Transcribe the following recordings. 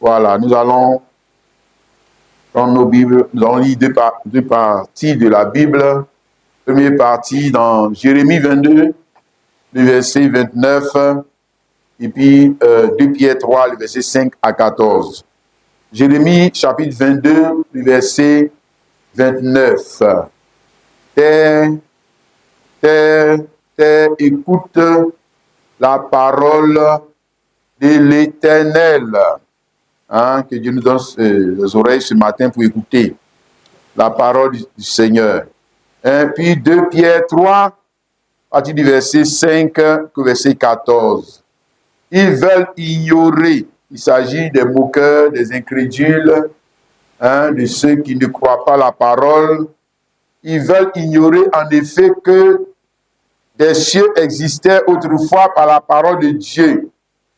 Voilà, nous allons prendre nos Bibles, nous allons lire deux parties de la Bible. Première partie dans Jérémie 22, le verset 29, et puis 2 Pierre 3, le verset 5 à 14. Jérémie chapitre 22, le verset 29. Terre, écoute la parole de l'Éternel. Hein, que Dieu nous donne les oreilles ce matin pour écouter la parole du Seigneur. Et puis 2 Pierre 3, à partir du verset 5 au verset 14. Ils veulent ignorer, il s'agit des moqueurs, des incrédules, hein, de ceux qui ne croient pas la parole. Ils veulent ignorer en effet que des cieux existaient autrefois par la parole de Dieu,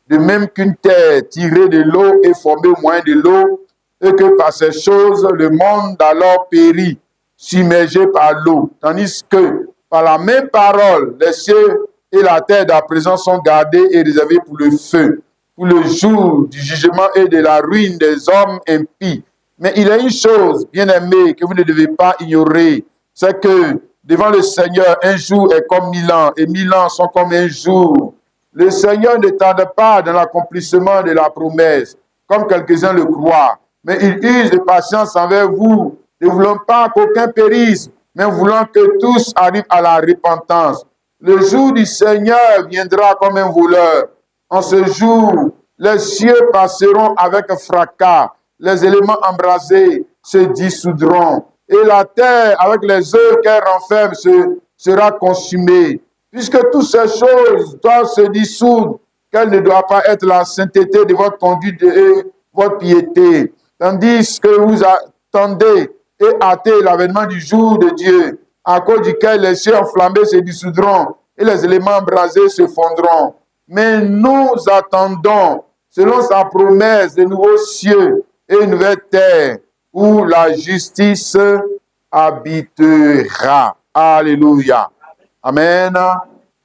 de même qu'une terre tirée de l'eau est formée au moyen de l'eau, et que par ces choses, le monde alors périt, submergé par l'eau, tandis que par la même parole, les cieux et la terre d'à présent sont gardés et réservés pour le feu, pour le jour du jugement et de la ruine des hommes impies. Mais il y a une chose, bien-aimée, que vous ne devez pas ignorer, c'est que devant le Seigneur, un jour est comme 1000 ans, et 1000 ans sont comme un jour. Le Seigneur ne tarde pas dans l'accomplissement de la promesse, comme quelques-uns le croient, mais il use de patience envers vous, ne voulant pas qu'aucun périsse, mais voulant que tous arrivent à la repentance. Le jour du Seigneur viendra comme un voleur. En ce jour, les cieux passeront avec fracas, les éléments embrasés se dissoudront, et la terre, avec les eaux qu'elle renferme, sera consumée. Puisque toutes ces choses doivent se dissoudre, quelle ne doit pas être la sainteté de votre conduite et votre piété, tandis que vous attendez et hâtez l'avènement du jour de Dieu, à cause duquel les cieux enflammés se dissoudront et les éléments embrasés se fondront. Mais nous attendons, selon sa promesse, de nouveaux cieux et une nouvelle terre, où la justice habitera. Alléluia. Amen.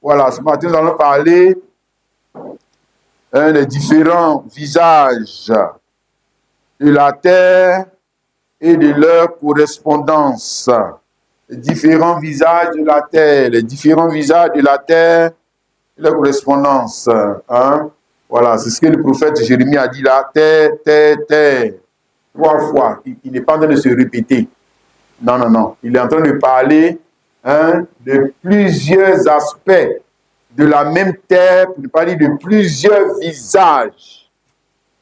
Voilà, ce matin, nous allons parler des différents visages de la terre et de leur correspondance. Les différents visages de la terre, les différents visages de la terre et leur correspondance. Hein? Voilà, c'est ce que le prophète Jérémie a dit là, terre, terre, terre. 3 fois. Il n'est pas en train de se répéter. Non, non, non. Il est en train de parler de plusieurs aspects de la même terre, pour ne pas dire de plusieurs visages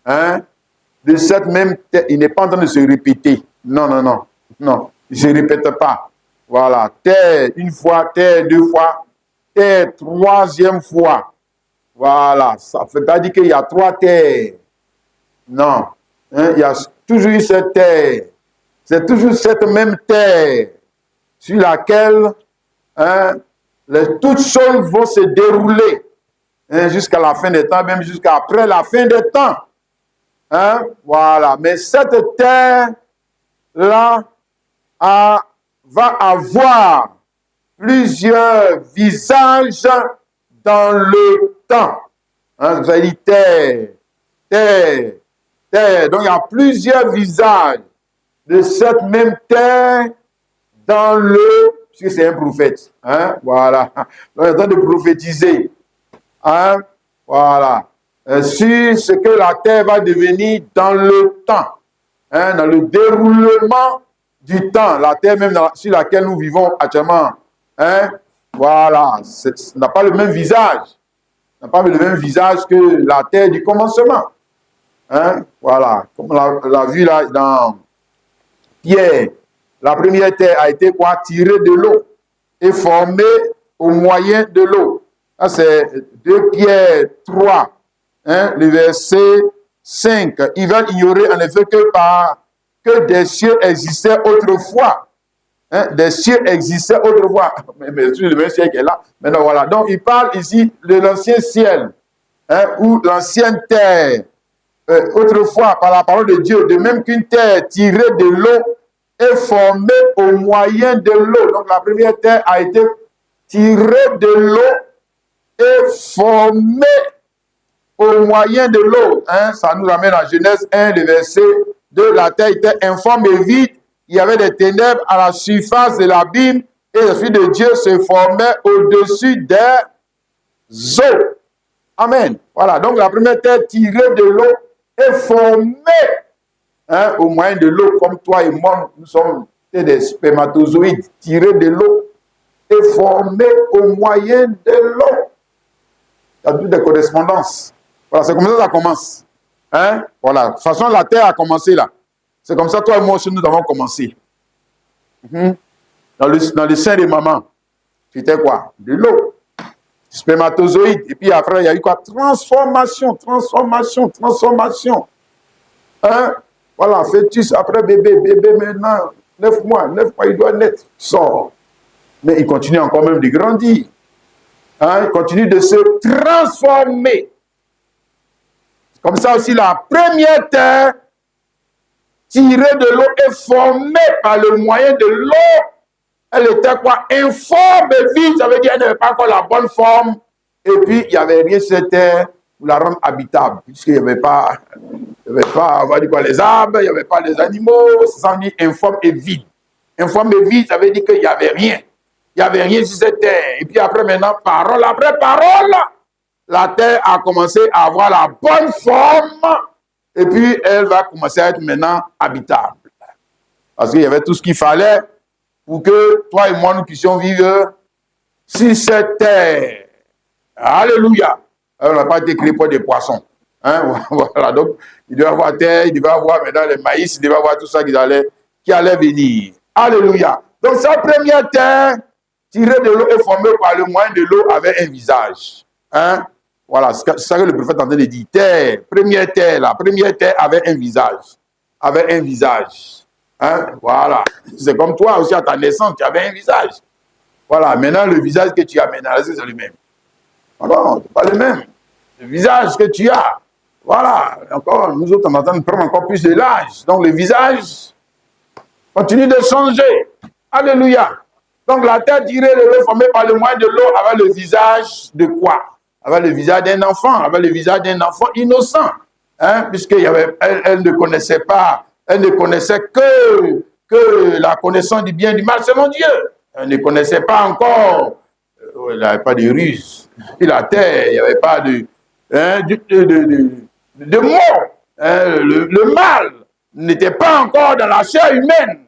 de cette même terre. Il n'est pas en train de se répéter. Non, non, non. Non, il ne se répète pas. Voilà. Terre, une fois, terre, 2 fois, terre, 3e fois. Voilà. Ça ne veut pas dire qu'il y a 3 terres. Non. Il y a toujours eu cette terre. C'est toujours cette même terre sur laquelle toutes choses vont se dérouler jusqu'à la fin des temps, même jusqu'à après la fin des temps. Voilà. Mais cette terre-là va avoir plusieurs visages dans le temps. Vous avez dit terre, terre, terre. Donc il y a plusieurs visages de cette même terre dans le... Puisque c'est un prophète. Voilà. Donc, il est en train de prophétiser. Voilà. Sur ce que la terre va devenir dans le temps. Dans le déroulement du temps. La terre même sur laquelle nous vivons actuellement. Voilà. Ça n'a pas le même visage. Ça n'a pas le même visage que la terre du commencement. Voilà. Comme on l'a vu là dans Pierre. La première terre a été quoi? Tirée de l'eau et formée au moyen de l'eau. Ça, c'est 2 Pierre 3, le verset 5. Ils veulent ignorer en effet que des cieux existaient autrefois. Des cieux existaient autrefois. Mais le même ciel qui est là. Maintenant, voilà. Donc, il parle ici de l'ancien ciel, ou l'ancienne terre. Autrefois, par la parole de Dieu, de même qu'une terre tirée de l'eau est formée au moyen de l'eau. Donc la première terre a été tirée de l'eau et formée au moyen de l'eau. Hein, ça nous ramène à Genèse 1, le verset 2. La terre était informe et vide. Il y avait des ténèbres à la surface de l'abîme et l'Esprit de Dieu se formait au-dessus des eaux. Amen. Voilà, donc la première terre tirée de l'eau est formée au moyen de l'eau, comme toi et moi, nous sommes des spermatozoïdes tirés de l'eau et formés au moyen de l'eau. Il y a toutes des correspondances. Voilà, c'est comme ça que ça commence. Hein? Voilà, de toute façon, la terre a commencé là. C'est comme ça, toi et moi aussi, nous avons commencé. Dans le sein de maman, c'était quoi? De l'eau. Spermatozoïde. Et puis après, il y a eu quoi? Transformation, transformation, transformation. Hein? Voilà, fœtus, après bébé, bébé maintenant, 9 mois, il doit naître, sort. Mais il continue encore même de grandir. Hein? Il continue de se transformer. Comme ça aussi, la première terre tirée de l'eau est formée par le moyen de l'eau. Elle était quoi? Informe et vide, ça veut dire qu'elle n'avait pas encore la bonne forme. Et puis, il n'y avait rien sur cette terre pour la rendre habitable, puisqu'il n'y avait pas, on va dire quoi, les arbres, il n'y avait pas les animaux, ça veut dire informe et vide. Informe et vide, ça veut dire qu'il n'y avait rien. Il n'y avait rien sur cette terre. Et puis après, maintenant, parole après parole, la terre a commencé à avoir la bonne forme. Et puis, elle va commencer à être maintenant habitable. Parce qu'il y avait tout ce qu'il fallait pour que toi et moi, nous puissions vivre sur cette terre. Alléluia. On n'a pas été créé pour des poissons. Hein? Voilà, donc, il devait avoir terre, il devait avoir maintenant les maïs, il devait avoir tout ça qui allait venir. Alléluia. Donc, sa première terre, tirée de l'eau et formée par le moyen de l'eau, avait un visage. Hein? Voilà, c'est ça que le prophète est en train de dire. Terre, première terre, la première terre avait un visage. Avait un visage. Hein? Voilà. C'est comme toi aussi à ta naissance, tu avais un visage. Voilà, maintenant le visage que tu as maintenant, c'est le même. Non, c'est pas le même. Le visage que tu as, voilà. Encore, nous autres, on est en train de prendre encore plus de l'âge. Donc le visage continue de changer. Alléluia. Donc la terre tirée de l'eau, formée par le moyen de l'eau, avait le visage de quoi? Avait le visage d'un enfant, avait le visage d'un enfant innocent. Hein, elle ne connaissait pas, elle ne connaissait que la connaissance du bien et du mal selon Dieu. Elle ne connaissait pas encore, il n'y avait pas de ruse. Et la terre, il n'y avait pas de mort. Hein, le mal n'était pas encore dans la chair humaine.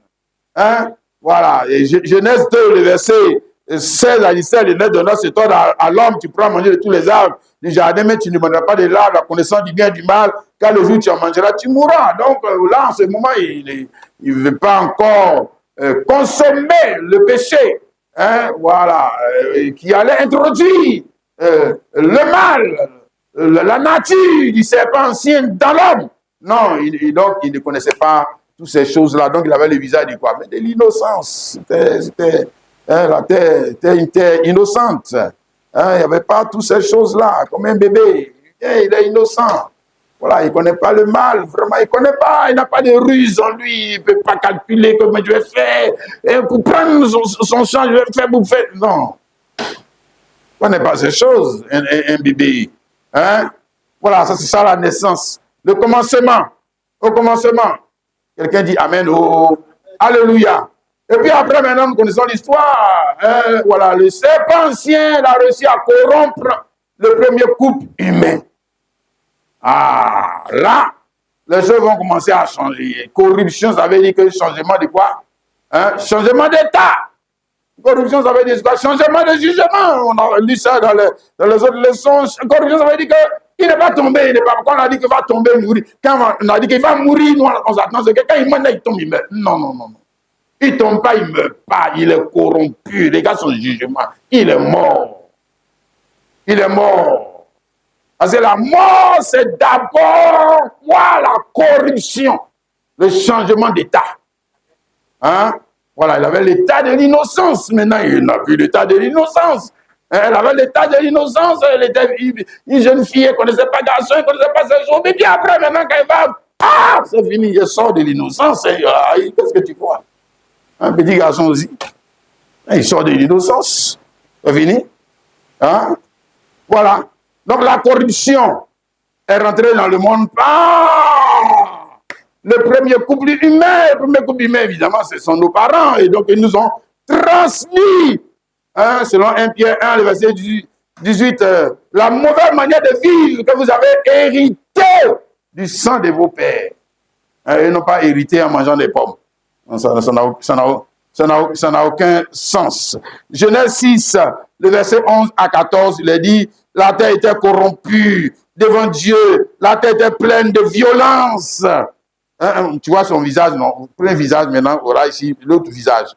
Hein? Voilà, et Genèse 2, le verset 16 à 17, le net donnera cet ordre à l'homme, tu pourras manger de tous les arbres du jardin, mais tu ne mangeras pas de l'arbre, la connaissance du bien et du mal, car le jour où tu en mangeras, tu mourras. Donc là, en ce moment, il ne veut pas encore consommer le péché, hein, voilà, qui allait introduire le mal, la nature du serpent ancien dans l'homme. Non, donc il ne connaissait pas toutes ces choses-là. Donc il avait le visage de quoi? Mais de l'innocence. La terre était une terre innocente. Hein, il n'y avait pas toutes ces choses-là. Comme un bébé, il est innocent. Voilà, il ne connaît pas le mal, vraiment, il ne connaît pas, il n'a pas de ruse en lui, il ne peut pas calculer comment je vais faire, et pour prendre son champ, je vais faire bouffer. Non. Il ne connaît pas ces choses, un bébé. Hein? Voilà, ça c'est ça la naissance. Le commencement. Au commencement. Quelqu'un dit Amen, oh, Alléluia. Et puis après, maintenant, nous connaissons l'histoire. Hein? Voilà, le serpent ancien a réussi à corrompre le premier couple humain. Ah, là, les choses vont commencer à changer. Corruption, ça veut dire que changement de quoi? Hein? Changement d'état. Corruption, ça veut dire quoi? Changement de jugement. On a lu ça dans les autres leçons. Corruption, ça veut dire qu'il n'est pas tombé. Il n'est pas. Quand on a dit qu'il va tomber, mourir. Quand on a dit qu'il va mourir, nous, on s'attend. C'est que quand il meurt, il tombe, il meurt. Non, non, non, non. Il ne tombe pas, il ne meurt pas. Il est corrompu. Regarde son jugement. Il est mort. Il est mort. Parce que la mort, c'est d'abord quoi? La corruption, le changement d'état. Hein? Voilà, il avait l'état de l'innocence. Maintenant, il n'a plus l'état de l'innocence. Elle avait l'état de l'innocence. Elle était une jeune fille, elle ne connaissait pas garçon, elle ne connaissait pas ses choses. Mais puis après, maintenant, quand elle va, ah, c'est fini, je sors de l'innocence. Qu'est-ce que tu crois? Un petit garçon aussi. Il sort de l'innocence. C'est fini. Hein? Voilà. Donc la corruption, est rentré dans le monde par le premier couple humain, évidemment, ce sont nos parents. Et donc, ils nous ont transmis, hein, selon 1 Pierre 1, le verset 18, la mauvaise manière de vivre que vous avez hérité du sang de vos pères. Ils n'ont pas hérité en mangeant des pommes. Ça n'a aucun sens. Genèse 6, le verset 11 à 14, il est dit, la terre était corrompue devant Dieu, la terre était pleine de violence. Tu vois son visage, non? Prenez un visage maintenant, voilà ici, l'autre visage.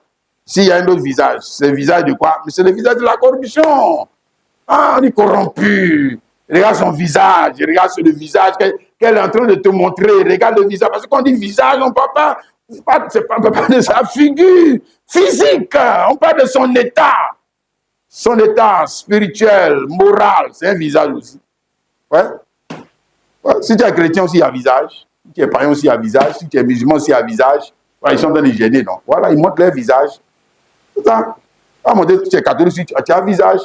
S'il y a un autre visage, c'est le visage de quoi? Mais c'est le visage de la corruption. Ah, on est corrompu. Regarde son visage, regarde sur le visage qu'elle est en train de te montrer. Regarde le visage. Parce que quand on dit visage, on ne parle pas de sa figure physique. On parle de son état. Son état spirituel, moral. C'est un visage aussi. Ouais. Si tu es chrétien aussi, il y a visage. Si tu es païen aussi, il y a visage. Si tu es musulman aussi, il y a visage. Voilà, ils sont en train de gêner, non? Voilà, ils montrent leur visage. Tout ça. Si tu es catholique, tu as un visage.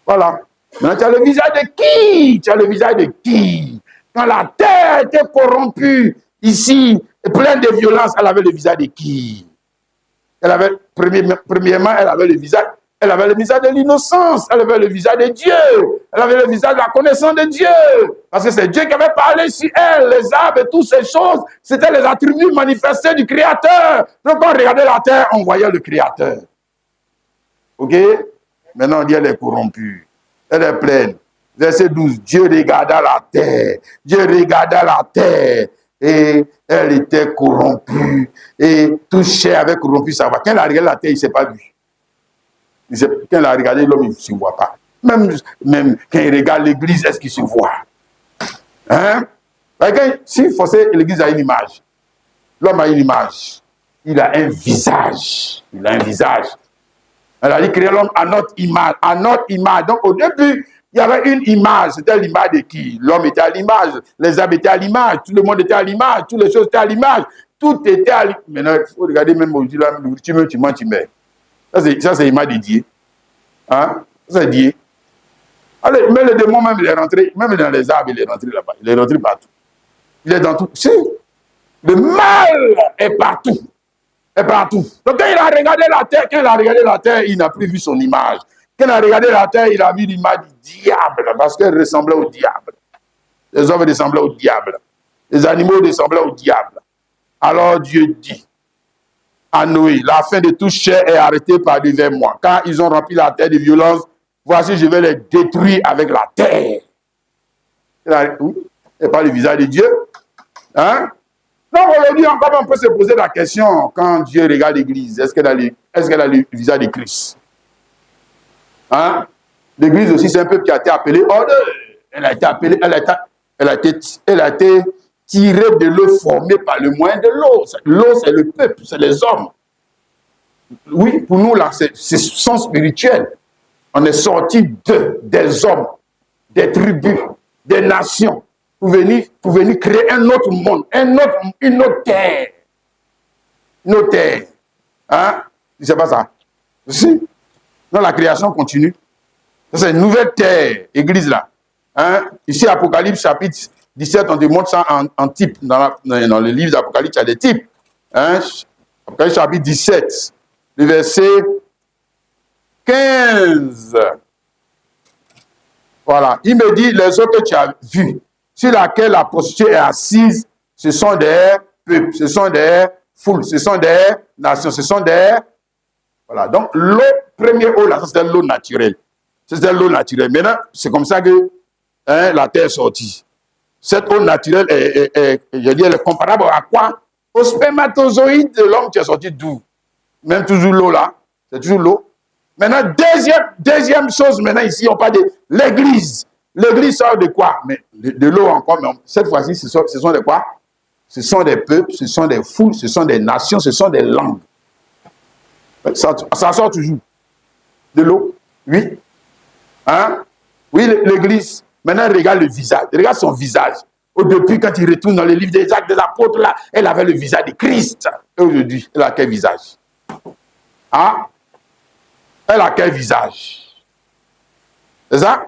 Voilà. Maintenant, tu as le visage de qui? Tu as le visage de qui? Quand la terre était corrompue, ici, pleine de violence, elle avait le visage de qui? Elle avait, premièrement, elle avait le visage de l'innocence, elle avait le visage de Dieu, elle avait le visage de la connaissance de Dieu, parce que c'est Dieu qui avait parlé sur elle, les arbres et toutes ces choses, c'était les attributs manifestés du Créateur. Donc, quand on regardait la terre, on voyait le Créateur. Ok? Maintenant, on dit elle est corrompue. Elle est pleine. Verset 12. Dieu regarda la terre. Dieu regarda la terre. Et elle était corrompue. Et tout chair avait corrompu sa voix. Quand elle a regardé la terre, il ne s'est pas vu. Quand elle a regardé l'homme, il ne se voit pas. Même quand il regarde l'église, est-ce qu'il se voit? Hein? Si forcément l'église a une image, l'homme a une image. Il a un visage. Il a un visage. Elle a dit créer l'homme à notre image, à notre image. Donc au début, il y avait une image. C'était l'image de qui? L'homme était à l'image, les arbres étaient à l'image, tout le monde était à l'image, toutes les choses étaient à l'image, tout était à l'image. Maintenant, il faut regarder même aujourd'hui, la nourriture, tu manges, tu mets. Ça, c'est l'image de Dieu. Hein? Ça, c'est Dieu. Allez, mais le démon, même, il est rentré, même dans les arbres, il est rentré là-bas. Il est rentré partout. Il est dans tout. Si, le mal est partout. Et partout. Donc quand il a regardé la terre, il n'a plus vu son image. Quand il a regardé la terre, il a vu l'image du diable, parce qu'elle ressemblait au diable. Les hommes ressemblaient au diable. Les animaux ressemblaient au diable. Alors Dieu dit à Noé, la fin de toute chair est arrêtée par devers moi. Quand ils ont rempli la terre de violence, voici, je vais les détruire avec la terre. Et pas le visage de Dieu. Hein? Donc aujourd'hui encore, on peut se poser la question, quand Dieu regarde l'église, est-ce qu'elle a le visage de Christ? Hein? L'église aussi, c'est un peuple qui a été appelé ordre. Elle a été appelée, elle a été tirée de l'eau, formée par le moyen de l'eau. L'eau, c'est le peuple, c'est les hommes. Oui, pour nous, là, c'est son spirituel. On est sorti des hommes, des tribus, des nations, pour venir créer un autre monde, une autre terre. Une autre terre. Hein? C'est pas ça. Si. Donc la création continue. C'est une nouvelle terre, église là. Hein? Ici, Apocalypse chapitre 17, on te montre ça en type. Dans le livre d'Apocalypse, il y a des types. Hein? Apocalypse chapitre 17, le verset 15. Voilà. Il me dit, les autres que tu as vus, sur laquelle la prostituée est assise, ce sont des peuples, ce sont des foules, ce sont des nations, ce sont des... Voilà. Donc, l'eau, première eau, là, c'est l'eau naturelle. C'est l'eau naturelle. Maintenant, c'est comme ça que la terre est sortie. Cette eau naturelle je dis, elle est comparable à quoi? Au spermatozoïde de l'homme qui est sorti d'où? Même toujours l'eau, là. C'est toujours l'eau. Maintenant, deuxième chose, maintenant, ici, on parle de l'église. L'église sort de quoi? Mais de l'eau encore, mais cette fois-ci, ce sont des quoi? Ce sont des peuples, ce sont des foules, ce sont des nations, ce sont des langues. Ça sort toujours. De l'eau, oui. Hein? Oui, l'église. Maintenant, regarde le visage. Regarde son visage. Depuis, quand il retourne dans le livre des Actes des Apôtres, là, elle avait le visage de Christ. Et aujourd'hui, elle a quel visage? Hein? Elle a quel visage? C'est ça?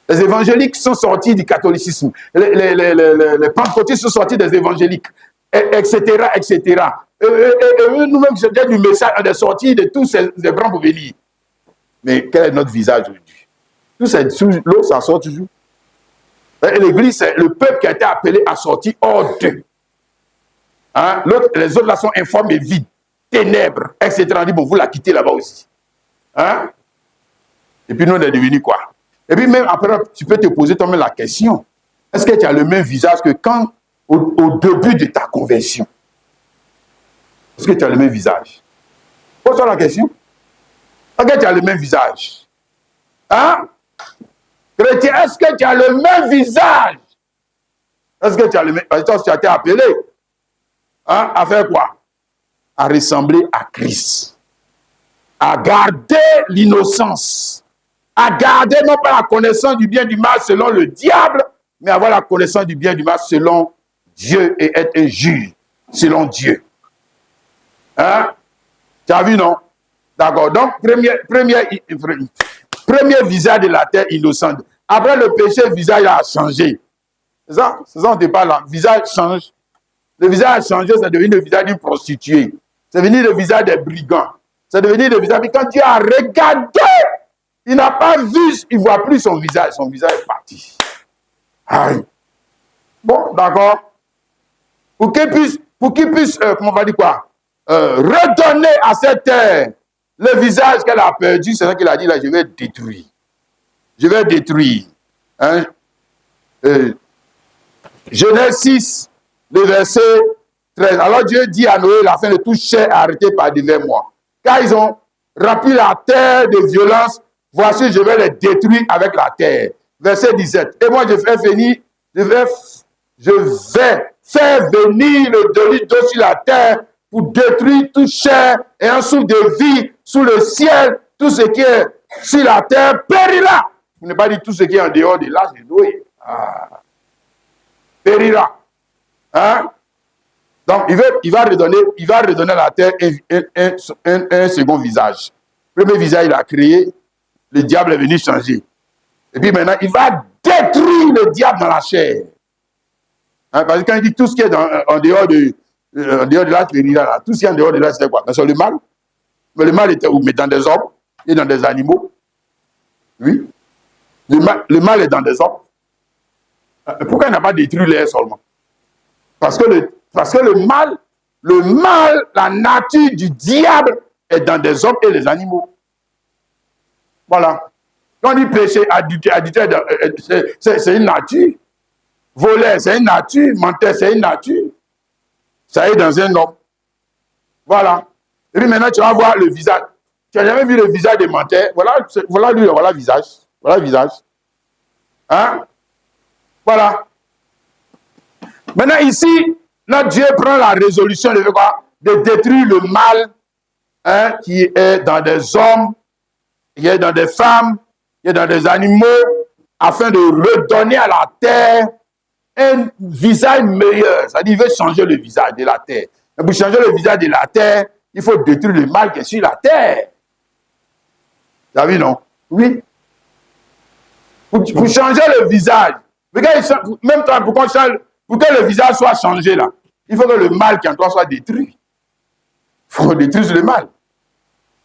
Les évangéliques sont sortis du catholicisme. Les pentecôtistes sont sortis des évangéliques, etc., etc. Et nous-mêmes, c'était du message, on est sortis de tous ces ébranles pour venir. Mais quel est notre visage aujourd'hui? Tout ça, l'eau, ça sort toujours. L'église, c'est le peuple qui a été appelé à sortir hors d'eux. Hein? Les autres là sont informes et vides, ténèbres, etc. On dit, bon, vous la quittez là-bas aussi. Hein? Et puis nous, on est devenus quoi? Et puis même après, tu peux te poser toi-même la question. Est-ce que tu as le même visage que quand, au début de ta conversion? Est-ce que tu as le même visage? Pose-toi la question. Est-ce que tu as le même visage? Hein? Chrétien, est-ce que tu as le même visage? Est-ce que tu as le même... Parce que tu as été appelé, hein, à faire quoi? À ressembler à Christ. À garder l'innocence. À garder non pas la connaissance du bien et du mal selon le diable, mais avoir la connaissance du bien et du mal selon Dieu et être un juge selon Dieu. Hein? Tu as vu, non? D'accord. Donc, premier visage de la terre innocente. Après le péché, le visage a changé. C'est ça on ne parle là. Le visage change. Le visage a changé, c'est devenu le visage d'une prostituée. C'est devenu le visage des brigands. C'est devenu le visage. Mais quand Dieu a regardé, il n'a pas vu, il ne voit plus son visage. Son visage est parti. Aïe. Bon, d'accord. Pour qu'il puisse, comment on va dire quoi, redonner à cette terre le visage qu'elle a perdu, c'est ça qu'il a dit là, je vais détruire. Je vais détruire. Hein? Genèse 6, le verset 13. Alors Dieu dit à Noé, la fin de toute chair est arrêtée par divers mois. Car ils ont rempli la terre de violence, voici je vais les détruire avec la terre. Verset 17. Et moi je vais faire venir le déluge d'eau sur la terre pour détruire toute chair et un souffle de vie sous le ciel, tout ce qui est sur la terre périra. Il n'est pas dit tout ce qui est en dehors de l'âge de Noé. Périra. Hein? Donc, il va redonner à la terre un second visage. Le premier visage, il a créé, le diable est venu changer. Et puis maintenant, il va détruire le diable dans la chair. Hein? Parce que quand il dit tout ce qui est en dehors de l'âge périra, tout ce qui est en dehors de l'âge, c'est quoi? C'est le mal. Mais le mal était où? Mais dans des hommes et dans des animaux. Oui. Le mal est dans des hommes. Pourquoi il n'a pas détruit l'air seulement? Parce que le mal, la nature du diable est dans des hommes et les animaux. Voilà. Quand on dit péché, adultère, c'est une nature. Voler, c'est une nature. Mentir, c'est une nature. Ça est dans un homme. Voilà. Et puis maintenant, tu vas voir le visage. Tu n'as jamais vu le visage des menteurs. Voilà le visage. Voilà le visage. Hein? Voilà. Maintenant, ici, notre Dieu prend la résolution de quoi? De détruire le mal, hein, qui est dans des hommes, qui est dans des femmes, qui est dans des animaux, afin de redonner à la terre un visage meilleur. C'est-à-dire, il veut changer le visage de la terre. Et pour changer le visage de la terre, il faut détruire le mal qui est sur la terre. Tu as vu, non? Oui. Pour changer le visage. Même toi, pour que le visage soit changé, là, il faut que le mal qui en toi soit détruit. Il faut détruire le mal.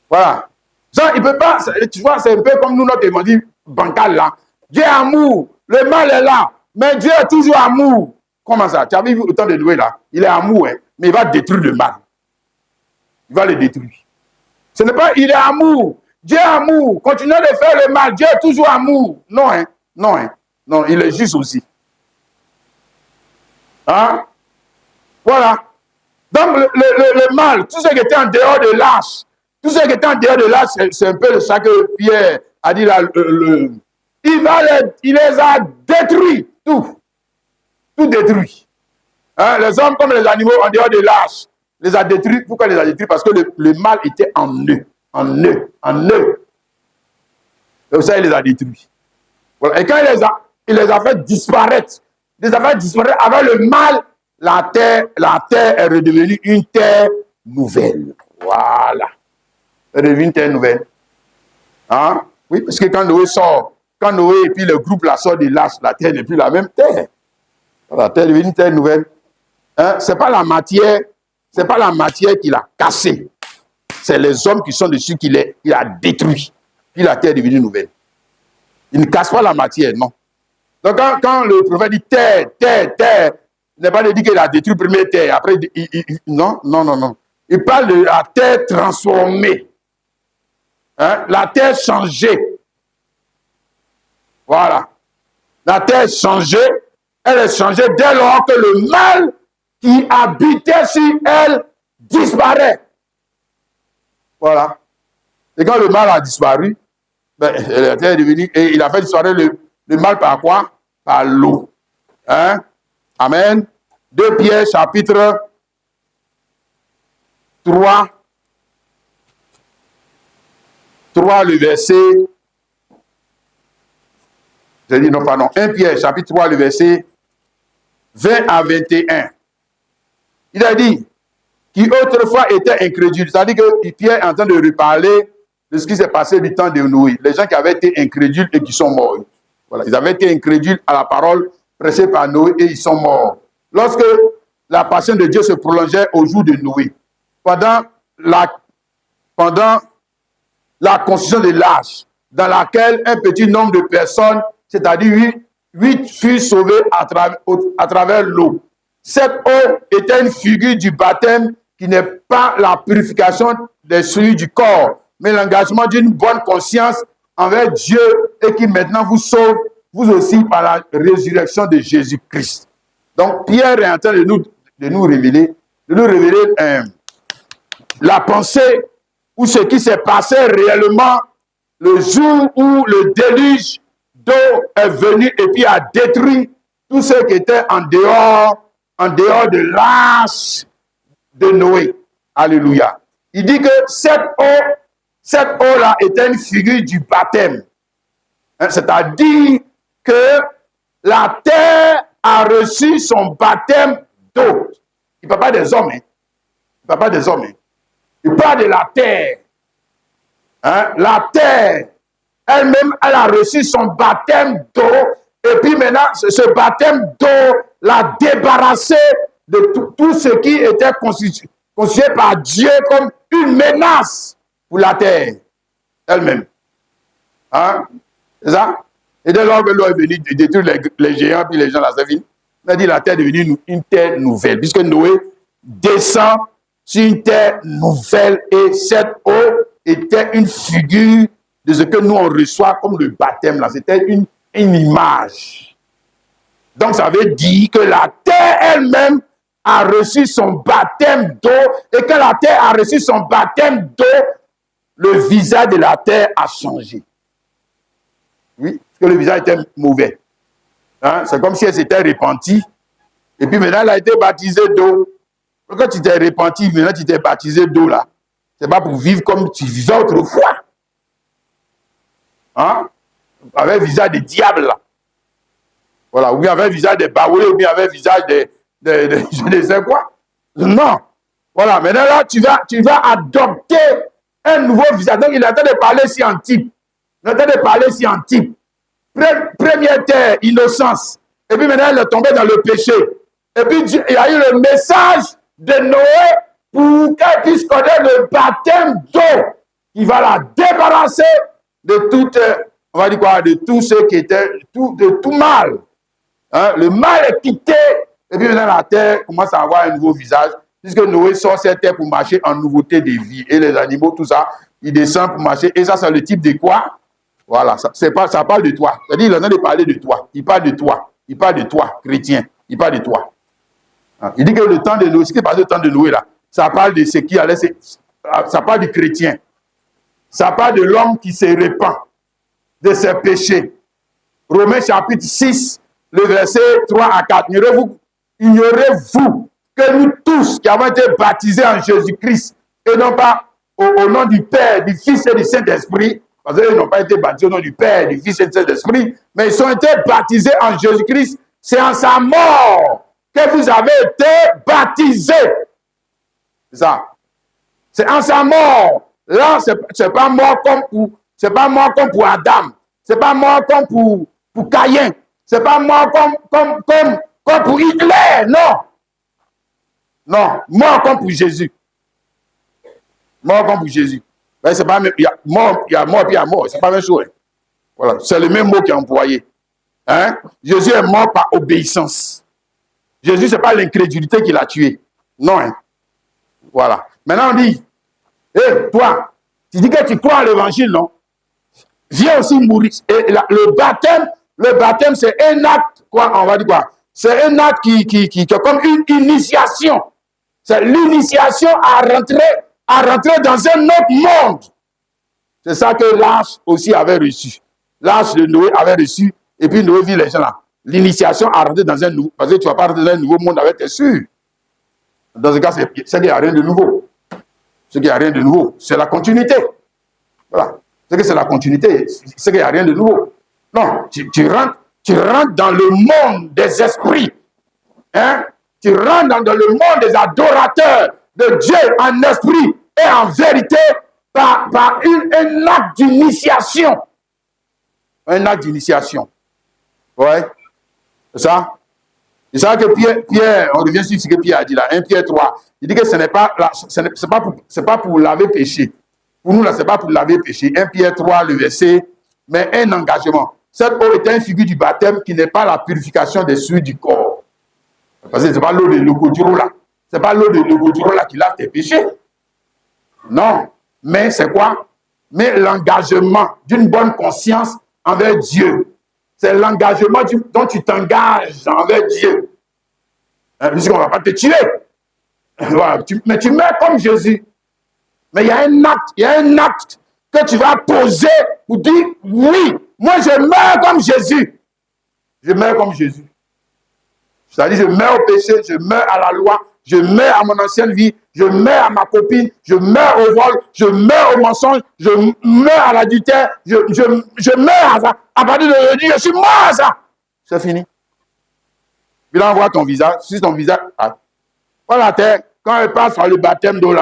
Voilà. Ça, il peut pas, tu vois, c'est un peu comme nous, notre évangile bancal, là. Dieu est amour, le mal est là, mais Dieu est toujours amour. Comment ça? Tu as vu le temps de Noé, là? Il est amour, hein, mais il va détruire le mal. Il va le détruire. Ce n'est pas, il est amour. Dieu est amour. Continuez de faire le mal. Dieu est toujours amour. Non, hein. Non, hein. Non, il est juste aussi. Hein? Voilà. Donc, le mal, tout ce qui était en dehors de l'âge, tout ce qui était en dehors de l'âge, c'est un peu ça que Pierre a dit là. Il les a détruits, tout. Tout détruit. Hein? Les hommes comme les animaux en dehors de l'âge, les a détruits. Pourquoi les a détruits? Parce que le mal était en eux. En eux. En eux. Et ça, il les a détruits. Voilà. Et quand il les a fait disparaître, avec le mal, la terre est redevenue une terre nouvelle. Voilà. Elle est devenue une terre nouvelle. Hein? Oui, parce que quand Noé sort quand Noé et puis le groupe la sort de l'arche, la terre n'est plus la même terre. La terre est devenue une terre nouvelle. Hein? C'est pas la matière qui l'a cassé. C'est les hommes qui sont dessus qui l'a détruit. Puis la terre est devenue nouvelle. Il ne casse pas la matière, non. Donc quand le prophète dit terre, terre, terre, il n'est pas de dire qu'il a détruit la première terre. Après, non. Il parle de la terre transformée. Hein? La terre changée. Voilà. La terre changée, elle est changée dès lors que le mal qui habitait sur elle disparaît. Voilà. Et quand le mal a disparu, ben, la terre est devenue, et il a fait disparaître le mal par quoi? Par l'eau. Hein? Amen. 2 Pierre chapitre 3, le verset, je dis non, pardon, 1 Pierre chapitre 3, le verset 20 à 21. Il a dit, qui autrefois était incrédule. C'est-à-dire que Pierre est en train de reparler de ce qui s'est passé du temps de Noé. Les gens qui avaient été incrédules et qui sont morts. Voilà, ils avaient été incrédules à la parole prêchée par Noé et ils sont morts. Lorsque la passion de Dieu se prolongeait au jour de Noé, pendant la construction de l'arche, dans laquelle un petit nombre de personnes, c'est-à-dire 8 furent sauvés à travers l'eau. Cette eau était une figure du baptême qui n'est pas la purification des souillures du corps, mais l'engagement d'une bonne conscience envers Dieu et qui maintenant vous sauve, vous aussi, par la résurrection de Jésus-Christ. Donc, Pierre est en train de nous révéler la pensée ou ce qui s'est passé réellement le jour où le déluge d'eau est venu et puis a détruit tous ceux qui étaient en dehors de l'arche de Noé. Alléluia. Il dit que cette eau-là était une figure du baptême. Hein, c'est-à-dire que la terre a reçu son baptême d'eau. Il ne parle pas des hommes. Hein. Il ne parle pas des hommes. Hein. Il parle de la terre. Hein? La terre, elle-même, elle a reçu son baptême d'eau. Et puis maintenant, ce baptême d'eau l'a débarrassé de tout ce qui était constitué par Dieu comme une menace pour la terre elle-même. Hein? C'est ça? Et dès lors que l'eau est venue détruire les géants, puis les gens, là, c'est fini. On a dit la terre est devenue une terre nouvelle, puisque Noé descend sur une terre nouvelle et cette eau était une figure de ce que nous on reçoit comme le baptême là. C'était une image. Donc ça veut dire que la terre elle-même a reçu son baptême d'eau et que la terre a reçu son baptême d'eau, le visage de la terre a changé. Oui, parce que le visage était mauvais. Hein? C'est comme si elle s'était repentie et puis maintenant elle a été baptisée d'eau. Quand tu t'es repenti, maintenant tu t'es baptisé d'eau là. C'est pas pour vivre comme tu vivais autrefois. Hein? Avec le visage des diables là. Voilà, ou bien avec le visage des baoulés, ou bien avec le visage je ne sais quoi. Non. Voilà, maintenant là, tu vas adopter un nouveau visage. Donc il est en train de parler ici en type. Il est en train de parler ici en type. Première terre, innocence. Et puis maintenant, elle est tombée dans le péché. Et puis il y a eu le message de Noé pour qu'elle puisse connaître le baptême d'eau qui va la débarrasser de toute, on va dire quoi, de tout ce qui était, de tout mal. Hein? Le mal est quitté et puis maintenant la terre commence à avoir un nouveau visage puisque Noé sort cette terre pour marcher en nouveauté de vie et les animaux, tout ça, ils descendent pour marcher et ça c'est le type de quoi? Voilà, ça parle de toi. C'est-à-dire il est en train de parler de toi. Il parle de toi. Il parle de toi, chrétien. Il parle de toi. Il dit que le temps de Noé, ce qui est passé au temps de Noé là, ça parle de ce qui allait, ça parle du chrétien. Ça parle de l'homme qui se répand de ses péchés. Romains chapitre 6, le verset 3 à 4. Ignorez-vous que nous tous qui avons été baptisés en Jésus-Christ, et non pas au nom du Père, du Fils et du Saint-Esprit, parce qu'ils n'ont pas été baptisés au nom du Père, du Fils et du Saint-Esprit, mais ils ont été baptisés en Jésus-Christ. C'est en sa mort que vous avez été baptisés. C'est ça. C'est en sa mort. Là, c'est pas mort comme pour Adam. C'est pas mort comme pour Caïn. C'est pas mort comme pour Hitler. Non. Non. Mort comme pour Jésus. Mort comme pour Jésus. C'est pas même, il y a mort puis il y a mort. C'est pas la même chose. Voilà. C'est le même mot qui est employé. Hein? Jésus est mort par obéissance. Jésus, ce n'est pas l'incrédulité qui l'a tué. Non. Hein? Voilà. Maintenant, on dit, hé, toi, tu dis que tu crois à l'évangile, non? Viens aussi mourir. Et le baptême, c'est un acte, quoi, on va dire quoi? C'est un acte qui est comme une initiation. C'est l'initiation à rentrer dans un autre monde. C'est ça que l'âge aussi avait reçu. L'âge de Noé avait reçu, et puis Noé vit les gens là. L'initiation à rentrer dans un nouveau, parce que tu vas pas rentrer dans un nouveau monde avec tes sûr. Dans ce cas, c'est qu'il n'y a rien de nouveau. Ce qu'il n'y a rien de nouveau, c'est la continuité. Voilà. C'est que c'est la continuité, c'est qu'il n'y a rien de nouveau. Non, tu rentres dans le monde des esprits. Hein? Tu rentres dans le monde des adorateurs de Dieu en esprit et en vérité par un acte d'initiation. Un acte d'initiation. Ouais. C'est ça? C'est ça que Pierre, on revient sur ce que Pierre a dit là, 1 Pierre 3. Il dit que ce n'est pas pour laver péché. Pour nous, là, ce n'est pas pour laver péché. 1 Pierre 3, le verset, mais un engagement. Cette eau est une figure du baptême qui n'est pas la purification des souillures du corps. Parce que ce n'est pas l'eau de l'Ogoduro là. Ce n'est pas l'eau de l'Ogoduro là qui lave tes péchés. Non. Mais c'est quoi? Mais l'engagement d'une bonne conscience envers Dieu. C'est l'engagement dont tu t'engages envers Dieu. Puisqu'on ne va pas te tuer. Voilà. Mais tu meurs comme Jésus. Mais il y a un acte que tu vas poser pour dire, oui, moi je meurs comme Jésus. Je meurs comme Jésus. C'est-à-dire, je meurs au péché, je meurs à la loi, je meurs à mon ancienne vie, je meurs à ma copine, je meurs au vol, je meurs au mensonge, je meurs à l'adultère, je meurs à ça. À partir de aujourd'hui, je suis mort à ça. C'est fini. Puis là, on voit ton visage. Si ton visage... Ah. Voilà la terre. Quand elle passe par le baptême d'eau,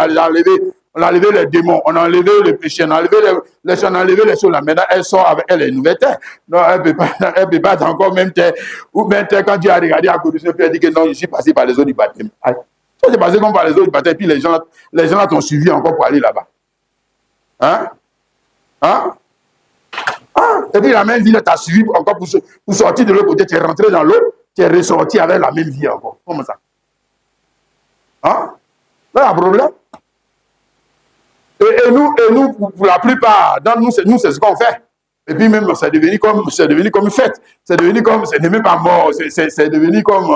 on a enlevé les démons, on a enlevé le péché, on a enlevé les choses là. Maintenant, elle sort avec elle, les nouvelles terres. Non, elle ne peut pas être encore même terre. Ou même terre, quand Dieu a regardé à côté de ça, puis elle dit que non, je suis passé par les eaux du baptême. Ah. Toi, c'est passé comme par les eaux du baptême, puis les gens là t'ont suivi encore pour aller là-bas. Hein? Hein? Ah. Et puis la même vie, t'a suivi encore pour sortir de l'autre côté. Tu es rentré dans l'eau, tu es ressorti avec la même vie encore. Comment ça? Hein? Là, il y a un problème. Et nous, pour la plupart, dans nous, c'est ce qu'on fait. Et puis même, c'est devenu comme une fête. C'est devenu comme, c'est même pas mort, c'est devenu comme,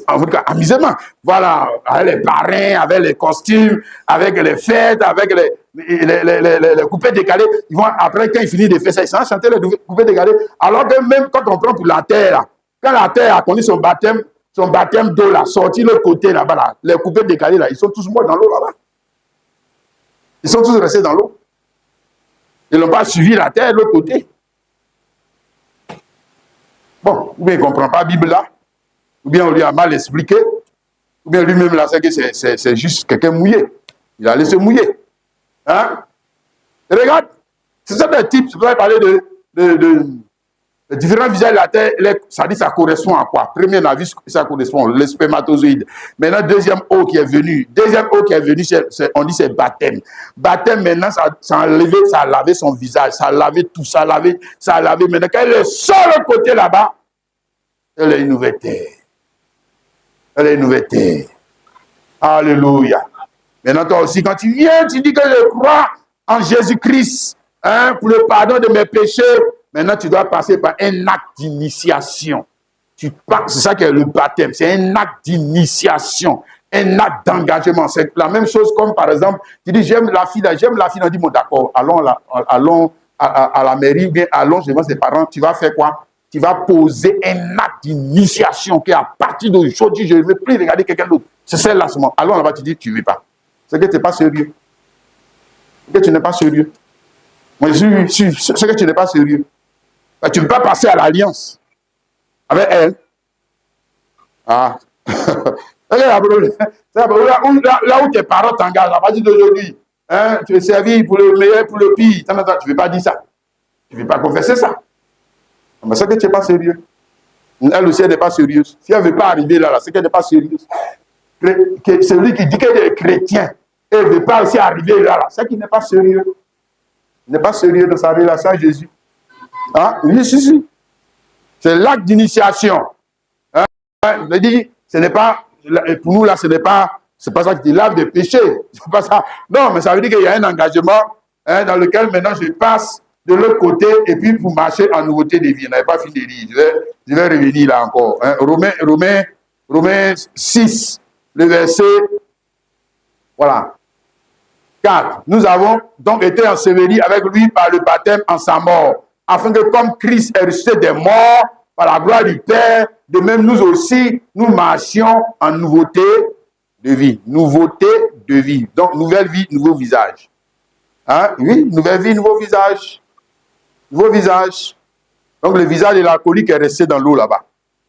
en tout cas, amusement. Voilà, avec les parrains, avec les costumes, avec les fêtes, avec les coupés décalés. Ils vont, après, quand ils finissent de faire ça, ils sont chanter les coupés décalés. Alors que même quand on prend pour la terre, là, quand la terre a connu son baptême d'eau, là, sorti de l'autre côté, là-bas, là, les coupés décalés, là, ils sont tous morts dans l'eau, là-bas. Ils sont tous restés dans l'eau. Ils n'ont pas suivi la terre de l'autre côté. Bon, ou bien il ne comprend pas la Bible là, ou bien on lui a mal expliqué, ou bien lui-même là, c'est que c'est juste quelqu'un mouillé. Il a laissé mouiller. Hein? Et regarde, c'est ça des types, je voudrais parler de différents visages de la terre, ça dit ça correspond à quoi? Premier, on a vu ça correspond, les spermatozoïdes. Maintenant, deuxième eau qui est venue, on dit c'est baptême. Baptême, maintenant, ça a lavé son visage, ça a lavé tout, ça a lavé. Maintenant, quand elle est sur le côté là-bas, elle est une nouvelle terre. Elle est une nouvelle terre. Alléluia. Maintenant, toi aussi, quand tu viens, tu dis que je crois en Jésus-Christ, hein, pour le pardon de mes péchés. Maintenant, tu dois passer par un acte d'initiation. C'est ça qui est le baptême. C'est un acte d'initiation, un acte d'engagement. C'est la même chose comme, par exemple, tu dis, j'aime la fille. On dit, bon, d'accord, allons à la mairie, ou bien allons devant ses parents. Tu vas faire quoi? Tu vas poser un acte d'initiation qui, à partir d'aujourd'hui, je ne veux plus regarder quelqu'un d'autre. C'est celle-là seulement. Allons là-bas, tu dis, tu ne veux pas. C'est que tu n'es pas sérieux. C'est que tu n'es pas sérieux. Moi, c'est que tu n'es pas sérieux. Tu ne peux pas passer à l'alliance avec elle. Ah. Là où tes parents t'engagent, à partir d'aujourd'hui, hein, tu es servi pour le meilleur, pour le pire. Tu ne veux pas dire ça. Tu ne veux pas confesser ça. Mais c'est que tu n'es pas sérieux. Elle aussi, elle n'est pas sérieuse. Si elle ne veut pas arriver là, c'est qu'elle n'est pas sérieuse. Celui qui dit qu'il est chrétien et ne veut pas aussi arriver là, c'est qu'il n'est pas sérieux. Il n'est pas sérieux dans sa relation à Jésus. Hein? Oui, si. C'est l'acte d'initiation. Hein? Je dis, ce n'est pas, pour nous là, c'est pas ça qui lave des péchés. C'est pas ça. Non, mais ça veut dire qu'il y a un engagement dans lequel maintenant je passe de l'autre côté et puis pour marcher en nouveauté de vie. On n'avait pas fini de lire. Je vais revenir là encore. Hein? Romains 6, le verset, voilà, 4. Nous avons donc été ensevelis avec lui par le baptême en sa mort, afin que comme Christ est ressuscité des morts par la gloire du Père, de même nous aussi, nous marchions en nouveauté de vie. Nouveauté de vie. Donc, nouvelle vie, nouveau visage. Hein? Oui, nouvelle vie, nouveau visage. Nouveau visage. Donc, le visage de l'alcoolique est resté dans l'eau là-bas.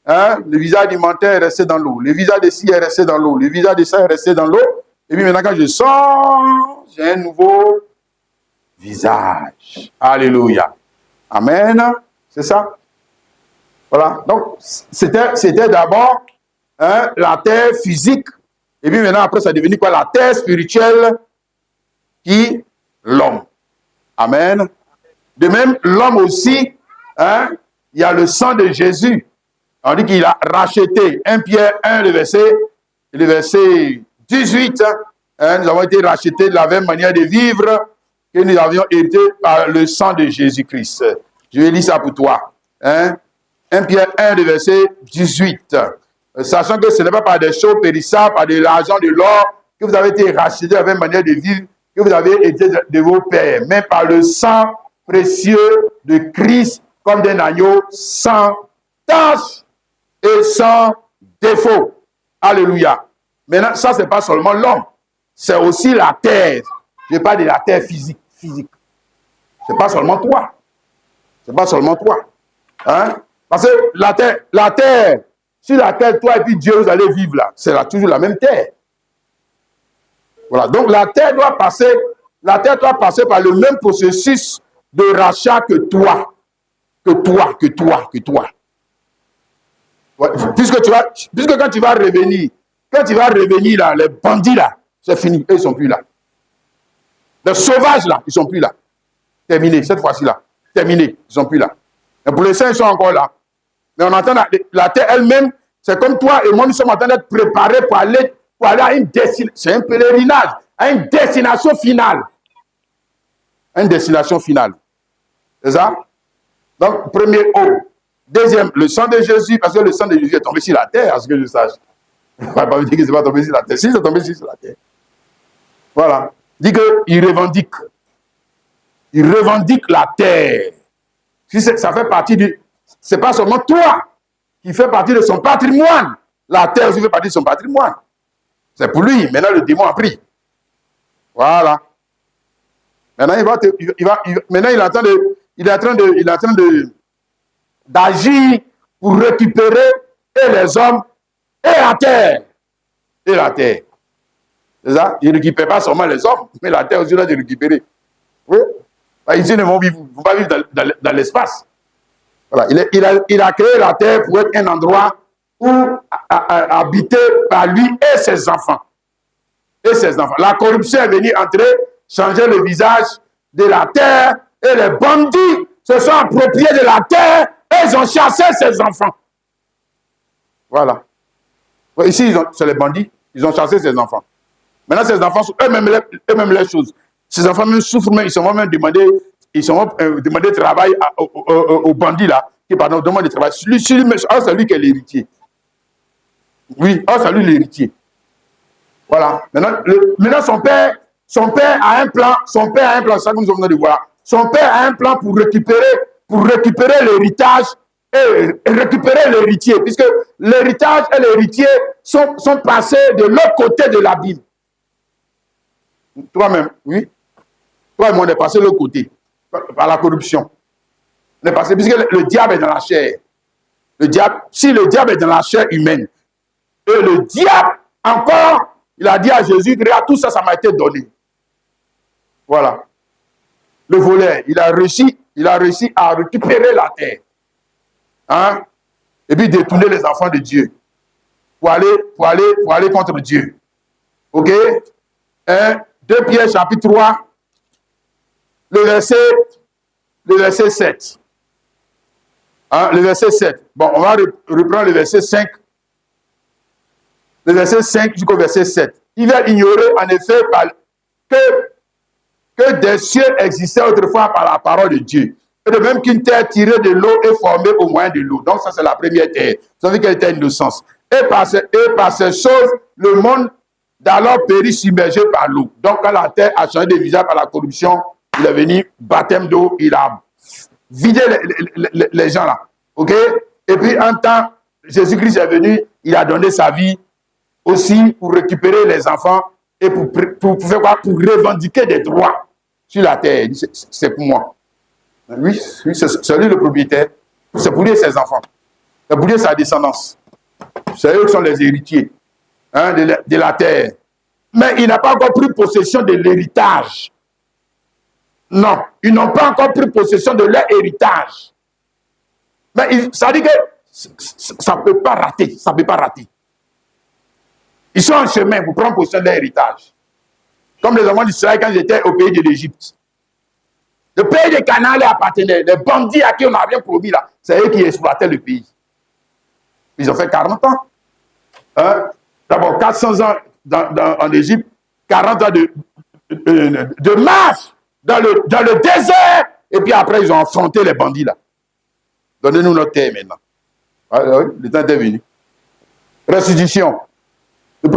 Hein? Le visage du menteur est resté dans l'eau. Le visage de ci est resté dans l'eau. Le visage de ça est resté dans l'eau. Et puis maintenant, quand je sors, j'ai un nouveau visage. Alléluia. Amen. C'est ça. Voilà. Donc, c'était d'abord la terre physique. Et puis maintenant, après, ça est devenu quoi? La terre spirituelle qui l'homme. Amen. De même, l'homme aussi, il y a le sang de Jésus. On dit qu'il a racheté. 1 Pierre 1, le verset 18. Nous avons été rachetés de la même manière de vivre que nous avions été par le sang de Jésus-Christ. Je vais lire ça pour toi. 1 Pierre 1, le verset 18. Sachant que ce n'est pas par des choses périssables, par de l'argent, de l'or, que vous avez été rachetés de la même manière de vivre que vous avez été de vos pères, mais par le sang précieux de Christ, comme d'un agneau sans tache et sans défaut. Alléluia. Maintenant, ça, ce n'est pas seulement l'homme, c'est aussi la terre. Je parle de la terre physique. Ce n'est pas seulement toi. C'est pas seulement toi. Hein? Parce que la terre, sur laquelle toi et puis Dieu, vous allez vivre là, c'est toujours la même terre. Voilà. Donc la terre doit passer par le même processus de rachat que toi. Ouais. Puisque quand tu vas revenir là, les bandits là, c'est fini, eux, ils ne sont plus là. Les sauvages là, ils ne sont plus là. Terminé, cette fois-ci là. Terminé, ils ne sont plus là. Et pour les saints, ils sont encore là. Mais on entend la terre elle-même, c'est comme toi et moi, nous sommes en train d'être préparés pour aller à une destination. C'est un pèlerinage, à une destination finale. Une destination finale. C'est ça? Donc, premier eau. Deuxième, le sang de Jésus, parce que le sang de Jésus est tombé sur la terre, à ce que je sache. On ne va pas me dire que ce n'est pas tombé sur la terre. Si, c'est tombé sur la terre. Voilà. Dit qu'il revendique. Il revendique la terre. Si ça fait partie du... C'est pas seulement toi qui fait partie de son patrimoine. La terre aussi fait partie de son patrimoine. C'est pour lui. Maintenant, le démon a pris. Voilà. Maintenant, maintenant, il est en train d'agir pour récupérer et les hommes et la terre. Et la terre. C'est ça? Il ne récupère pas seulement les hommes, mais la terre aussi doit être récupérée. Oui. Ici, ils ne vont pas vivre dans l'espace. Voilà. Il a créé la terre pour être un endroit où habité par lui et ses enfants. La corruption est venue entrer, changer le visage de la terre, et les bandits se sont appropriés de la terre et ils ont chassé ses enfants. Voilà. Ici, c'est les bandits, ils ont chassé ses enfants. Maintenant, ces enfants sont eux-mêmes les choses. Ces enfants même souffrent, mais ils sont même demandé travail aux bandits là, qui pardon, demandent de travail. C'est lui qui est l'héritier. Oui, c'est lui l'héritier. Voilà. Maintenant son père a un plan, ça que nous venons de voir. Son père a un plan pour récupérer l'héritage et récupérer l'héritier, puisque l'héritage et l'héritier sont passés de l'autre côté de l'abîme. Toi-même, oui. Toi et moi, on est passé de l'autre côté, par la corruption. On est passé, puisque le diable est dans la chair. Si le diable est dans la chair humaine, et le diable, encore, il a dit à Jésus, regarde, tout ça, ça m'a été donné. Voilà. Le voleur, il a réussi il a réussi à récupérer la terre. Hein? Et puis détourner les enfants de Dieu pour aller contre Dieu. Ok? 2 Pierre chapitre 3, le verset 7. Hein? Le verset 7. Bon, on va reprendre le verset 5. Le verset 5 jusqu'au verset 7. Il va ignorer en effet que des cieux existaient autrefois par la parole de Dieu. Et de même qu'une terre tirée de l'eau est formée au moyen de l'eau. Donc ça, c'est la première terre. Ça veut dire qu'elle était une innocence. Et par ces choses, le monde d'alors périt submergé par l'eau. Donc quand la terre a changé de visage par la corruption, il est venu, baptême d'eau, il a vidé les gens là. Ok? Et puis un temps, Jésus-Christ est venu, il a donné sa vie aussi pour récupérer les enfants et pour faire quoi? Pour revendiquer des droits sur la terre. C'est pour moi. Oui, c'est lui le propriétaire. C'est pour lui ses enfants. C'est pour lui sa descendance. C'est eux qui sont les héritiers, hein, de la terre. Mais il n'a pas encore pris possession de l'héritage. Non, ils n'ont pas encore pris possession de leur héritage. Mais ça dit que ça ne peut pas rater. Ça ne peut pas rater. Ils sont en chemin pour prendre possession de leur héritage. Comme les enfants d'Israël quand ils étaient au pays de l'Égypte. Le pays de Canaan leur appartenait. Les bandits à qui on avait promis là, c'est eux qui exploitaient le pays. Ils ont fait 40 ans. Hein? D'abord 400 ans en Égypte, 40 ans de marche dans le désert. Et puis après, ils ont affronté les bandits là. Donnez-nous notre terre maintenant. Alors, le temps est venu. Restitution. Le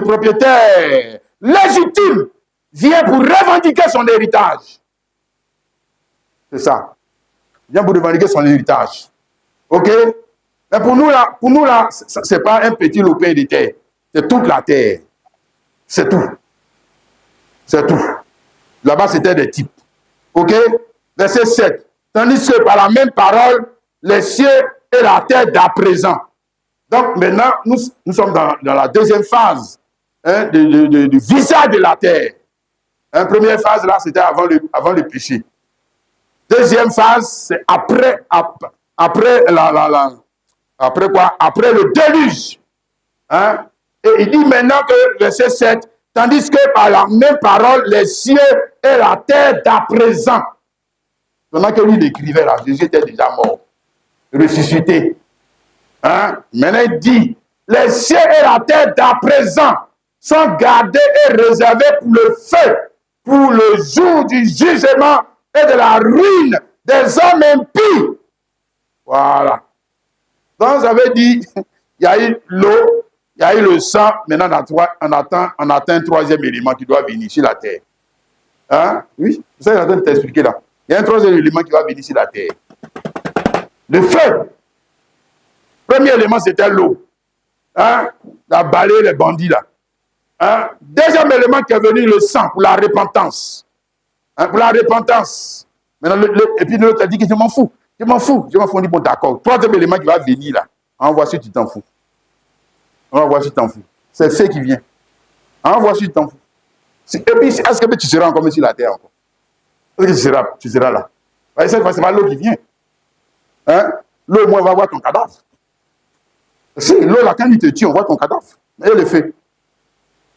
propriétaire légitime vient pour revendiquer son héritage. C'est ça. Vient pour revendiquer son héritage. Ok? Mais pour nous là, ce n'est pas un petit lopin de terre. C'est toute la terre. C'est tout. C'est tout. Là-bas, c'était des types. Ok? Verset 7. Tandis que par la même parole, les cieux et la terre d'à présent. Donc maintenant, nous sommes dans la deuxième phase, hein, du visage de la terre. Hein, première phase, là, c'était avant le péché. Deuxième phase, c'est après quoi? Après le déluge. Hein? Et il dit maintenant que, verset 7, tandis que par la même parole, les cieux et la terre d'à présent. Pendant que lui l'écrivait là, Jésus était déjà mort, ressuscité. Hein? Maintenant il dit, les cieux et la terre d'à présent sont gardés et réservés pour le feu, pour le jour du jugement et de la ruine des hommes impies. Voilà. Donc ça veut dire, il y a eu l'eau, il y a eu le sang, maintenant on attend un troisième élément qui doit venir sur la terre. Hein? Oui, c'est ça que je train de t'expliquer là. Il y a un troisième élément qui va venir sur la terre. Le feu. Premier élément, c'était l'eau. Hein? La balayer les bandits là. Hein? Deuxième élément qui est venu, le sang, pour la repentance. Hein? Pour la repentance. Maintenant, et puis l'autre a dit que je m'en fous. Je m'en fous. On dit bon d'accord. Troisième élément qui va venir là. On va voir si tu t'en fous. On va voir si tu t'en fous. C'est le fait qui vient. On va voir si tu t'en fous. Et puis, est-ce que tu seras encore sur la terre encore? Est-ce que tu seras là? Cette fois, ce n'est pas l'eau qui vient. Hein? L'eau, moi, on va voir ton cadavre. Si l'eau, là, quand il te tue, on voit ton cadavre. Et le fait.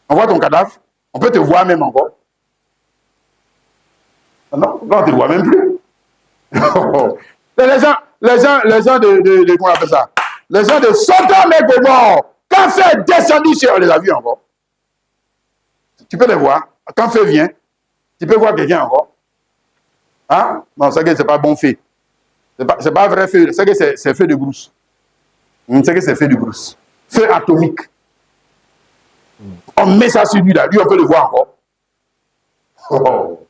On voit ton cadavre. On peut te voir même encore. Non, on ne te voit même plus. les gens de comment on appelle ça? Les gens de Sodome et Gomorrhe, quand feu est descendu, on les a vus encore. Tu peux les voir. Quand feu vient, tu peux voir quelqu'un encore. Hein? Non, c'est que ce n'est pas bon feu. Ce n'est pas vrai feu. C'est que c'est feu de brousse. C'est que c'est feu de brousse. Feu atomique. On met ça sur lui là. Lui, on peut le voir encore. Oh.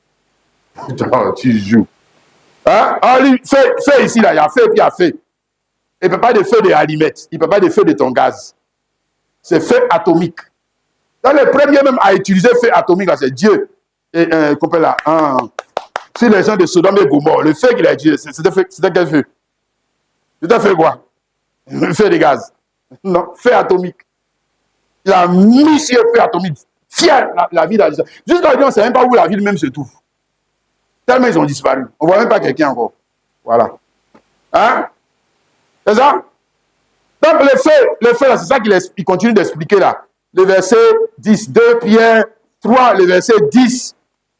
Tu joues. Hein? Lui, feu ici, là, il y a feu et puis il y a feu. Il ne peut pas de feu de allumette. Il ne peut pas de feu de ton gaz. C'est feu atomique. Dans le premier même à utiliser feu atomique, c'est Dieu. Et qu'on là. Si les gens de Sodome et Gomorrhe, le feu qu'il a utilisé, c'était quel feu? C'était feu quoi? Le feu de gaz. Non, feu atomique. Il a mis sur le feu atomique. Fier la ville. Jusqu'à aujourd'hui, on ne sait même pas où la ville même se trouve. Tellement ils ont disparu. On ne voit même pas quelqu'un encore. Voilà. Hein? C'est ça? Donc, les faits là, c'est ça qu'il continue d'expliquer là. Le verset 10, 2 Pierre 3, le verset 10,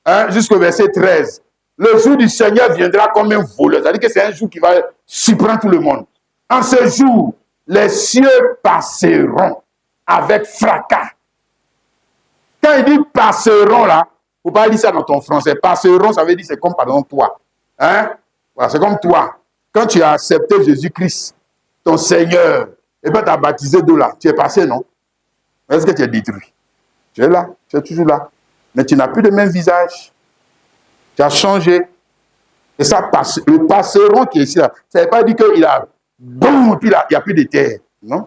hein, jusqu'au verset 13. Le jour du Seigneur viendra comme un voleur. C'est-à-dire que c'est un jour qui va surprendre tout le monde. En ce jour, les cieux passeront avec fracas. Quand il dit passeront là, il ne faut pas dire ça dans ton français. Passeront, ça veut dire c'est comme par exemple toi. Hein? Voilà, c'est comme toi. Quand tu as accepté Jésus-Christ, ton Seigneur, et bien tu as baptisé d'eau là, tu es passé, non? Est-ce que tu es détruit? Tu es là, tu es toujours là. Mais tu n'as plus le même visage. Tu as changé. Et ça, le passeron qui est ici là, ça ne veut pas dire qu'il a boum, puis il n'y a plus de terre. Non?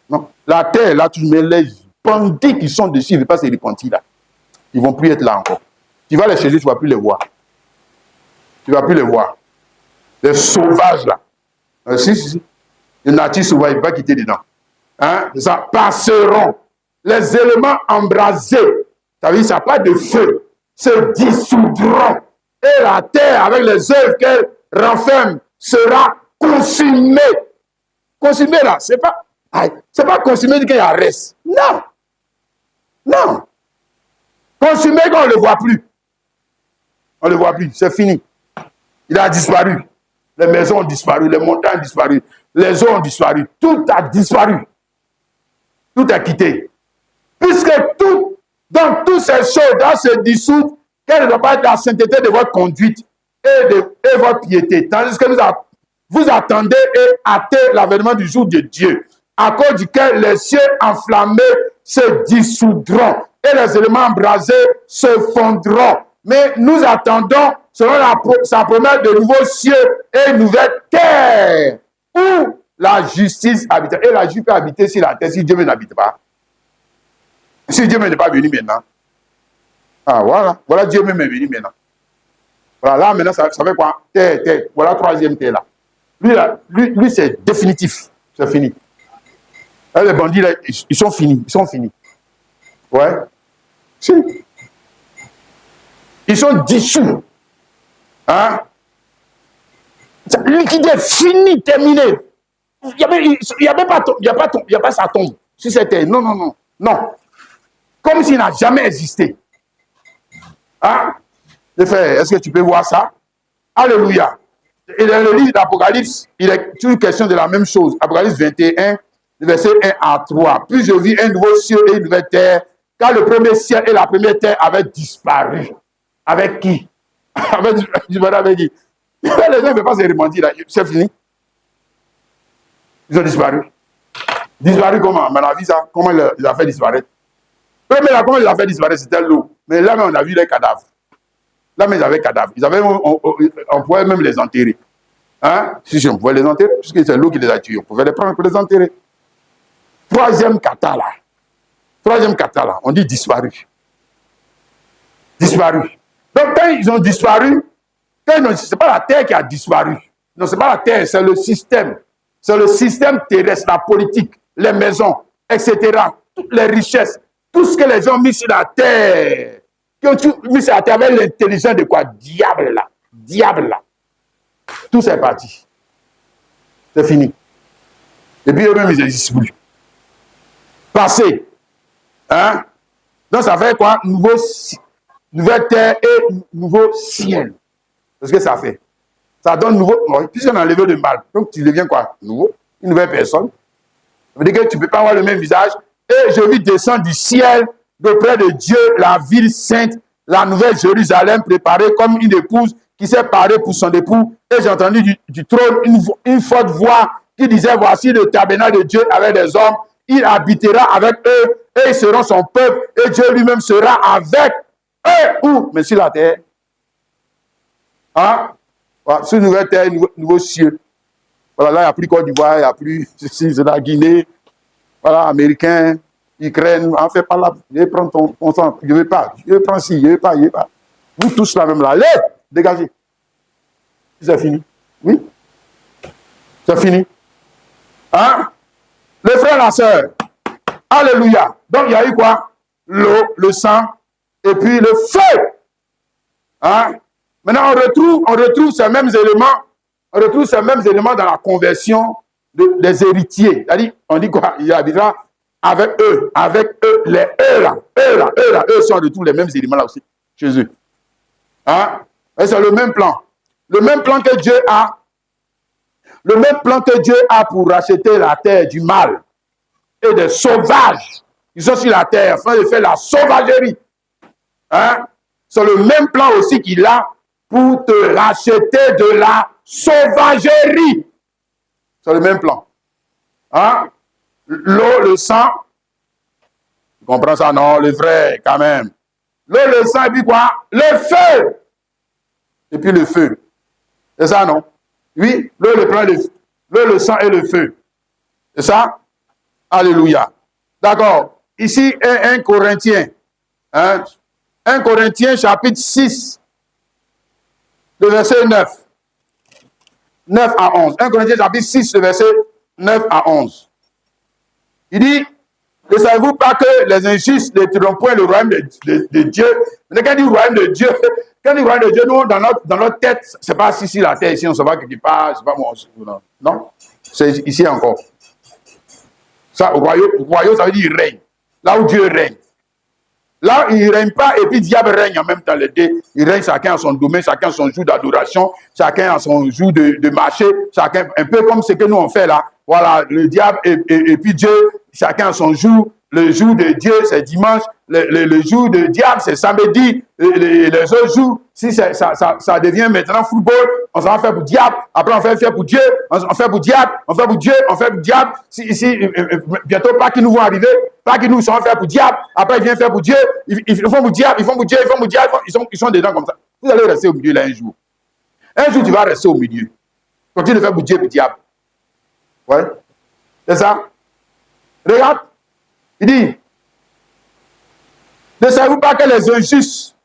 Non. La terre, là, tu mets les bandits qui sont dessus, ils ne veulent pas se repentir là. Ils ne vont plus être là encore. Tu vas les chercher, tu ne vas plus les voir. Tu ne vas plus les voir. Les sauvages là. Si. Les natifs sauvages, ils ne vont pas quitter dedans. Hein? Ça passeront. Les éléments embrasés, ça veut dire ça n'a pas de feu, se dissoudront. Et la terre, avec les œuvres qu'elle renferme, sera consumée. Consumée là, c'est pas consumé qu'il y a reste. Non. Non. Consumé quand on ne le voit plus. On ne le voit plus, c'est fini. Il a disparu. Les maisons ont disparu, les montagnes ont disparu, les eaux ont disparu. Tout a disparu. Tout a quitté. Puisque tout, dans toutes ces choses, dans se dissoudre, quelle ne doit pas être la sainteté de votre conduite et votre piété. Tandis que vous attendez et hâtez l'avènement du jour de Dieu, à cause duquel les cieux enflammés se dissoudront et les éléments embrasés se fondront. Mais nous attendons, selon sa promesse, de nouveaux cieux et une nouvelle terre, où la justice habite. Et la justice peut habiter sur la terre si Dieu n'habite pas. Si Dieu n'est pas venu maintenant. Ah, voilà. Voilà, Dieu même est venu maintenant. Voilà, là, maintenant, ça fait quoi? Terre. Voilà, troisième terre, là. Lui c'est définitif. C'est fini. Là, les bandits, là, ils sont finis. Ils sont finis. Ouais. Si. Ils sont dissous. Hein? Liquidé, fini, terminé. Il n'y a pas sa tombe. Si c'était. Non. Comme s'il n'a jamais existé. Hein? Est-ce que tu peux voir ça? Alléluia. Et dans le livre d'Apocalypse, il est une question de la même chose. Apocalypse 21, verset 1 à 3. Puis je vis un nouveau ciel et une nouvelle terre, car le premier ciel et la première terre avaient disparu. Avec qui? Avec qui? Les gens ne peuvent pas se remonter là. C'est fini. Ils ont disparu. Disparu comment? Mais la vie, ça, comment il les a fait disparaître? Premièrement, comment il les a fait disparaître? C'était l'eau. Mais là, on a vu les cadavres. Là, mais ils avaient cadavres. On pouvait même les enterrer. Hein? Si on pouvait les enterrer, puisque c'est l'eau qui les a tués. On pouvait les prendre pour les enterrer. Troisième kata là. On dit disparu. Disparu. Donc, quand ils ont disparu, ce n'est pas la terre qui a disparu. Non, ce n'est pas la terre, c'est le système. C'est le système terrestre, la politique, les maisons, etc. Toutes les richesses, tout ce que les gens ont mis sur la terre, qui ont mis sur la terre avec l'intelligence de quoi? Diable là. Tout c'est parti. C'est fini. Et puis eux-mêmes, ils n'existent plus. Passé. Hein? Donc ça fait quoi? Nouvelle terre et nouveau ciel. C'est ce que ça fait. Ça donne nouveau. Puisqu'on a enlevé le mal, donc tu deviens quoi? Nouveau. Une nouvelle personne. Ça veut dire que tu ne peux pas avoir le même visage. Et je vis descendre du ciel, de près de Dieu, la ville sainte, la nouvelle Jérusalem, préparée comme une épouse qui s'est parée pour son époux. Et j'ai entendu du trône une forte voix qui disait: voici le tabernacle de Dieu avec des hommes. Il habitera avec eux et ils seront son peuple. Et Dieu lui-même sera avec eux. Où? Mais sur la terre. Hein? Voilà, sur une nouvelle terre, nouveau ciel. Voilà, là, il n'y a plus Côte d'Ivoire, il n'y a plus ceci, c'est la Guinée. Voilà, Américain, Ukraine, on ne fait pas là. Je vais prendre ton sang. Je ne vais pas. Je vais prendre ci, je ne vais pas. Vous tous là même là. Allez, dégagez. C'est fini. Oui. C'est fini. Hein? Les frères et la sœur. Alléluia. Donc, il y a eu quoi? L'eau, le sang, et puis le feu. Hein? Maintenant, on retrouve ces mêmes éléments dans la conversion des héritiers. C'est-à-dire, on dit quoi? Il habitera avec eux, les eux sont de tous les mêmes éléments là aussi, chez eux. Hein? Et c'est le même plan. Le même plan que Dieu a. Le même plan que Dieu a pour racheter la terre du mal et des sauvages. Ils sont sur la terre, afin de faire la sauvagerie. Hein? C'est le même plan aussi qu'il a pour te racheter de la sauvagerie. C'est le même plan. Hein? L'eau, le sang. Tu comprends ça? Non, le vrai, quand même. L'eau, le sang, et puis quoi? Le feu. Et puis le feu. C'est ça, non? Oui, l'eau, le sang et le feu. C'est ça? Alléluia. D'accord. Ici, 1 Corinthiens. Hein? 1 Corinthiens, chapitre 6, le verset 9. 9 à 11. 1 Corinthiens, chapitre 6, le verset 9 à 11. Il dit, ne savez-vous pas que les injustes n'étireront point le royaume de Dieu? Mais quand il dit royaume de Dieu, nous, dans notre tête, c'est pas ici la terre, ici, on se va quelque part, c'est pas moi. Non, c'est ici encore. Ça, au royaume, ça veut dire il règne. Là où Dieu règne. Là, il ne règne pas et puis le diable règne en même temps les deux. Il règne chacun à son domaine, chacun à son jour d'adoration, chacun à son jour de marché, chacun, un peu comme ce que nous on fait là. Voilà, le diable et puis Dieu, chacun à son jour. Le jour de Dieu, c'est dimanche. Le jour de diable, c'est samedi. Les autres jours, si ça devient maintenant football, on s'en va faire pour diable. Après, on fait pour Dieu. On fait pour diable. On fait pour Dieu. On fait pour diable. Bientôt, pas qu'ils nous vont arriver. Pas qu'ils nous sont faire pour diable. Après, ils viennent faire pour Dieu. Ils font pour diable. Ils font pour Dieu. Ils font pour diable. Ils sont dedans comme ça. Vous allez rester au milieu là un jour. Un jour, tu vas rester au milieu. Continue de faire pour Dieu et pour diable. Ouais. C'est ça. Regarde. Il dit, ne savez-vous pas que les injustes,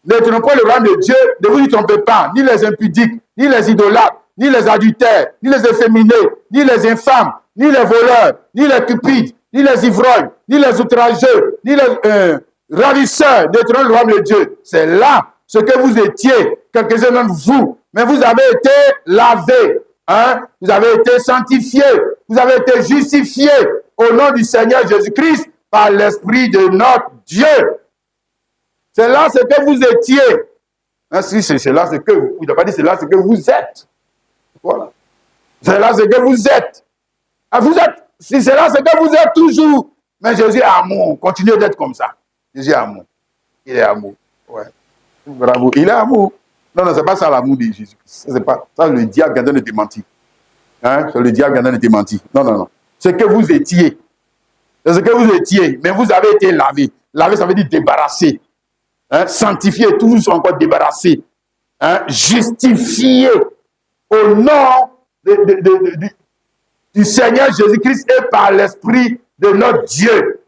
n'étireront pas le royaume de Dieu, ne vous y trompez pas, ni les impudiques, ni les idolâtres, ni les adultères, ni les efféminés, ni les infâmes, ni les voleurs, ni les cupides, ni les ivrognes, ni les outrageux, ni les ravisseurs n'étireront le royaume de Dieu. C'est là ce que vous étiez, quelques-uns d'entre vous, mais vous avez été lavés. Hein? Vous avez été sanctifiés, vous avez été justifiés au nom du Seigneur Jésus-Christ par l'Esprit de notre Dieu. C'est là ce que vous étiez. Hein, si c'est là ce que vous n'avez pas dit, c'est là ce que vous êtes. Voilà. C'est là ce que vous êtes. Ah, si c'est là ce que vous êtes toujours. Mais Jésus est amour. Continuez d'être comme ça. Jésus est amour. Il est amour. Ouais. Bravo. Il est amour. Non, c'est pas ça l'amour de Jésus. C'est pas ça, le diable qui est en train de te mentir. Hein? C'est le diable qui est en train de te mentir. Non. C'est que vous étiez. C'est ce que vous étiez. Mais vous avez été lavé. Lavé, ça veut dire débarrassé. Hein? Sanctifié, tous sont encore débarrassés. Hein? Justifié au nom du Seigneur Jésus-Christ et par l'Esprit de notre Dieu.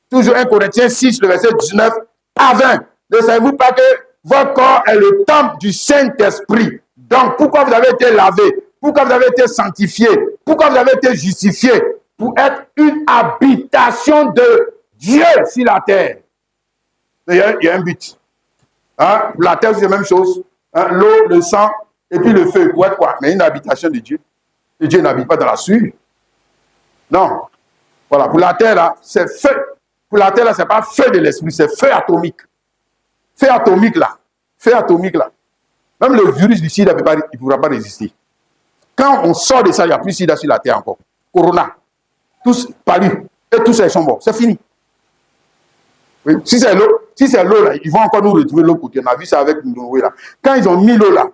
Toujours 1 Corinthiens 6, le verset 19 à 20. Ne savez-vous pas que votre corps est le temple du Saint-Esprit? Donc, pourquoi vous avez été lavé? Pourquoi vous avez été sanctifié? Pourquoi vous avez été justifié? Pour être une habitation de Dieu sur la terre. Il y a un but. Hein? La terre, c'est la même chose. Hein? L'eau, le sang, et puis le feu. Pour être quoi? Mais une habitation de Dieu. Et Dieu n'habite pas dans la suie. Non. Voilà, pour la terre, là, c'est feu. Pour la terre, là, c'est pas feu de l'esprit, c'est feu atomique. Feu atomique, là. Feu atomique, là. Même le virus du sida, il ne pourra pas résister. Quand on sort de ça, il n'y a plus de sida sur la terre encore. Corona. Tous parus. Et tous ils sont morts. C'est fini. Oui. Si c'est l'eau, là, ils vont encore nous retrouver de l'autre côté. On a vu ça avec Noé, là. Quand ils ont mis l'eau, là,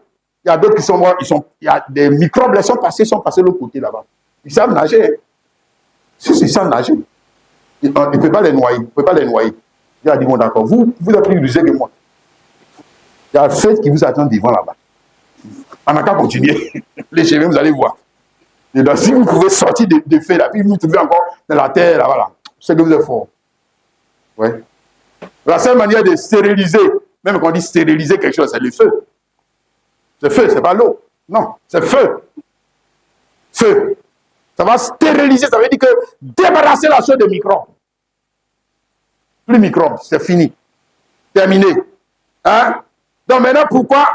il y a d'autres qui sont morts. Il y a des microbes, ils sont passés de l'autre côté, là-bas. Ils savent nager. Si ils savent nager. Il ne peut pas les noyer. Il ne peut pas les noyer. Il a dit, bon, d'accord, vous êtes plus rusé que moi. Il y a un fait qui vous attend devant là-bas. On n'a qu'à continuer. Les chemins, vous allez voir. Et donc, si vous pouvez sortir de fait là, puis vous vous trouvez encore dans la terre, là, voilà, c'est que vous êtes fort. Ouais. La seule manière de stériliser, même quand on dit stériliser quelque chose, c'est le feu. C'est feu, c'est pas l'eau. Non, c'est feu. Feu. Ça va stériliser, ça veut dire que débarrasser la chose de microbes. Plus microbes, c'est fini. Terminé. Hein? Donc maintenant, pourquoi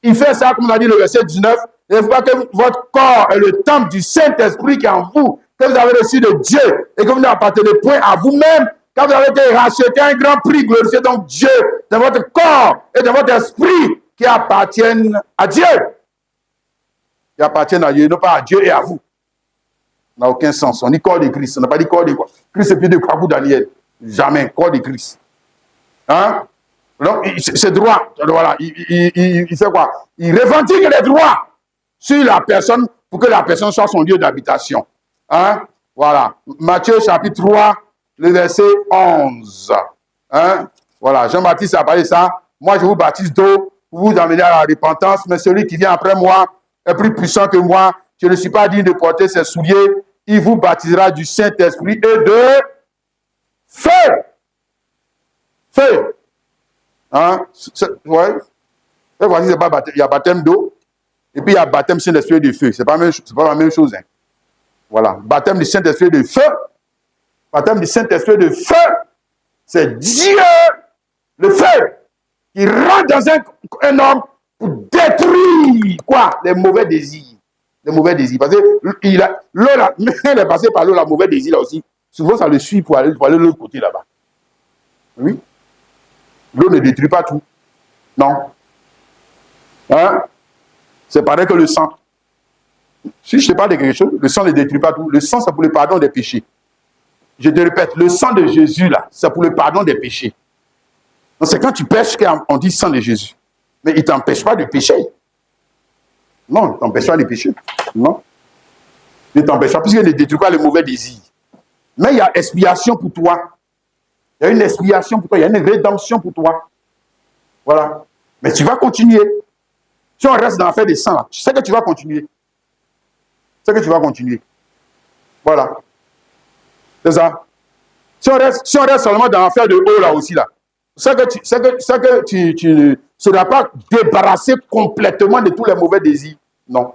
il fait ça, comme on a dit le verset 19, il ne faut pas que votre corps est le temple du Saint-Esprit qui est en vous, que vous avez reçu de Dieu et que vous n'appartenez point à vous-même, quand vous avez été racheté un grand prix, glorifiez donc Dieu dans votre corps et dans votre esprit qui appartiennent à Dieu. Qui appartiennent à Dieu, non pas à Dieu et à vous. Ça n'a aucun sens. On dit corps de Christ. On n'a pas dit corps de quoi. Christ, c'est plus de quoi pour Daniel. Jamais. Corps de Christ. Hein? Donc, c'est droit. Voilà. Il fait quoi? Il revendique les droits sur la personne pour que la personne soit son lieu d'habitation. Hein? Voilà. Matthieu chapitre 3, le verset 11. Hein? Voilà. Jean-Baptiste a parlé de ça. Moi, je vous baptise d'eau pour vous amener à la repentance, mais celui qui vient après moi est plus puissant que moi. Je ne suis pas digne de porter ses souliers. Il vous baptisera du Saint-Esprit et de feu. Feu. Hein? Ouais. Et voici, c'est pas baptême. Il y a baptême d'eau et puis il y a baptême Saint-Esprit et de feu. C'est pas la même chose. Hein. Voilà. Baptême du Saint-Esprit et de feu. Baptême du Saint-Esprit et de feu. C'est Dieu, le feu, qui rentre dans un homme pour détruire quoi? Les mauvais désirs. Les mauvais désirs. Parce que l'eau, elle est passée par l'eau, la mauvais désir là aussi. Souvent, ça le suit pour aller de l'autre côté là-bas. Oui. L'eau ne détruit pas tout. Non. Hein? C'est pareil que le sang. Si je te parle de quelque chose, le sang ne détruit pas tout. Le sang, c'est pour le pardon des péchés. Je te répète, le sang de Jésus, là, c'est pour le pardon des péchés. Donc, c'est quand tu pêches qu'on dit sang de Jésus. Mais il ne t'empêche pas de pécher. Non, il ne t'empêche pas de pécher. Non. Il ne t'empêche pas, puisqu'il ne détruit pas les mauvais désirs. Mais il y a expiation pour toi. Il y a une expiation pour toi. Il y a une rédemption pour toi. Voilà. Mais tu vas continuer. Si on reste dans l'affaire des sangs, là, tu sais que tu vas continuer. Tu sais que tu vas continuer. Voilà. C'est ça. Si on reste seulement dans l'affaire de eau, là aussi, là, c'est que tu ne seras pas débarrassé complètement de tous les mauvais désirs. Non.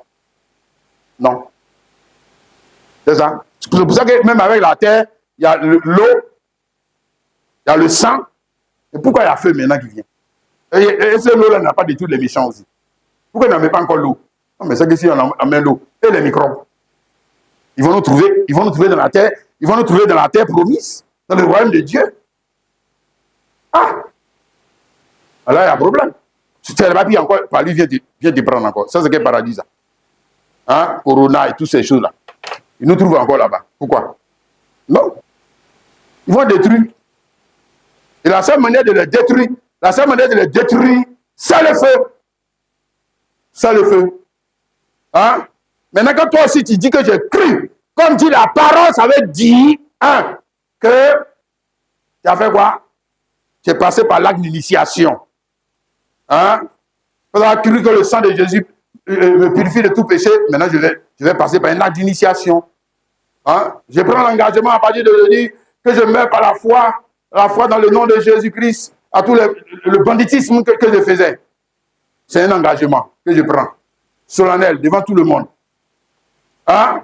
Non. C'est ça. C'est pour ça que même avec la terre, il y a l'eau, il y a le sang. Et pourquoi il y a feu maintenant qui vient? Et cette eau-là n'a pas détruit les méchants aussi. Pourquoi il n'en met pas encore l'eau? Non, mais c'est que si on en met l'eau, et les microbes, ils vont nous trouver dans la terre, ils vont nous trouver dans la terre promise, dans le royaume de Dieu. Ah! Là, il y a un problème. Si tu n'as pas dit encore, par lui, viens te prendre encore. Ça, c'est quel paradis, ça? Hein? Corona et toutes ces choses-là. Ils nous trouvent encore là-bas. Pourquoi? Non. Ils vont détruire. Et la seule manière de les détruire, c'est le feu. C'est le feu. Hein? Maintenant, quand toi aussi tu dis que j'ai cru, comme dit la parole, ça veut dire, hein, que tu as fait quoi? Tu es passé par l'acte d'initiation. Hein? Tu as cru que le sang de Jésus me purifie de tout péché. Maintenant, je vais passer par un acte d'initiation. Hein? Je prends l'engagement à partir de dire que je meurs par la foi dans le nom de Jésus-Christ, à tout le banditisme que je faisais. C'est un engagement que je prends, solennel, devant tout le monde. Hein?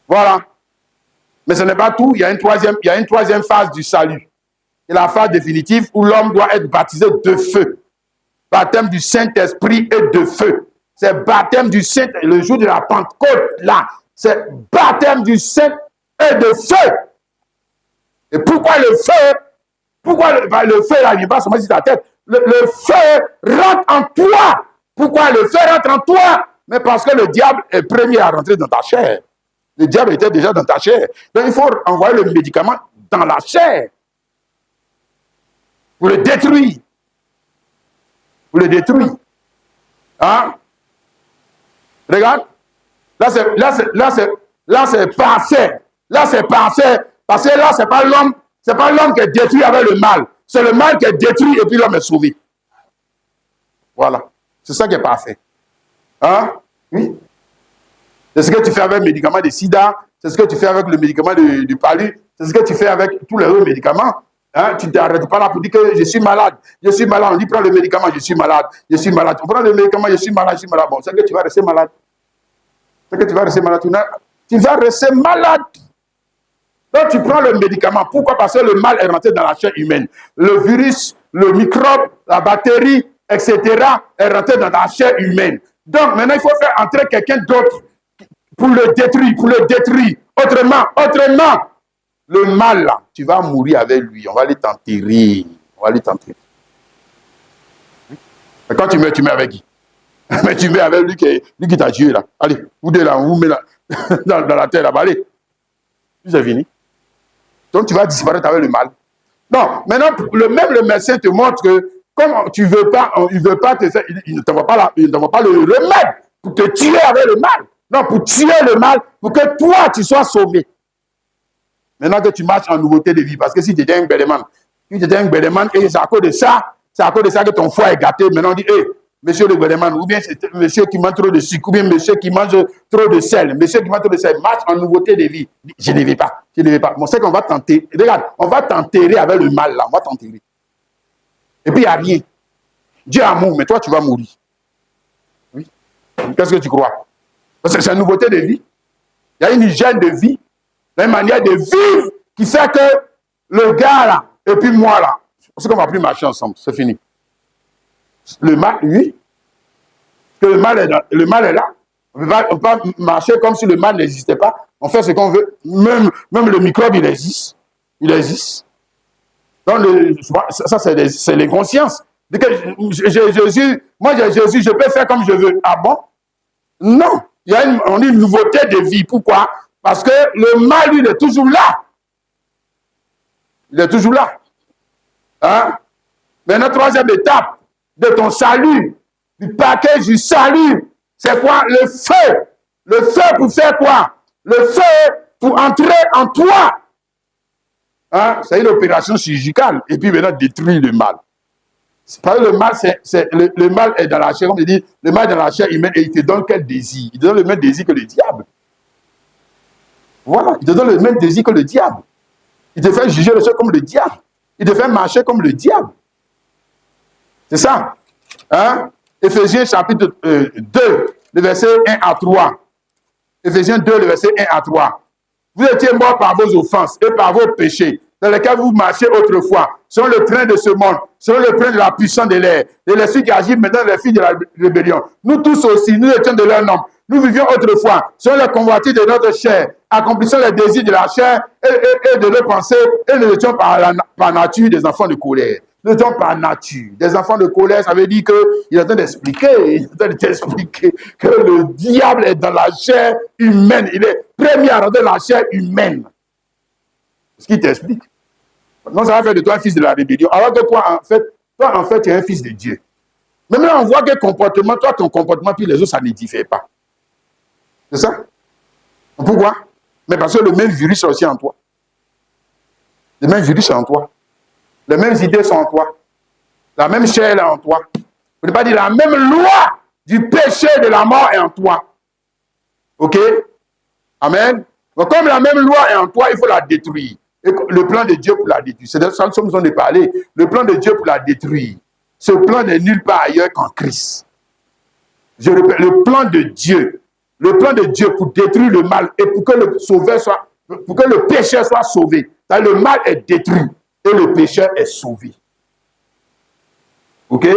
Voilà. Mais ce n'est pas tout, il y a une troisième phase du salut. C'est la phase définitive où l'homme doit être baptisé de feu. Baptême du Saint-Esprit et de feu. C'est baptême du Saint, le jour de la Pentecôte, là. C'est baptême du Saint et de feu. Et pourquoi le feu? Pourquoi le feu, là, il ne vient pas seulement sur ta tête. Le feu rentre en toi. Pourquoi le feu rentre en toi? Mais parce que le diable est premier à rentrer dans ta chair. Le diable était déjà dans ta chair. Donc il faut envoyer le médicament dans la chair. Pour le détruire. Pour le détruire. Hein? Regarde. Là, c'est parfait. Là, c'est parfait. Parce que là, c'est pas l'homme qui est détruit avec le mal. C'est le mal qui est détruit et puis l'homme est sauvé. Voilà. C'est ça qui est parfait. Hein? Oui. C'est ce que tu fais avec le médicament de sida. C'est ce que tu fais avec le médicament du palu. C'est ce que tu fais avec tous les autres médicaments. Hein? Tu ne t'arrêtes pas là pour dire que je suis malade. Je suis malade. On dit prends le médicament, je suis malade. Je suis malade. On prend le médicament, je suis malade, je suis malade. Bon, c'est que tu vas rester malade. C'est que tu vas rester malade. Tu vas rester malade. Donc tu prends le médicament. Pourquoi? Parce que le mal est rentré dans la chair humaine. Le virus le microbe, la bactérie, etc. est rentré dans la chair humaine. Donc maintenant, il faut faire entrer quelqu'un d'autre pour le détruire. Autrement, le mal là, tu vas mourir avec lui. On va aller t'enterrer. Et quand tu meurs avec qui? Mais tu mets avec lui qui t'a tué là. Allez, vous deux là, on vous met là, dans la terre là-bas. Allez, c'est fini. Donc tu vas disparaître avec le mal. Non, maintenant, le médecin te montre que comme tu veux pas, il veut pas te faire, il ne t'envoie pas, le mal pour te tuer avec le mal. Non, pour tuer le mal, pour que toi, tu sois sauvé. Maintenant que tu marches en nouveauté de vie, parce que si tu étais un béléman, et c'est à cause de ça, que ton foie est gâté. Maintenant, on dit, hey, monsieur le béléman, ou bien c'est monsieur qui mange trop de sucre, ou bien monsieur qui mange trop de sel, marche en nouveauté de vie. Je ne vais pas. Bon, c'est qu'on va t'enterrer. Regarde, on va t'enterrer avec le mal là, on va t'enterrer. Et puis il n'y a rien. Dieu est amour, mais toi tu vas mourir. Oui. Qu'est-ce que tu crois? Parce que c'est une nouveauté de vie. Il y a une hygiène de vie, une manière de vivre qui fait que le gars là, et puis moi là, c'est qu'on ne va plus marcher ensemble, c'est fini. Le mal, oui. Que le mal est là. On ne peut pas marcher comme si le mal n'existait pas. On fait ce qu'on veut. Même le microbe, il existe. Donc, ça, c'est l'inconscience. Jésus, je peux faire comme je veux. Ah bon? Non. On a une nouveauté de vie. Pourquoi? Parce que le mal, lui, il est toujours là. Hein? Maintenant, troisième étape de ton salut, du paquet du salut, c'est quoi? Le feu. Le feu pour faire quoi? Le feu pour entrer en toi. Hein? C'est une opération chirurgicale. Et puis maintenant, détruire le mal. Parce que le mal, le mal est dans la chair. Comme je dis, le mal est dans la chair humaine et il te donne quel désir? Il te donne le même désir que le diable. Voilà, il te donne le même désir que le diable. Il te fait juger le seul comme le diable. Il te fait marcher comme le diable. C'est ça. Hein? Éphésiens chapitre 2, le verset 1 à 3. Éphésiens 2, le verset 1 à 3. Vous étiez morts par vos offenses et par vos péchés, dans lesquels vous marchiez autrefois, selon le train de ce monde, selon le train de la puissance de l'air, et l'esprit qui agit maintenant les filles de la rébellion. Nous tous aussi, nous étions de leur nombre. Nous vivions autrefois, selon les convoitises de notre chair, accomplissant les désirs de la chair et de nos pensées, et nous étions par nature des enfants de colère. Nous étions par nature. Des enfants de colère, ça veut dire qu'il est en train d'expliquer, que le diable est dans la chair humaine. Il est premier à rentrer dans la chair humaine. Ce qui t'explique. Donc, ça va faire de toi un fils de la rébellion. Alors que toi, en fait, tu es un fils de Dieu. Mais maintenant, on voit que comportement, toi, ton comportement, puis les autres, ça ne diffère pas. C'est ça? Pourquoi? Mais parce que le même virus est aussi en toi. Le même virus est en toi. Les mêmes idées sont en toi. La même chair est en toi. On ne peut pas dire la même loi du péché et de la mort est en toi. Ok? Amen? Donc, comme la même loi est en toi, il faut la détruire. Et le plan de Dieu pour la détruire. C'est de ça que nous sommes de parler. Le plan de Dieu pour la détruire. Ce plan n'est nulle part ailleurs qu'en Christ. Je répète, le plan de Dieu. Le plan de Dieu pour détruire le mal et pour que le sauveur soit, pour que le pécheur soit sauvé. Le mal est détruit et le pécheur est sauvé. Ok?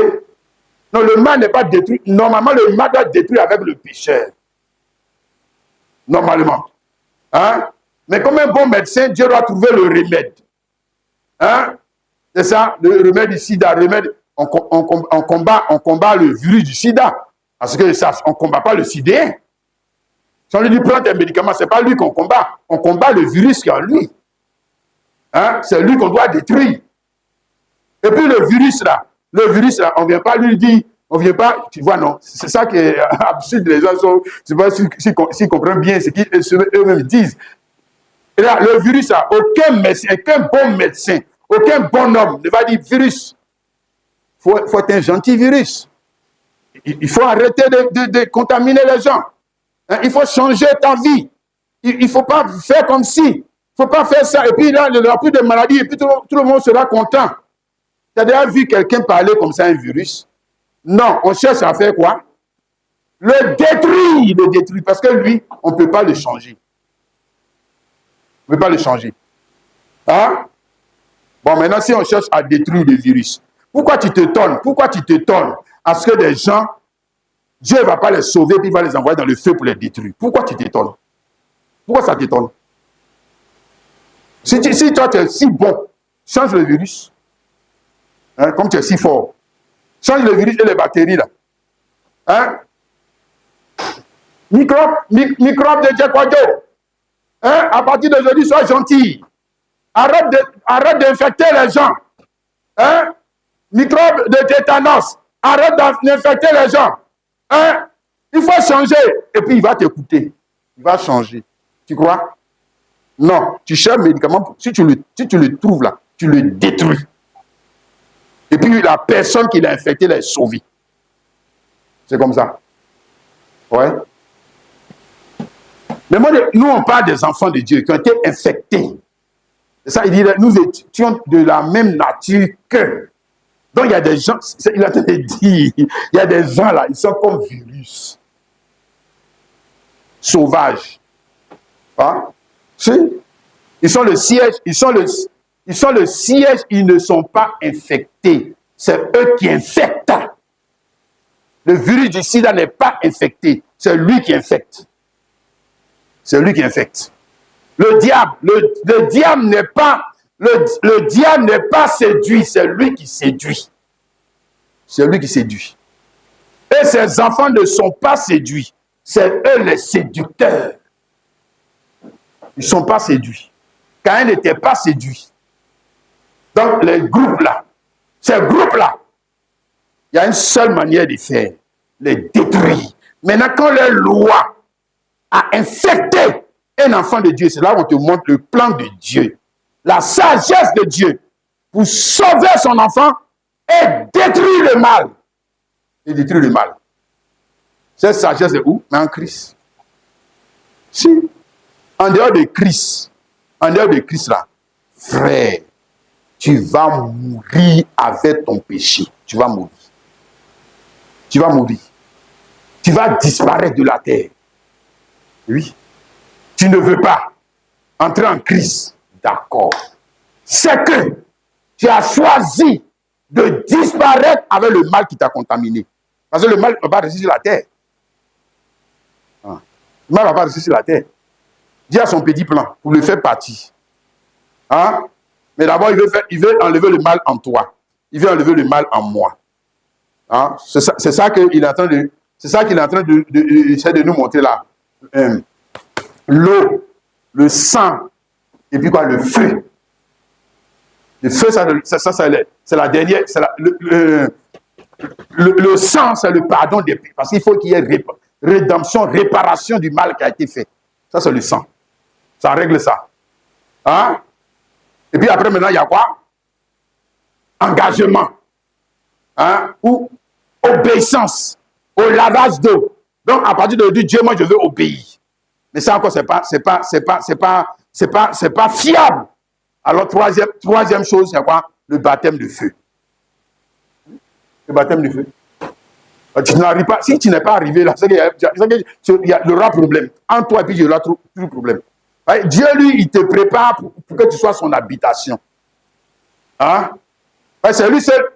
Non, le mal n'est pas détruit. Normalement, le mal doit être détruit avec le pécheur. Normalement. Hein? Mais comme un bon médecin, Dieu doit trouver le remède. Hein? C'est ça, le remède du sida. On combat le virus du sida. Parce que ça, on ne combat pas le sidéen. Si on lui dit prends tes médicaments, ce n'est pas lui qu'on combat. On combat le virus qui est en lui. Hein? C'est lui qu'on doit détruire. Et puis le virus là, on ne vient pas lui dire, on ne vient pas, tu vois, non. C'est ça qui est absurde. Les gens sont, je ne sais pas s'ils comprennent bien ce qu'eux-mêmes disent. Et là, le virus là, aucun bon médecin, aucun bon homme ne va dire virus. Il faut être un gentil virus. Il faut arrêter de contaminer les gens. Hein? Il faut changer ta vie. Il ne faut pas faire comme si. Il ne faut pas faire ça. Et puis là, il n'y aura plus de maladie. Et puis tout le monde sera content. Tu as déjà vu quelqu'un parler comme ça, un virus? Non, on cherche à faire quoi? Le détruire. Parce que lui, on ne peut pas le changer. On ne peut pas le changer. Hein? Bon, maintenant, si on cherche à détruire le virus, Pourquoi tu t'étonnes? Pourquoi tu t'étonnes à ce que des gens, Dieu ne va pas les sauver, puis il va les envoyer dans le feu pour les détruire? Pourquoi tu t'étonnes? Pourquoi ça t'étonne? Si toi tu es si bon, change le virus. Hein, comme tu es si fort. Change le virus et les bactéries là. Hein? Microbe de Djekwadjo. Hein? À partir d'aujourd'hui, sois gentil. Arrête d'infecter les gens. Hein? Microbe de tétanos. Arrête d'infecter les gens. Hein? Il faut changer. Et puis il va t'écouter. Il va changer. Tu crois? Non. Tu cherches un médicament. Si tu le trouves là, tu le détruis. Et puis la personne qui l'a infecté l'a sauvée. C'est comme ça. Ouais. Mais moi, nous, on parle des enfants de Dieu qui ont été infectés. C'est ça, il dit, nous étions de la même nature que. Donc, il y a des gens, il a dit, il y a des gens là, ils sont comme virus. Sauvages. Hein? Si? Ils sont le siège, ils sont le siège, ils ne sont pas infectés. C'est eux qui infectent. Le virus du sida n'est pas infecté. C'est lui qui infecte. C'est lui qui infecte. Le diable n'est pas, le diable n'est pas séduit, c'est lui qui séduit. C'est lui qui séduit. Et ses enfants ne sont pas séduits. C'est eux les séducteurs. Ils ne sont pas séduits. Caïn n'était pas séduit. Donc les groupes là, ces groupes-là, il y a une seule manière de faire, les détruire. Maintenant, quand les lois a infecté un enfant de Dieu, c'est là où on te montre le plan de Dieu, la sagesse de Dieu pour sauver son enfant et détruire le mal. Et détruire le mal. Cette sagesse est où? Mais en Christ. Si, en dehors de Christ là, frère, tu vas mourir avec ton péché. Tu vas mourir. Tu vas mourir. Tu vas disparaître de la terre. Oui. Tu ne veux pas entrer en Christ. D'accord. C'est que tu as choisi de disparaître avec le mal qui t'a contaminé. Parce que le mal ne va pas rester sur la terre. Le mal ne va pas rester sur la terre. Dieu a son petit plan pour le faire partir. Hein? Mais d'abord, il veut enlever le mal en toi. Il veut enlever le mal en moi. Hein? C'est ça qu'il est en train de... C'est ça qu'il est en train de nous montrer là. L'eau, le sang, et puis quoi, le feu. Le feu, c'est la dernière... Le sang, c'est le pardon des péchés. Parce qu'il faut qu'il y ait rédemption, réparation du mal qui a été fait. Ça, c'est le sang. Ça règle ça. Hein? Et puis après, maintenant, il y a quoi? Engagement. Hein? Ou obéissance. Au lavage d'eau. Donc, à partir de Dieu, moi, je veux obéir. Mais ça encore, c'est pas fiable. Alors, troisième chose, c'est quoi? Le baptême de feu. Le baptême de feu. Tu n'arrives pas, si tu n'es pas arrivé là, c'est qu'il y aura problème. Entre toi et puis il y aura tout problème. Dieu, lui, il te prépare pour que tu sois son habitation. Hein? C'est lui seul,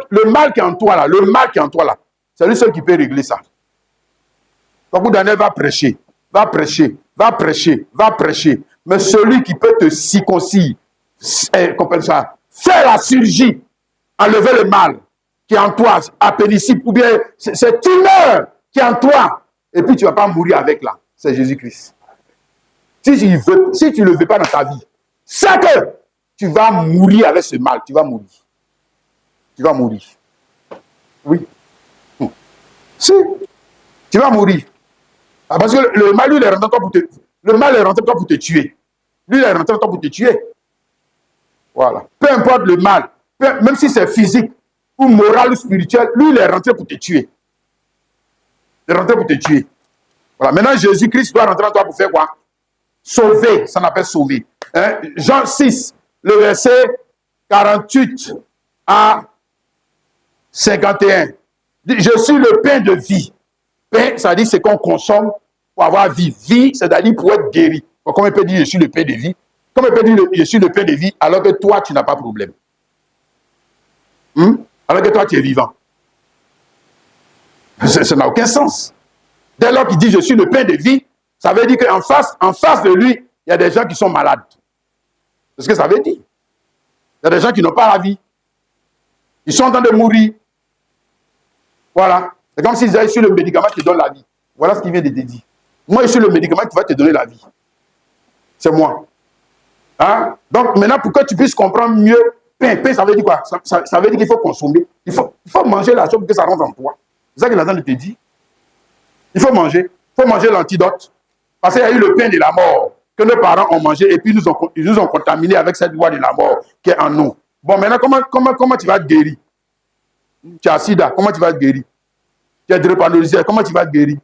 le mal qui est en toi là, c'est lui seul qui peut régler ça. Beaucoup d'années va prêcher. Mais celui qui peut te circoncire, faire la chirurgie, enlever le mal qui est en toi, appendicite, ou bien cette tumeur qui est en toi, et puis tu ne vas pas mourir avec là. C'est Jésus-Christ. Si tu ne le veux pas dans ta vie, c'est que tu vas mourir avec ce mal. Tu vas mourir. Tu vas mourir. Oui. Si. Tu vas mourir. Parce que le mal, lui, il est rentré pour te tuer. Lui, il est rentré pour te tuer. Voilà. Peu importe le mal, même si c'est physique, ou moral, ou spirituel, lui, il est rentré pour te tuer. Il est rentré pour te tuer. Voilà. Maintenant, Jésus-Christ doit rentrer en toi pour faire quoi? Sauver. Ça s'appelle sauver. Hein? Jean 6, le verset 48 à 51. Je suis le pain de vie. Pain, ça dit c'est qu'on consomme pour avoir vie. Vie, c'est-à-dire pour être guéri. Comment il peut dire je suis le pain de vie? Comment il peut dire je suis le pain de vie alors que toi, tu n'as pas de problème? Alors que toi, tu es vivant. Ça n'a aucun sens. Dès lors qu'il dit je suis le pain de vie, ça veut dire qu'en face de lui, il y a des gens qui sont malades. C'est ce que ça veut dire. Il y a des gens qui n'ont pas la vie. Ils sont en train de mourir. Voilà. C'est comme s'ils disaient, je suis le médicament qui donne la vie. Voilà ce qu'il vient de te dire. Moi, je suis le médicament qui va te donner la vie. C'est moi. Hein? Donc, maintenant, pour que tu puisses comprendre mieux, pain, ça veut dire quoi? Ça veut dire qu'il faut consommer. Il faut manger la chose pour que ça rentre en toi. C'est ça qu'il est en train de te dire. Il faut manger. Il faut manger l'antidote. Parce qu'il y a eu le pain de la mort que nos parents ont mangé et puis ils nous ont contaminés avec cette loi de la mort qui est en nous. Bon, maintenant, comment tu vas te guérir? Tu as sida, comment tu vas te guérir? Tu as drépanolisé, comment tu vas te guérir?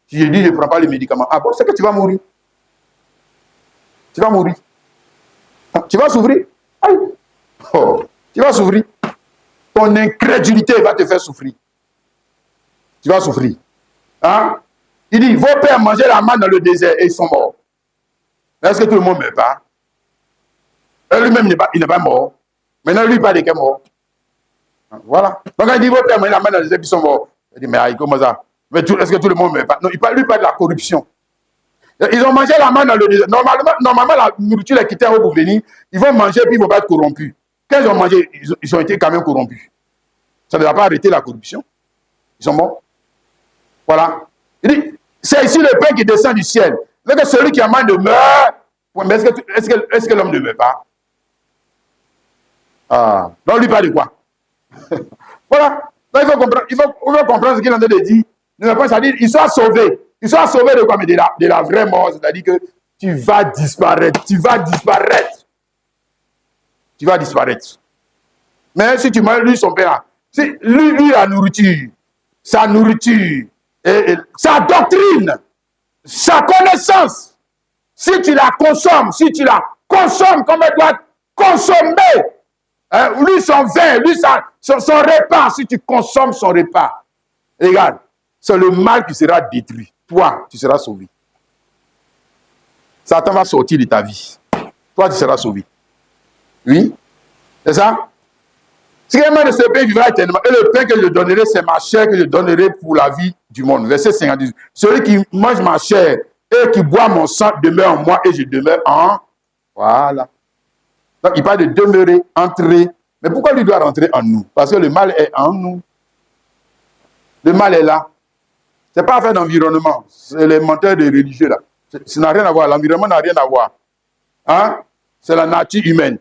Si je dis, je ne prends pas les médicaments. Ah bon, c'est que tu vas mourir. Tu vas mourir. Tu vas souffrir. Aïe. Oh, tu vas souffrir. Ton incrédulité va te faire souffrir. Tu vas souffrir. Hein? Il dit, vos pères mangeaient la manne dans le désert et ils sont morts. Est-ce que tout le monde ne meurt pas? Lui-même, il n'est pas mort. Maintenant, lui, il parle de qui est mort. Voilà. Donc, il dit, vos pères mangeaient la manne dans le désert et ils sont morts. Il dit, mais comment ça? Mais est-ce que tout le monde ne meurt pas? Non, lui, il parle de la corruption. Ils ont mangé la manne dans le désert. Normalement, la nourriture est quittée pour venir. Ils vont manger et puis ils ne vont pas être corrompus. Quand ils ont mangé, ils ont été quand même corrompus. Ça ne va pas arrêter la corruption. Ils sont morts. Voilà. Il dit, c'est ici le pain qui descend du ciel. Donc, celui qui a mal ne meurt. Mais est-ce que l'homme ne meurt pas? Ah. Donc, lui parle de quoi? Voilà. Donc, il faut comprendre ce qu'il est en train de dire. Ne meurt pas, c'est-à-dire, il soit sauvé. Il soit sauvé de quoi? Mais de la vraie mort. C'est-à-dire que tu vas disparaître. Tu vas disparaître. Tu vas disparaître. Mais si tu manges, lui, son père, lui, la nourriture, sa nourriture, et sa doctrine, sa connaissance, si tu la consommes comme elle doit consommer, lui son vin, lui son repas, si tu consommes son repas, regarde, c'est le mal qui sera détruit. Toi, tu seras sauvé. Satan va sortir de ta vie. Toi, tu seras sauvé. Oui, c'est ça? Si quelqu'un de ce pain vivra éternellement, et le pain que je donnerai, c'est ma chair que je donnerai pour la vie du monde. Verset 58. Celui qui mange ma chair et qui boit mon sang demeure en moi et je demeure en... Voilà. Donc, il parle de demeurer, entrer. Mais pourquoi lui doit rentrer en nous? Parce que le mal est en nous. Le mal est là. Ce n'est pas affaire d'environnement. C'est les menteurs des religieux là. Ça n'a rien à voir. L'environnement n'a rien à voir. Hein? C'est la nature humaine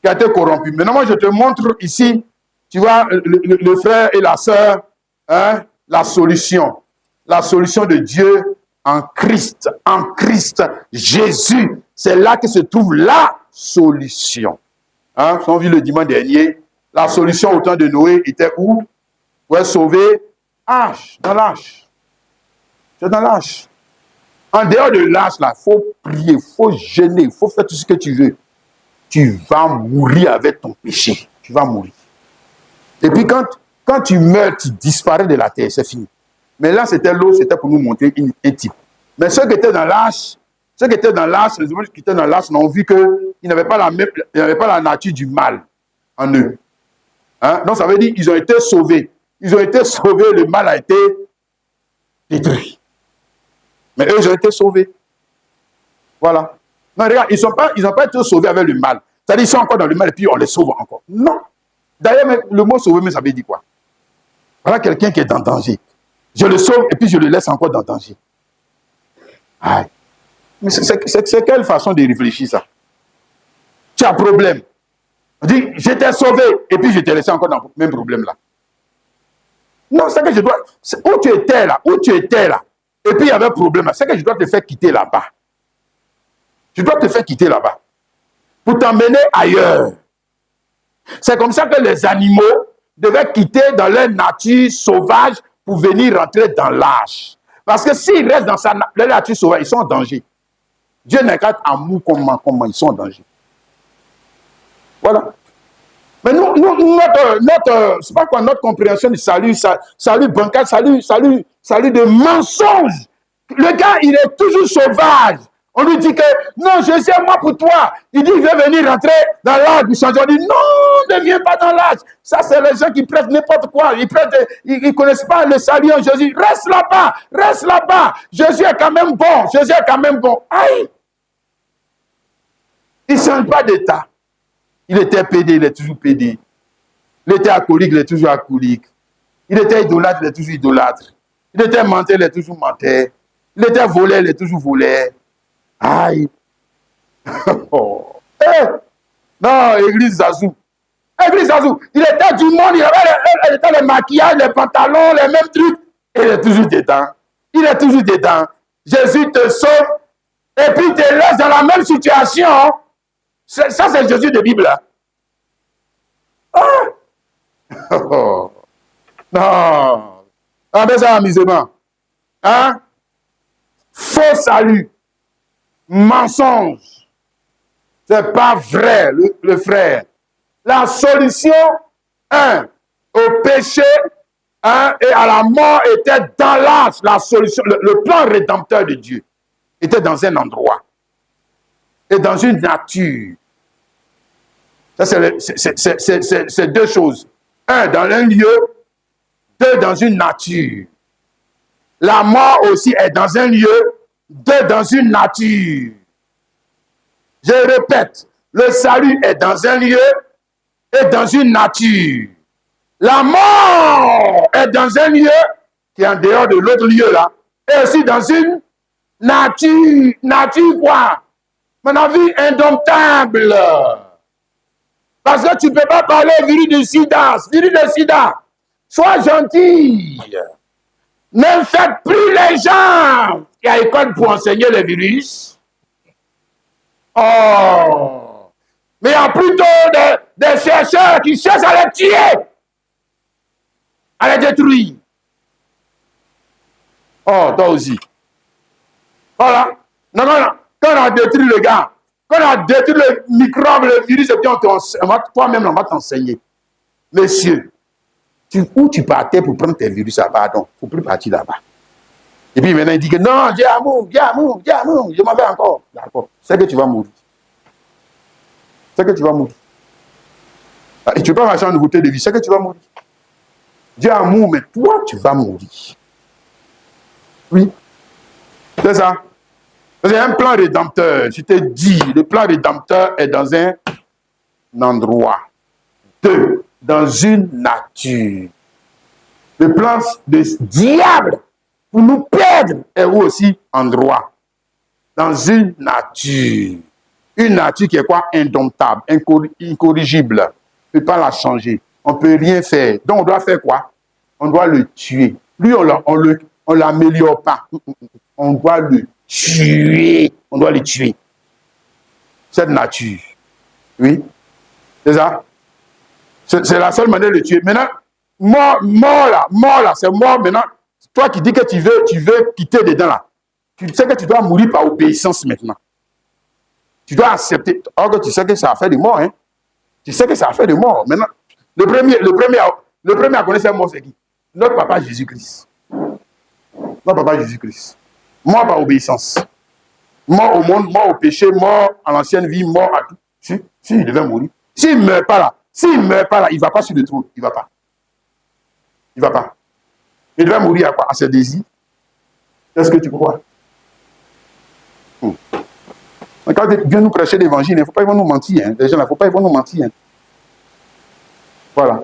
qui a été corrompu. Maintenant, moi, je te montre ici, tu vois, le frère et la sœur, hein, la solution de Dieu en Christ Jésus. C'est là que se trouve la solution. Hein, on vit le dimanche dernier, la solution au temps de Noé était où? Pour être sauvé, dans l'arche. C'est dans l'arche. En dehors de l'arche, là, il faut prier, il faut jeûner, il faut faire tout ce que tu veux. Tu vas mourir avec ton péché. Tu vas mourir. Et puis quand tu meurs, tu disparais de la terre, c'est fini. Mais là, c'était l'eau, c'était pour nous montrer un type. Mais ceux qui étaient dans l'arche, les hommes qui étaient dans l'arche n'ont vu qu'ils n'avaient pas la nature du mal en eux. Hein? Donc ça veut dire qu'ils ont été sauvés. Ils ont été sauvés, le mal a été détruit. Mais eux, ils ont été sauvés. Voilà. Non, regarde, ils n'ont pas été sauvés avec le mal. C'est-à-dire qu'ils sont encore dans le mal et puis on les sauve encore. Non. D'ailleurs, le mot sauver, mais ça veut dire quoi? Voilà quelqu'un qui est en danger. Je le sauve et puis je le laisse encore dans le danger. Aïe. Mais c'est quelle façon de réfléchir ça? Tu as un problème. On dit, je t'ai sauvé et puis je t'ai laissé encore dans le même problème là. Non, c'est que je dois... Où tu étais là, et puis il y avait un problème là, c'est que je dois te faire quitter là-bas. Je dois te faire quitter là-bas. Pour t'emmener ailleurs. C'est comme ça que les animaux devaient quitter dans leur nature sauvage pour venir rentrer dans l'arche. Parce que s'ils restent dans leur nature sauvage, ils sont en danger. Dieu n'est qu'à amour comment ils sont en danger. Voilà. Mais c'est pas quoi, notre compréhension du salut bancal, salut de mensonge. Le gars, il est toujours sauvage. On lui dit que, non, je sais moi pour toi. Il dit, il veut venir rentrer dans l'arbre du changement. On dit, ne viens pas dans l'âge. Ça, c'est les gens qui prêtent n'importe quoi. Ils ne connaissent pas le salut en Jésus. Reste là-bas, reste là-bas. Jésus est quand même bon, Jésus est quand même bon. Aïe! Il ne change pas d'état. Il était pédé, il est toujours pédé. Il était alcoolique, il est toujours alcoolique. Il était idolâtre, il est toujours idolâtre. Il était menteur, il est toujours menteur. Il était voleur, il est toujours voleur. Aïe! Oh. Hey! Non, Église Zazou. Église Zazou, il était du monde, il avait les maquillages, les pantalons, les mêmes trucs. Il est toujours dedans. Il est toujours dedans. Jésus te sauve et puis te laisse dans la même situation. Ça, c'est Jésus de Bible. Ah! Oh. Non. Ah, mais ça, amusement. Hein? Faux salut. Mensonge. C'est pas vrai, le frère. La solution, au péché, et à la mort était dans l'âge. La solution, le plan rédempteur de Dieu était dans un endroit et dans une nature. Ça, c'est deux choses. Un, dans un lieu. Deux, dans une nature. La mort aussi est dans un lieu. Deux, dans une nature. Je répète, le salut est dans un lieu et dans une nature. La mort est dans un lieu qui est en dehors de l'autre lieu là. Et aussi dans une nature. Nature quoi? Mon vie indomptable. Parce que tu ne peux pas parler virus du sida. Virus du sida. Sois gentil. Ne faites plus les gens qui à l'école pour enseigner les virus. Oh! Mais il y a plutôt des chercheurs qui cherchent à les tuer, à les détruire. Oh, toi aussi. Voilà. Non. Quand on a détruit le gars, quand on a détruit le microbe, le virus, et puis toi-même, on va t'enseigner. Monsieur, où tu partais pour prendre tes virus là-bas? Donc, il ne faut plus partir là-bas. Et puis maintenant, il dit que non, Dieu amour, je m'en vais encore. D'accord. C'est que tu vas mourir. C'est que tu vas mourir. Et tu ne peux pas marcher en nouveauté de vie, c'est que tu vas mourir. Dieu amour, mais toi, tu vas mourir. Oui. C'est ça. C'est un plan rédempteur. Je t'ai dit, le plan rédempteur est dans un endroit. Deux, dans une nature. Le plan de diable pour nous perdre est où aussi endroit. Dans une nature. Une nature qui est quoi? Indomptable, incorrigible. On ne peut pas la changer. On ne peut rien faire. Donc on doit faire quoi? On doit le tuer. Lui, on l'améliore pas. On doit le tuer. On doit le tuer. Cette nature. Oui. C'est ça? C'est la seule manière de le tuer. Maintenant, mort là, c'est mort maintenant. Toi qui dis que tu veux quitter dedans là, tu sais que tu dois mourir par obéissance maintenant. Tu dois accepter. Or que tu sais que ça a fait de mort, hein. Tu sais que ça a fait de mort. Maintenant, le premier à connaître cette mort, c'est qui? Notre papa Jésus-Christ. Notre papa Jésus-Christ. Mort par obéissance. Mort au monde, mort au péché, mort à l'ancienne vie, mort à tout. Si il devait mourir. S'il ne meurt pas là, il ne va pas sur le trône. Il ne va pas. Il ne va pas. Il devait mourir à quoi? À ses désirs. Qu'est-ce que tu crois? Quand Dieu nous prêchait l'évangile, il ne faut pas nous mentir. Hein. Les gens, il ne faut pas nous mentir. Hein. Voilà.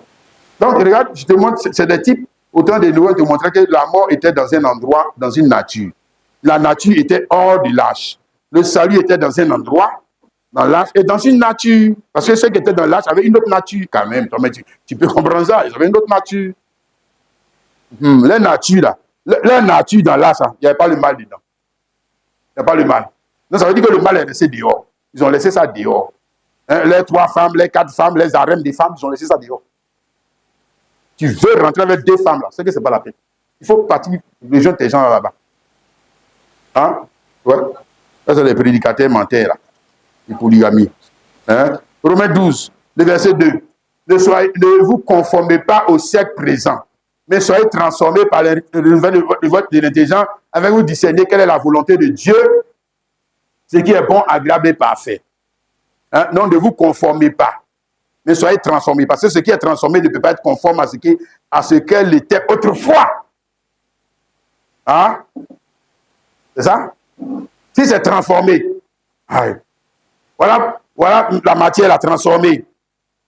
Donc, regarde, je te montre, c'est des types, autant de Noël te montrer que la mort était dans un endroit, dans une nature. La nature était hors du lâche. Le salut était dans un endroit, dans l'âge, et dans une nature. Parce que ceux qui étaient dans l'âge avaient une autre nature quand même. Tu peux comprendre ça, ils avaient une autre nature. Les natures là, la nature dans l'âge, il n'y avait pas le mal dedans. Il n'y a pas le mal. Donc ça veut dire que le mal est resté dehors. Ils ont laissé ça dehors. Hein, les 3 femmes, les 4 femmes, les harems des femmes, ils ont laissé ça dehors. Tu veux rentrer avec 2 femmes là, c'est que ce n'est pas la peine. Il faut partir, rejoindre tes gens là-bas. Hein? Ouais. Ça, c'est les prédicateurs menteurs là. Les polygamies. Hein? Romains 12, le verset 2. Ne vous conformez pas au siècle présent, mais soyez transformés par le renouvellement de votre intelligence, avec vous discerner quelle est la volonté de Dieu, ce qui est bon, agréable et parfait. Hein? Donc, ne vous conformez pas. mais soyez transformés. Parce que ce qui est transformé ne peut pas être conforme à ce qu'elle était autrefois. Hein? C'est ça? Si c'est transformé, voilà la matière la transformée.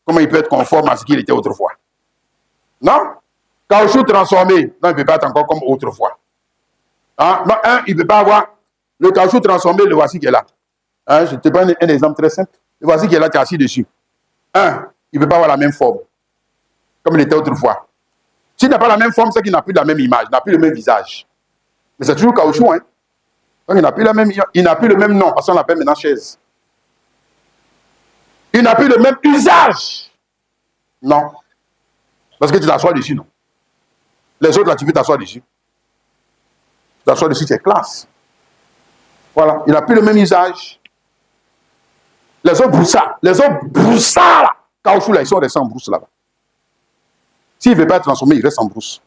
Comment il peut être conforme à ce qu'il était autrefois? Non? Caoutchouc transformé, non, il ne peut pas être encore comme autrefois. Hein? Non, il ne peut pas avoir le caoutchouc transformé, le voici qui est là. Hein? Je te prends un exemple très simple. Le voici qui est là, tu es assis dessus. Il ne peut pas avoir la même forme, comme il était autrefois. S'il n'a pas la même forme, c'est qu'il n'a plus la même image, il n'a plus le même visage. Mais c'est toujours caoutchouc, hein? Donc il n'a plus le même nom, parce qu'on l'appelle maintenant chaise. Il n'a plus le même usage. Non. Parce que tu t'assois dessus, non. Les autres, là, tu peux t'asseoir dessus. Tu t'assois dessus, c'est classe. Voilà. Il n'a plus le même usage. Les autres broussards, là, caoutchouc, là, ils sont restés en brousse, là-bas. S'il ne veut pas être transformé, il reste en brousse.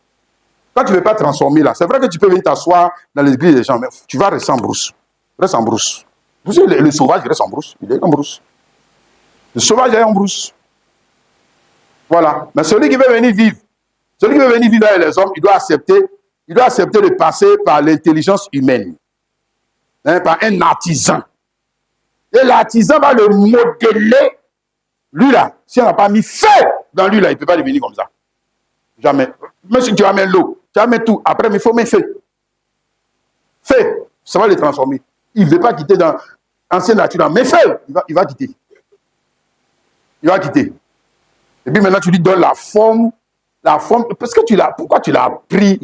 Quand tu ne veux pas transformer, là, c'est vrai que tu peux venir t'asseoir dans l'église des gens, mais tu vas rester en brousse. Reste en brousse. Vous savez, le sauvage, il reste en brousse. Il est en brousse. Le sauvage est en brousse. Voilà. Mais celui qui veut venir vivre avec les hommes, il doit accepter de passer par l'intelligence humaine. Hein, par un artisan. Et l'artisan va le modeler. Lui là, si on n'a pas mis feu dans lui là, il ne peut pas devenir comme ça. Jamais. Même si tu vas mettre l'eau, tu vas mettre tout. Après, il faut mettre feu. Feu, ça va le transformer. Il ne veut pas quitter dans l'ancienne nature. Mais feu, il va quitter. Il va quitter. Et puis maintenant, tu lui donnes la forme, parce que pourquoi tu l'as pris?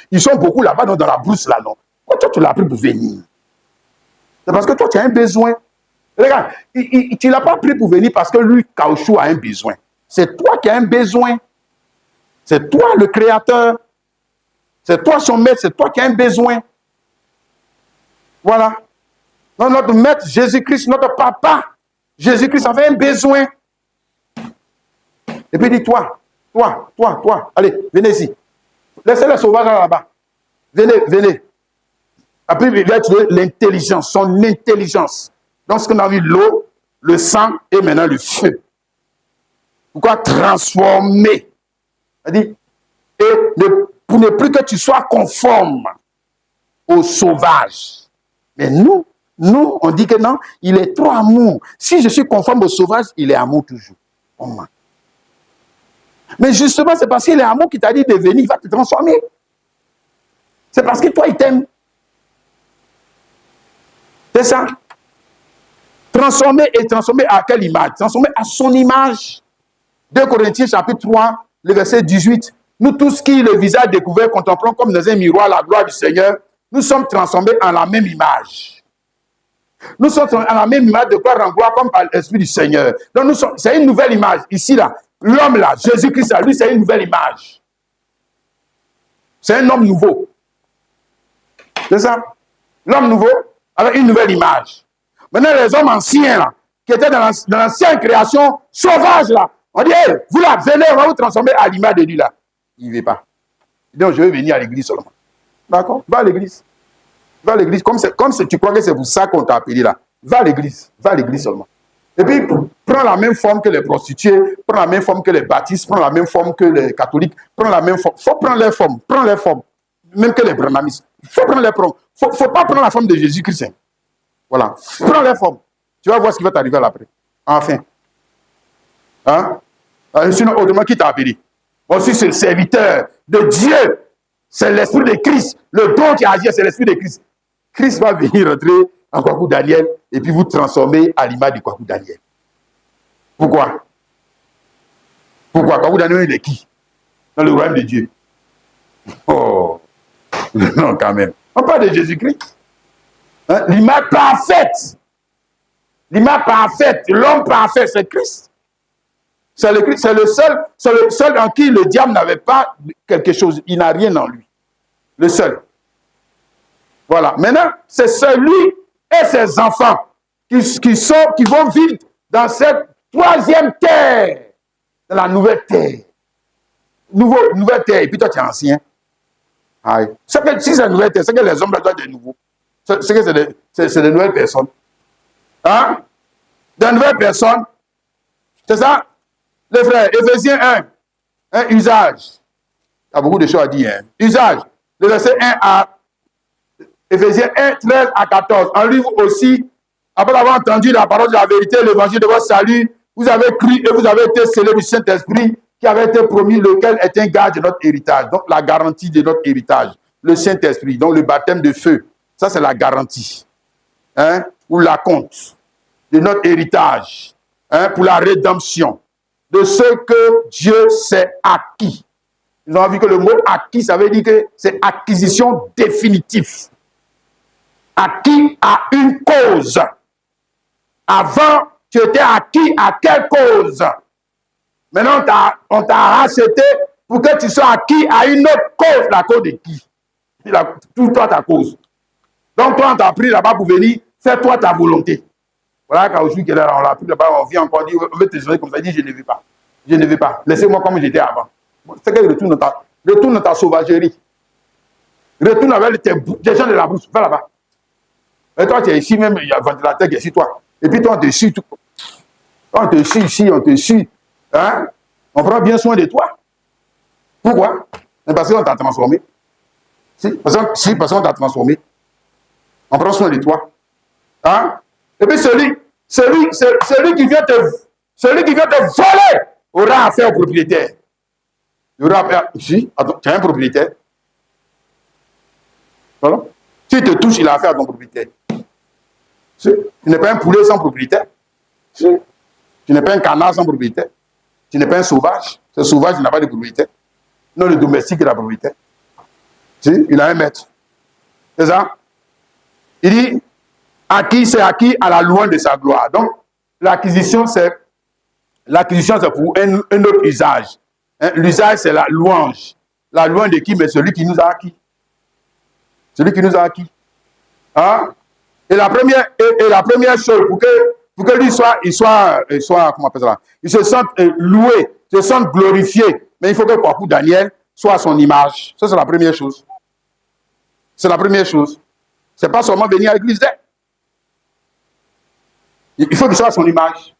Ils sont beaucoup là-bas dans la brousse là, non? Pourquoi toi, tu l'as pris pour venir? C'est parce que toi, tu as un besoin. Regarde, tu ne l'as pas pris pour venir parce que lui, caoutchouc, a un besoin. C'est toi qui as un besoin. C'est toi le créateur. C'est toi son maître, c'est toi qui as un besoin. Voilà. Non, notre maître, Jésus-Christ, notre papa, Jésus-Christ avait un besoin. Et puis il dit, toi, allez, venez ici. Laissez les sauvages là-bas. Venez. Après, il va trouver l'intelligence, son intelligence. Donc, ce qu'on a vu, l'eau, le sang et maintenant le feu. Pourquoi transformer? C'est-à-dire, pour ne plus que tu sois conforme aux sauvages. Mais nous, on dit que non, il est trop amour. Si je suis conforme aux sauvages, il est amour toujours. Mais justement, c'est parce qu'il est amour qui t'a dit de venir, il va te transformer. C'est parce que toi, il t'aime. C'est ça. Transformer à quelle image? Transformer à son image. 2 Corinthiens chapitre 3, le verset 18. Nous tous qui, le visage découvert, contemplons comme dans un miroir la gloire du Seigneur, nous sommes transformés en la même image. Nous sommes en la même image de gloire en gloire comme par l'Esprit du Seigneur. Donc c'est une nouvelle image. Ici, là, l'homme là, Jésus-Christ, lui, c'est une nouvelle image. C'est un homme nouveau. C'est ça? L'homme nouveau avec une nouvelle image. Maintenant, les hommes anciens, là, qui étaient dans l'ancienne création sauvage, là, on dit, hey, vous là, venez, on va vous transformer à l'image de lui, là. Il ne veut pas. Donc, je vais venir à l'église seulement. D'accord? Va à l'église. Va à l'église. Comme si tu crois que c'est pour ça qu'on t'a appelé, là. Va à l'église. Va à l'église seulement. Et puis, prends la même forme que les prostituées, prends la même forme que les baptistes, prends la même forme que les catholiques, prends la même forme. Il faut prendre les formes. Prends les formes. Même que les branhamistes. Il faut prendre les formes. Il ne faut pas prendre la forme de Jésus-Christ. Hein. Voilà. Prends les formes. Tu vas voir ce qui va t'arriver après. Enfin. Hein? Sinon, autrement, qui t'a appelé? Aussi, c'est le serviteur de Dieu. C'est l'esprit de Christ. Le don qui agit, c'est l'esprit de Christ. Christ va venir rentrer en Kwaku Daniel et puis vous transformer à l'image du Kwaku Daniel. Pourquoi? Kwaku Daniel, il est qui? Dans le royaume de Dieu. Oh! Non, quand même. On parle de Jésus-Christ. Hein? L'image parfaite. L'image parfaite. L'homme parfait, c'est Christ. C'est le Christ. C'est le seul en qui le diable n'avait pas quelque chose. Il n'a rien en lui. Le seul. Voilà. Maintenant, c'est celui et ses enfants qui vont vivre dans cette troisième terre, dans la nouvelle terre. Nouvelle terre. Et puis toi, tu es ancien. Si c'est la nouvelle terre, c'est que les hommes doivent être nouveaux. C'est que c'est des nouvelles personnes. Hein? Des nouvelles personnes. C'est ça? Les frères, Éphésiens 1, usage. Il y a beaucoup de choses à dire. Hein. Usage. Le verset 1 à Éphésiens 1, 13 à 14. En livre aussi, après avoir entendu la parole de la vérité, l'évangile de votre salut, vous avez cru et vous avez été scellés du Saint-Esprit qui avait été promis, lequel est un gage de notre héritage. Donc la garantie de notre héritage. Le Saint-Esprit, donc le baptême de feu. Ça, c'est la garantie. Hein, ou la compte de notre héritage. Hein, pour la rédemption de ce que Dieu s'est acquis. Nous avons vu que le mot acquis, ça veut dire que c'est acquisition définitive. Acquis à une cause. Avant, tu étais acquis à quelle cause? Maintenant, on t'a racheté pour que tu sois acquis à une autre cause. La cause de qui? Tout toi, ta cause. Donc, toi, on t'a pris là-bas pour venir, fais-toi ta volonté. Voilà, quand je suis là, on l'a pris là-bas, on vient encore dire, on veut te soigner comme ça, il dit, je ne veux pas. Je ne veux pas. Laissez-moi comme j'étais avant. C'est qu'il retourne dans ta sauvagerie. Retourne avec des gens de la brousse. Va là-bas. Et toi, tu es ici même, il y a un ventilateur qui est ici, toi. Et puis toi, on te suit. On te suit ici, on te suit. Hein? On prend bien soin de toi. Pourquoi? Parce qu'on t'a transformé. Parce qu'on t'a transformé. On prend soin de toi. Hein? Et puis celui qui vient te voler aura affaire au propriétaire. Il aura affaire. Si, attends, tu as un propriétaire. Voilà. Si te touche, il a affaire à ton propriétaire. Si, tu n'es pas un poulet sans propriétaire. Si, tu n'es pas un canard sans propriétaire. Tu n'es pas un sauvage. Ce sauvage, il n'a pas de propriétaire. Non, le domestique est la propriétaire. Si, il a un maître. C'est ça? Il dit, acquis, c'est acquis à la louange de sa gloire. Donc, l'acquisition, c'est pour un autre usage. Hein? L'usage, c'est la louange. La louange de qui? Mais celui qui nous a acquis. Celui qui nous a acquis. Hein? Et la première chose, pour que lui soit comment on appelle ça? Il se sente loué, se sente glorifié. Mais il faut que Kwaku Daniel soit à son image. Ça, c'est la première chose. C'est la première chose. C'est pas seulement venir à l'église d'aide. Il faut qu'il soit à son image.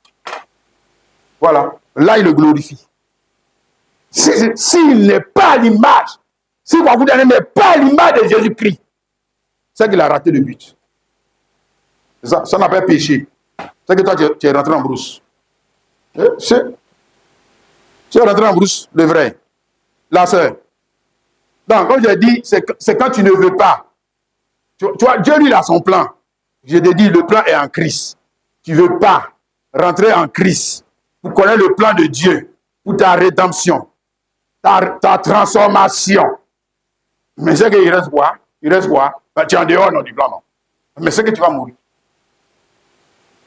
Voilà. Là, il le glorifie. S'il n'est pas à l'image, si Kwaku Daniel n'est pas à l'image de Jésus-Christ, c'est qu'il a raté le but. Ça n'a pas péché. C'est que toi, tu es rentré en brousse. Tu es rentré en brousse, le vrai. La sœur. Donc, comme j'ai dit, c'est quand tu ne veux pas. Tu vois, Dieu, lui, il a son plan. Je te dis, le plan est en Christ. Tu ne veux pas rentrer en Christ pour connaître le plan de Dieu, pour ta rédemption, ta transformation. Mais c'est qu'il reste quoi? Il reste quoi? Ben, tu es en dehors, non, du plan, non. Mais c'est que tu vas mourir.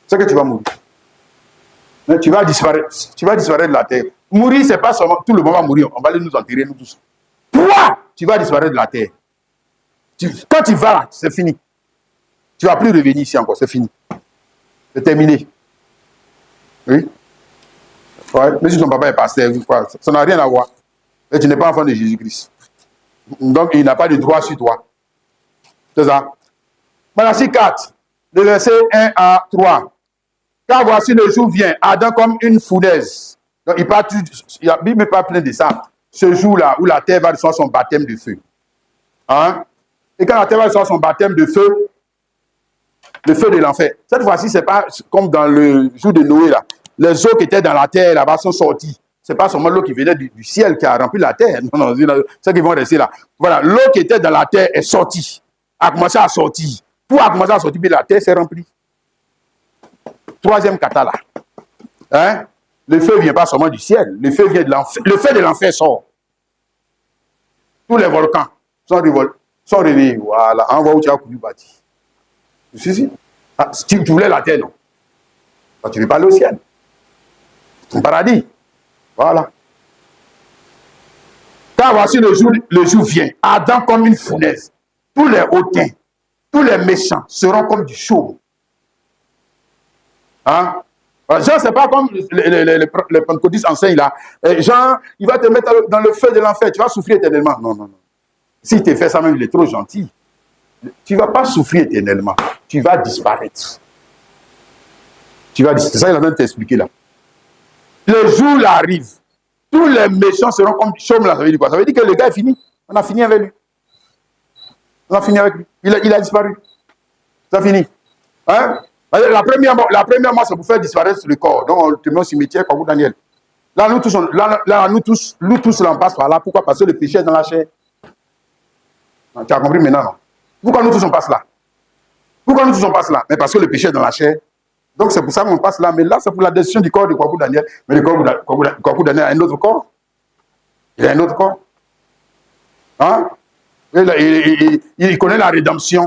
C'est que tu vas mourir. Mais tu vas disparaître. Tu vas disparaître de la terre. Mourir, c'est pas seulement tout le monde va mourir. On va aller nous enterrer, nous tous. Toi, tu vas disparaître de la terre. Quand tu vas là, c'est fini. Tu ne vas plus revenir ici encore, c'est fini. C'est terminé. Oui. Ouais. Mais si ton papa est pasteur, ça n'a rien à voir. Et tu n'es pas enfant de Jésus-Christ. Donc, il n'a pas de droit sur toi. C'est ça. Malachie 4, le verset 1 à 3. Car voici le jour vient, ardent comme une fournaise. Donc, la Bible n'est pas plein de ça. Ce jour-là, où la terre va recevoir son baptême de feu. Hein? Et quand la terre va recevoir son baptême de feu, le feu de l'enfer. Cette fois-ci, ce n'est pas comme dans le jour de Noé, là. Les eaux qui étaient dans la terre, là-bas, sont sorties. Ce n'est pas seulement l'eau qui venait du ciel qui a rempli la terre. Non, ceux qui vont rester là. Voilà, l'eau qui était dans la terre est sortie. A commencé à sortir. Tout a commencé à sortir, puis la terre s'est remplie. Troisième kata, là. Hein? Le feu ne vient pas seulement du ciel. Le feu vient de l'enfer. Le feu de l'enfer sort. Tous les volcans sont réveillés. Voilà, en voie où tu as couru bâti. Si. Ah, tu voulais la terre, non? Ah, tu veux pas aller au ciel. Ton paradis. Voilà. Car voici le jour vient, ardent comme une fournaise. Tous les hautains, tous les méchants seront comme du chaume. Hein? Jean, c'est pas comme les pentecôtistes enseignent là. Jean, il va te mettre dans le feu de l'enfer. Tu vas souffrir éternellement. Non. S'il te fait ça même, il est trop gentil. Tu ne vas pas souffrir éternellement. Tu vas disparaître. C'est ça qu'il est en train de t'expliquer là. le jour là arrive, tous les méchants seront comme chôme là. Ça veut dire quoi? Ça veut dire que le gars est fini. On a fini avec lui. On a fini avec lui. Il a disparu. Ça finit. Hein? La première mort, c'est pour faire disparaître le corps. Donc, on le met au cimetière comme Daniel. Là, nous tous, là, on passe par là. Pourquoi? Parce que le péché est dans la chair. Tu as compris maintenant, non? Pourquoi nous tous, on passe là? Pourquoi nous tous, on passe là? Mais parce que le péché est dans la chair. Donc, c'est pour ça qu'on passe là. Mais là, c'est pour la décision du corps de Kwaku Daniel. Mais le Kwaku Daniel a un autre corps. Il a un autre corps. Hein? Il connaît la rédemption.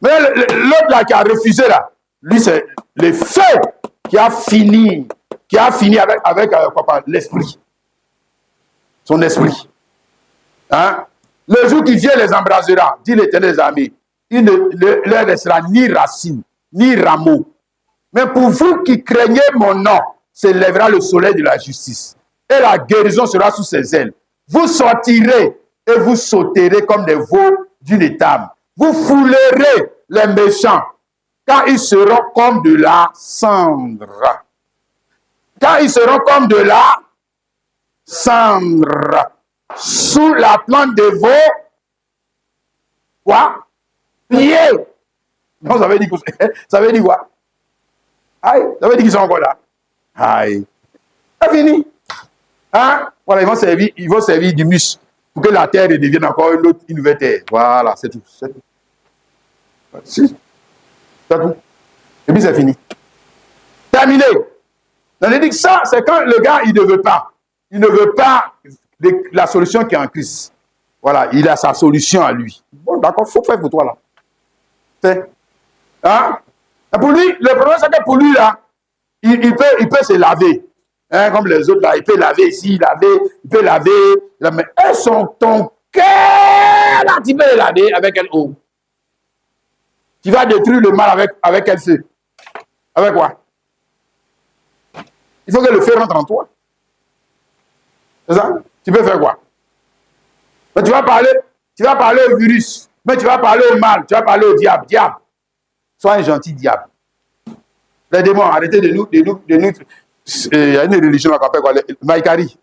Mais l'autre là qui a refusé là, lui, c'est le feu qui a fini avec l'esprit. Son esprit. Hein? Le jour qui vient les embrasera, dit l'Éternel des armées, il ne leur restera ni racine, ni rameau. Mais pour vous qui craignez mon nom, s'élèvera le soleil de la justice. Et la guérison sera sous ses ailes. Vous sortirez et vous sauterez comme des veaux d'une étable. Vous foulerez les méchants, car ils seront comme de la cendre. Car ils seront comme de la cendre. Sous la plante de vos quoi? Pieds. Non, ça veut dire quoi? Aïe, ça veut dire qu'ils sont encore là. Aïe. C'est fini. Hein? Voilà, ils vont servir du mus pour que la terre devienne encore une nouvelle terre. Voilà, c'est tout. C'est tout. Si. C'est tout. Et puis c'est fini. Terminé. On dit que ça, c'est quand le gars, il ne veut pas. Il ne veut pas la solution qui est en crise. Voilà, il a sa solution à lui. Bon, d'accord, il faut faire pour toi là. C'est. Hein? Et pour lui, le problème, c'est que pour lui, là, il peut se laver. Hein, comme les autres, là, il peut laver ici, il peut laver. Là, mais elles sont ton cœur, là, tu peux le laver avec quelle eau? Tu vas détruire le mal avec quel feu? Avec quoi? Il faut que le feu rentre en toi. C'est ça? Tu peux faire quoi? Mais tu vas parler au virus, mais tu vas parler au mal, tu vas parler au diable. Diable, sois un gentil diable. Les démons, arrêtez de nous. Il y a une religion qu'on appelle quoi? Maïkari.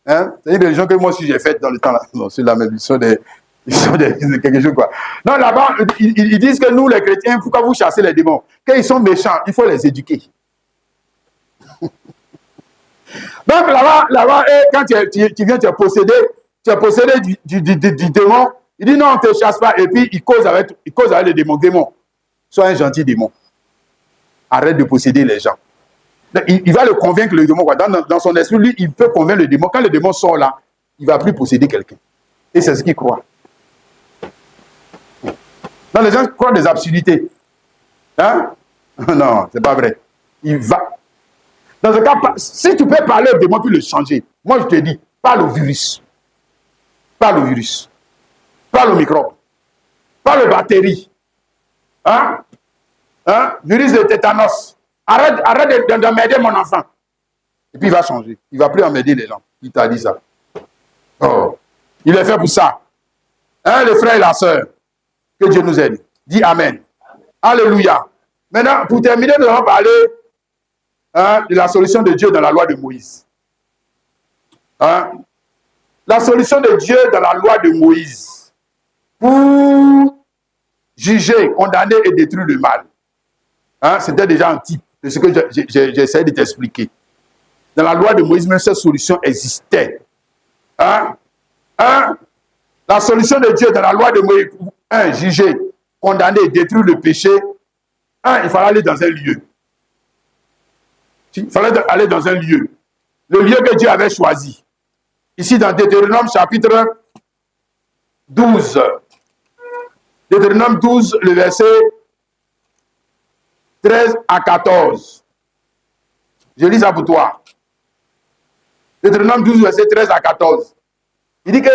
Hein? C'est une religion que moi aussi j'ai faite dans le temps là. Non, c'est la même. Ils sont quelque chose quoi. Non, là-bas, ils disent que nous, les chrétiens, pourquoi vous chassez les démons? Quand ils sont méchants, il faut les éduquer. Donc là-bas, quand tu viens, tu es possédé du démon, il dit non, on ne te chasse pas, et puis il cause avec le démon. Démon, sois un gentil démon. Arrête de posséder les gens. Il va le convaincre, le démon. Dans son esprit, lui, il peut convaincre le démon. Quand le démon sort là, il ne va plus posséder quelqu'un. Et c'est ce qu'il croit. Non, les gens croient des absurdités. Hein? Non, c'est pas vrai. Il va. Dans ce cas, si tu peux parler au démon puis le changer, moi je te dis, parle au virus. Parle au virus. Parle au microbe. Parle aux bactéries. Hein? Hein? Virus de tétanos. Arrête d'emmerder mon enfant. Et puis il va changer. Il ne va plus emmerder les gens. Il t'a dit ça. Oh. Il est fait pour ça. Hein, les frères et la sœur. Que Dieu nous aide. Dis Amen. Alléluia. Maintenant, pour terminer, nous allons parler de la solution de Dieu dans la loi de Moïse. Hein? La solution de Dieu dans la loi de Moïse pour juger, condamner et détruire le mal. Hein? C'était déjà un type de ce que j'essaie de t'expliquer. Dans la loi de Moïse, même cette solution existait. Hein? La solution de Dieu dans la loi de Moïse pour juger, condamner et détruire le péché, il fallait aller dans un lieu. Il fallait aller dans un lieu. Le lieu que Dieu avait choisi. Ici, dans Deutéronome chapitre 12. Deutéronome 12, le verset 13 à 14. Je lis ça pour toi. Deutéronome 12, verset 13 à 14. Il dit que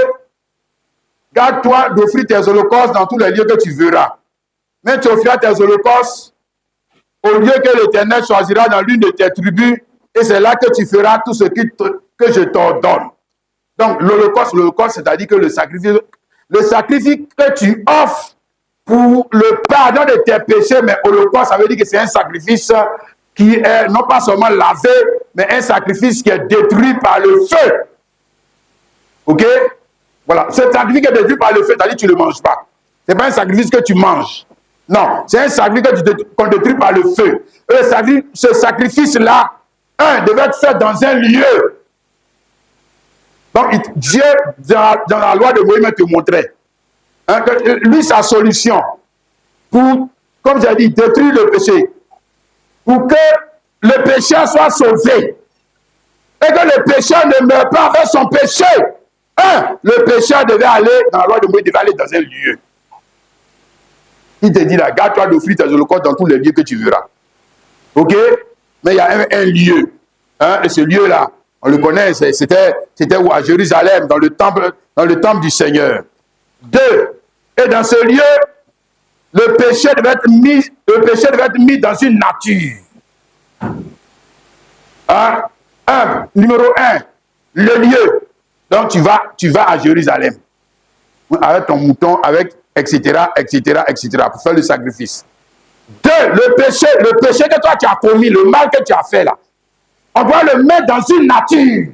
garde-toi d'offrir tes holocaustes dans tous les lieux que tu verras. Mais tu offriras tes holocaustes au lieu que l'Éternel choisira dans l'une de tes tribus, et c'est là que tu feras tout ce que je t'ordonne. Donc, l'holocauste, c'est-à-dire que le sacrifice que tu offres pour le pardon de tes péchés, mais holocauste, ça veut dire que c'est un sacrifice qui est non pas seulement lavé, mais un sacrifice qui est détruit par le feu. Ok? Voilà. Ce sacrifice qui est détruit par le feu, c'est-à-dire que tu ne le manges pas. Ce n'est pas un sacrifice que tu manges. Non, c'est un sacrifice qu'on détruit par le feu. Et ce sacrifice-là, devait être fait dans un lieu. Donc, Dieu, dans la loi de Moïse, te montrait que lui, sa solution pour, comme j'ai dit, détruire le péché, pour que le pécheur soit sauvé et que le pécheur ne meure pas avec son péché. Le pécheur devait aller, dans la loi de Moïse, devait aller dans un lieu. Il te dit là, garde-toi d'offrir tes holocaustes dans tous les lieux que tu verras. Ok? Mais il y a un lieu. Et ce lieu-là, on le connaît, c'était où? À Jérusalem, dans le temple du Seigneur. 2. Et dans ce lieu, le péché devait être mis dans une nature. Numéro 1, le lieu. Donc tu vas à Jérusalem. Avec ton mouton, etc., pour faire le sacrifice. 2, le péché que toi tu as commis, le mal que tu as fait là, on doit le mettre dans une nature.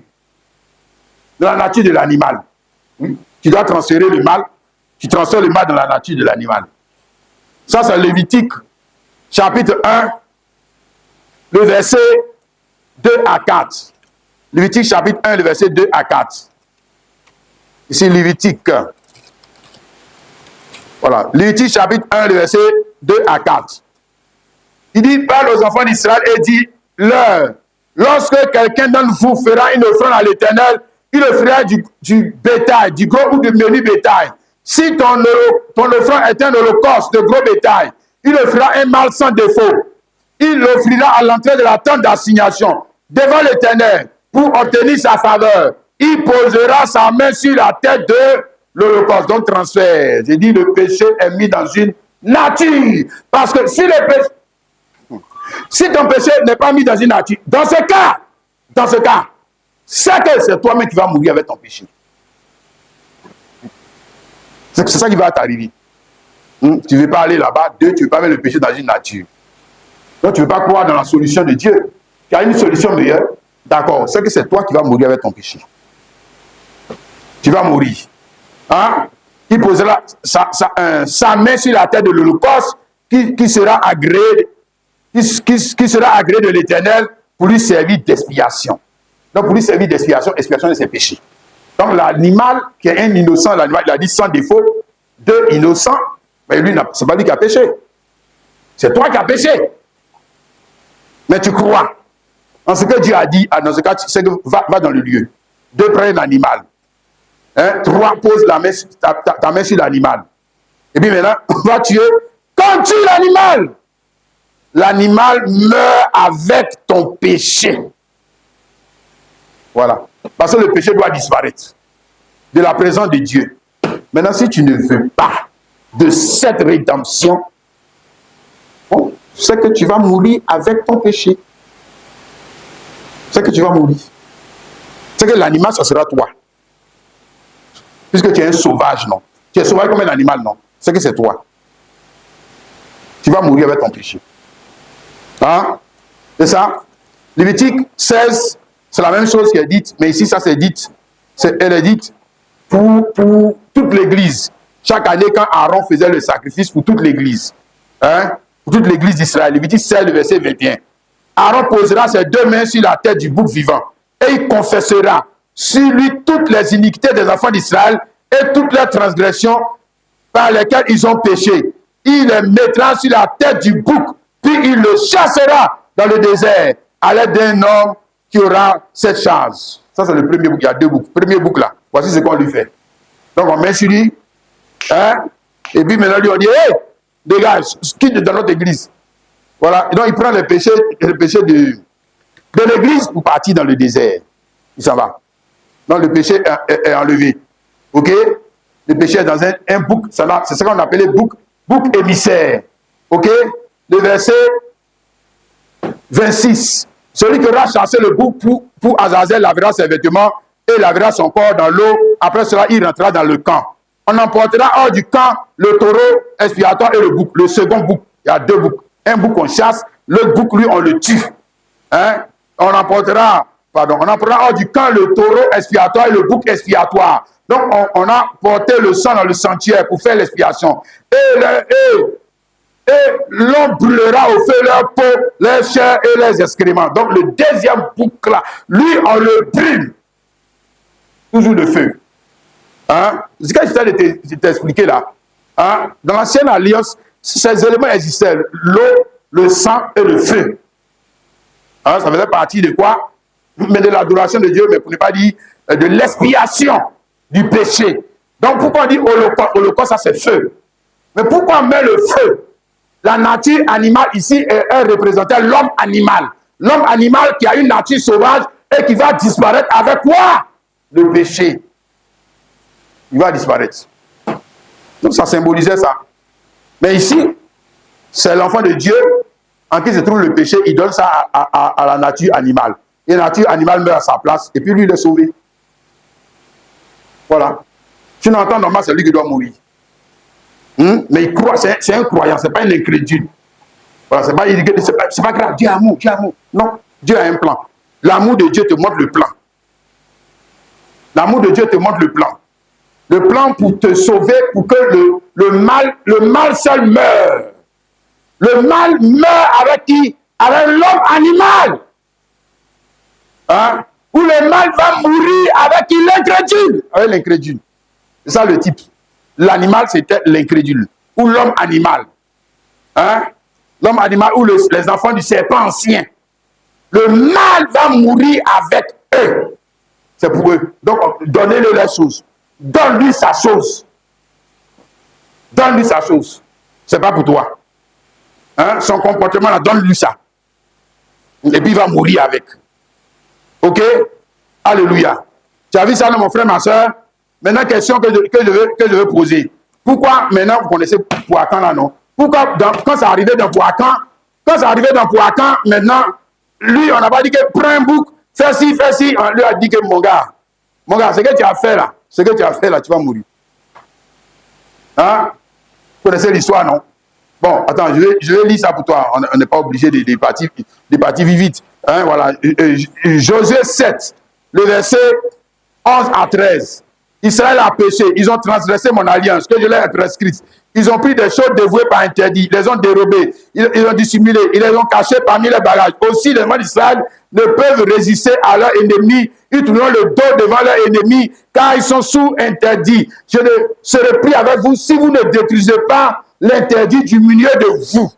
Dans la nature de l'animal. Tu dois transférer le mal. Tu transfères le mal dans la nature de l'animal. Ça, c'est Lévitique, chapitre 1, le verset 2 à 4. Lévitique, chapitre 1, le verset 2 à 4. Ici, Lévitique. Voilà. Lévitique, chapitre 1, le verset 2 à 4. Il dit, parle aux enfants d'Israël et dit-leur, lorsque quelqu'un d'entre vous fera une offrande à l'Éternel, il offrira du bétail, du gros ou du menu bétail. Si ton offrande est un holocauste de gros bétail, il offrira un mâle sans défaut. Il l'offrira à l'entrée de la tente d'assignation, devant l'Éternel, pour obtenir sa faveur. Il posera sa main sur la tête de l'holocauste. Donc transfert. J'ai dit le péché est mis dans une nature. Parce que si ton péché n'est pas mis dans une nature, dans ce cas, c'est que c'est toi-même qui vas mourir avec ton péché. C'est ça qui va t'arriver. Tu ne veux pas aller là-bas. 2, tu ne veux pas mettre le péché dans une nature. Donc tu ne veux pas croire dans la solution de Dieu. Il y a une solution meilleure. D'accord, c'est que c'est toi qui vas mourir avec ton péché. Tu vas mourir. Il posera sa main sur la tête de l'holocauste qui sera agréé de l'Éternel pour lui servir d'expiation. Donc pour lui servir d'expiation, expiation de ses péchés. Donc l'animal qui est un innocent, l'animal, il a dit sans défaut, 2 innocents, mais lui, c'est pas lui qui a péché. C'est toi qui as péché. Mais tu crois. En ce que Dieu a dit, dans ce cas, c'est que va dans le lieu. 2, prends un animal. 3, pose ta main sur l'animal. Et puis maintenant, va tuer. Quand tu tues l'animal, l'animal meurt avec ton péché. Voilà. Parce que le péché doit disparaître de la présence de Dieu. Maintenant, si tu ne veux pas de cette rédemption, c'est que tu vas mourir avec ton péché. C'est que tu vas mourir. C'est que l'animal, ça sera toi. Puisque tu es un sauvage, non? Tu es sauvage comme un animal, non? C'est que c'est toi. Tu vas mourir avec ton péché. C'est ça? Lévitique 16, c'est la même chose qui est dite, mais ici, ça c'est dite. Elle est dite pour toute l'église. Chaque année, quand Aaron faisait le sacrifice pour toute l'église, pour toute l'église d'Israël, Lévitique 16, le verset 21. Aaron posera ses 2 mains sur la tête du bouc vivant et il confessera sur lui toutes les iniquités des enfants d'Israël et toutes les transgressions par lesquelles ils ont péché. Il les mettra sur la tête du bouc, puis il le chassera dans le désert à l'aide d'un homme qui aura cette charge. Ça, c'est le premier bouc. Il y a 2 boucs. Premier bouc là, voici ce qu'on lui fait. Donc, on met sur lui, et puis maintenant, lui, on dit, hé, dégage, quitte dans notre église. Voilà, et donc il prend le péché de l'église pour partir dans le désert. Il s'en va. Donc le péché est enlevé. Ok? Le péché est dans un bouc, c'est ce qu'on appelait bouc émissaire. Ok? Le verset 26. Celui qui aura chassé le bouc pour Azazel lavera ses vêtements et lavera son corps dans l'eau. Après cela, il rentrera dans le camp. On emportera hors du camp le taureau expiatoire et le bouc. Le second bouc. Il y a 2 boucs. Un bouc on chasse, le bouc, lui, on le tue. on emportera hors du camp le taureau expiatoire et le bouc expiatoire. Donc, on a porté le sang dans le sanctuaire pour faire l'expiation. Et l'on brûlera au feu leur peau, leur chair et leurs excréments. Donc, le deuxième bouc là, lui, on le brûle. Toujours le feu. Hein? C'est ce que je t'ai expliqué là. Hein? Dans l'ancienne alliance, ces éléments existaient. L'eau, le sang et le feu. Hein? Ça faisait partie de quoi? Mais de l'adoration de Dieu, mais pour ne pas dire de l'expiation du péché. Donc pourquoi on dit holocauste, ça c'est feu. Mais pourquoi on met le feu? La nature animale ici est représentée l'homme animal. L'homme animal qui a une nature sauvage et qui va disparaître avec quoi? Le péché. Il va disparaître. Donc ça symbolisait ça. Mais ici, c'est l'enfant de Dieu en qui se trouve le péché. Il donne ça à la nature animale. Et la nature animale meurt à sa place. Et puis lui, il est sauvé. Voilà. Si on entend normalement, c'est lui qui doit mourir. Mais il croit, c'est un croyant, c'est pas un incrédule. Voilà, c'est pas grave, Dieu a amour, Dieu a amour. Non, Dieu a un plan. L'amour de Dieu te montre le plan. L'amour de Dieu te montre le plan. Le plan pour te sauver, pour que le mal seul meure. Le mal meurt avec qui? Avec l'homme animal. Hein? Où le mal va mourir avec qui? L'incrédule. Avec l'incrédule. C'est ça le type. L'animal, c'était l'incrédule. Ou l'homme animal. Hein? L'homme animal ou les enfants du serpent ancien. Le mal va mourir avec eux. C'est pour eux. Donc, donnez-le leur chose. Donne-lui sa chose. Donne-lui sa chose. C'est pas pour toi. Hein? Son comportement, là, donne-lui ça. Et puis, il va mourir avec. Ok? Alléluia. Tu as vu ça, mon frère, ma soeur? Maintenant, question que je veux poser. Pourquoi, maintenant, vous connaissez Pouacan là, non? Pourquoi, quand ça arrivait dans Pouacan, maintenant, lui, on n'a pas dit que prends un bouc, fais ci, on lui a dit que mon gars, ce que tu as fait là, tu vas mourir. Hein? Vous connaissez l'histoire, non? Bon, attends, je vais lire ça pour toi. On n'est pas obligé des parties vivides. Hein, voilà. Josué 7, le verset 11 à 13. Israël a péché, ils ont transgressé mon alliance que je leur ai prescrite. Ils ont pris des choses dévouées par interdit, ils les ont dérobées, ils ont dissimulé, ils les ont cachées parmi les bagages. Aussi, les gens d'Israël ne peuvent résister à leurs ennemis. Ils tournent le dos devant leurs ennemis, car ils sont sous interdit. Je ne serai pris avec vous si vous ne détruisez pas l'interdit du milieu de vous.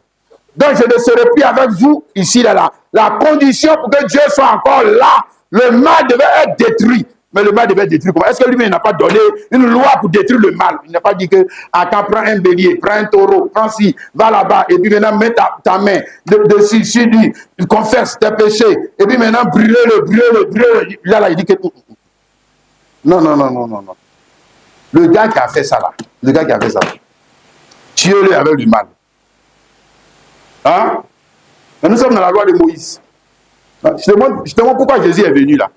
Donc, je ne serai plus avec vous ici, là. La condition pour que Dieu soit encore là, le mal devait être détruit. Mais le mal devait être détruit. Est-ce que lui-même n'a pas donné une loi pour détruire le mal? Il n'a pas dit que, attends, prends un bélier, prends un taureau, prends ci, va là-bas, et puis maintenant, mets ta main dessus, sur lui, confesse tes péchés, et puis maintenant, brûle-le. Là, il dit que... Non. Le gars qui a fait ça, tuez-le avec le mal. Hein? Mais nous sommes dans la loi de Moïse. Je te demande pourquoi Jésus est venu là.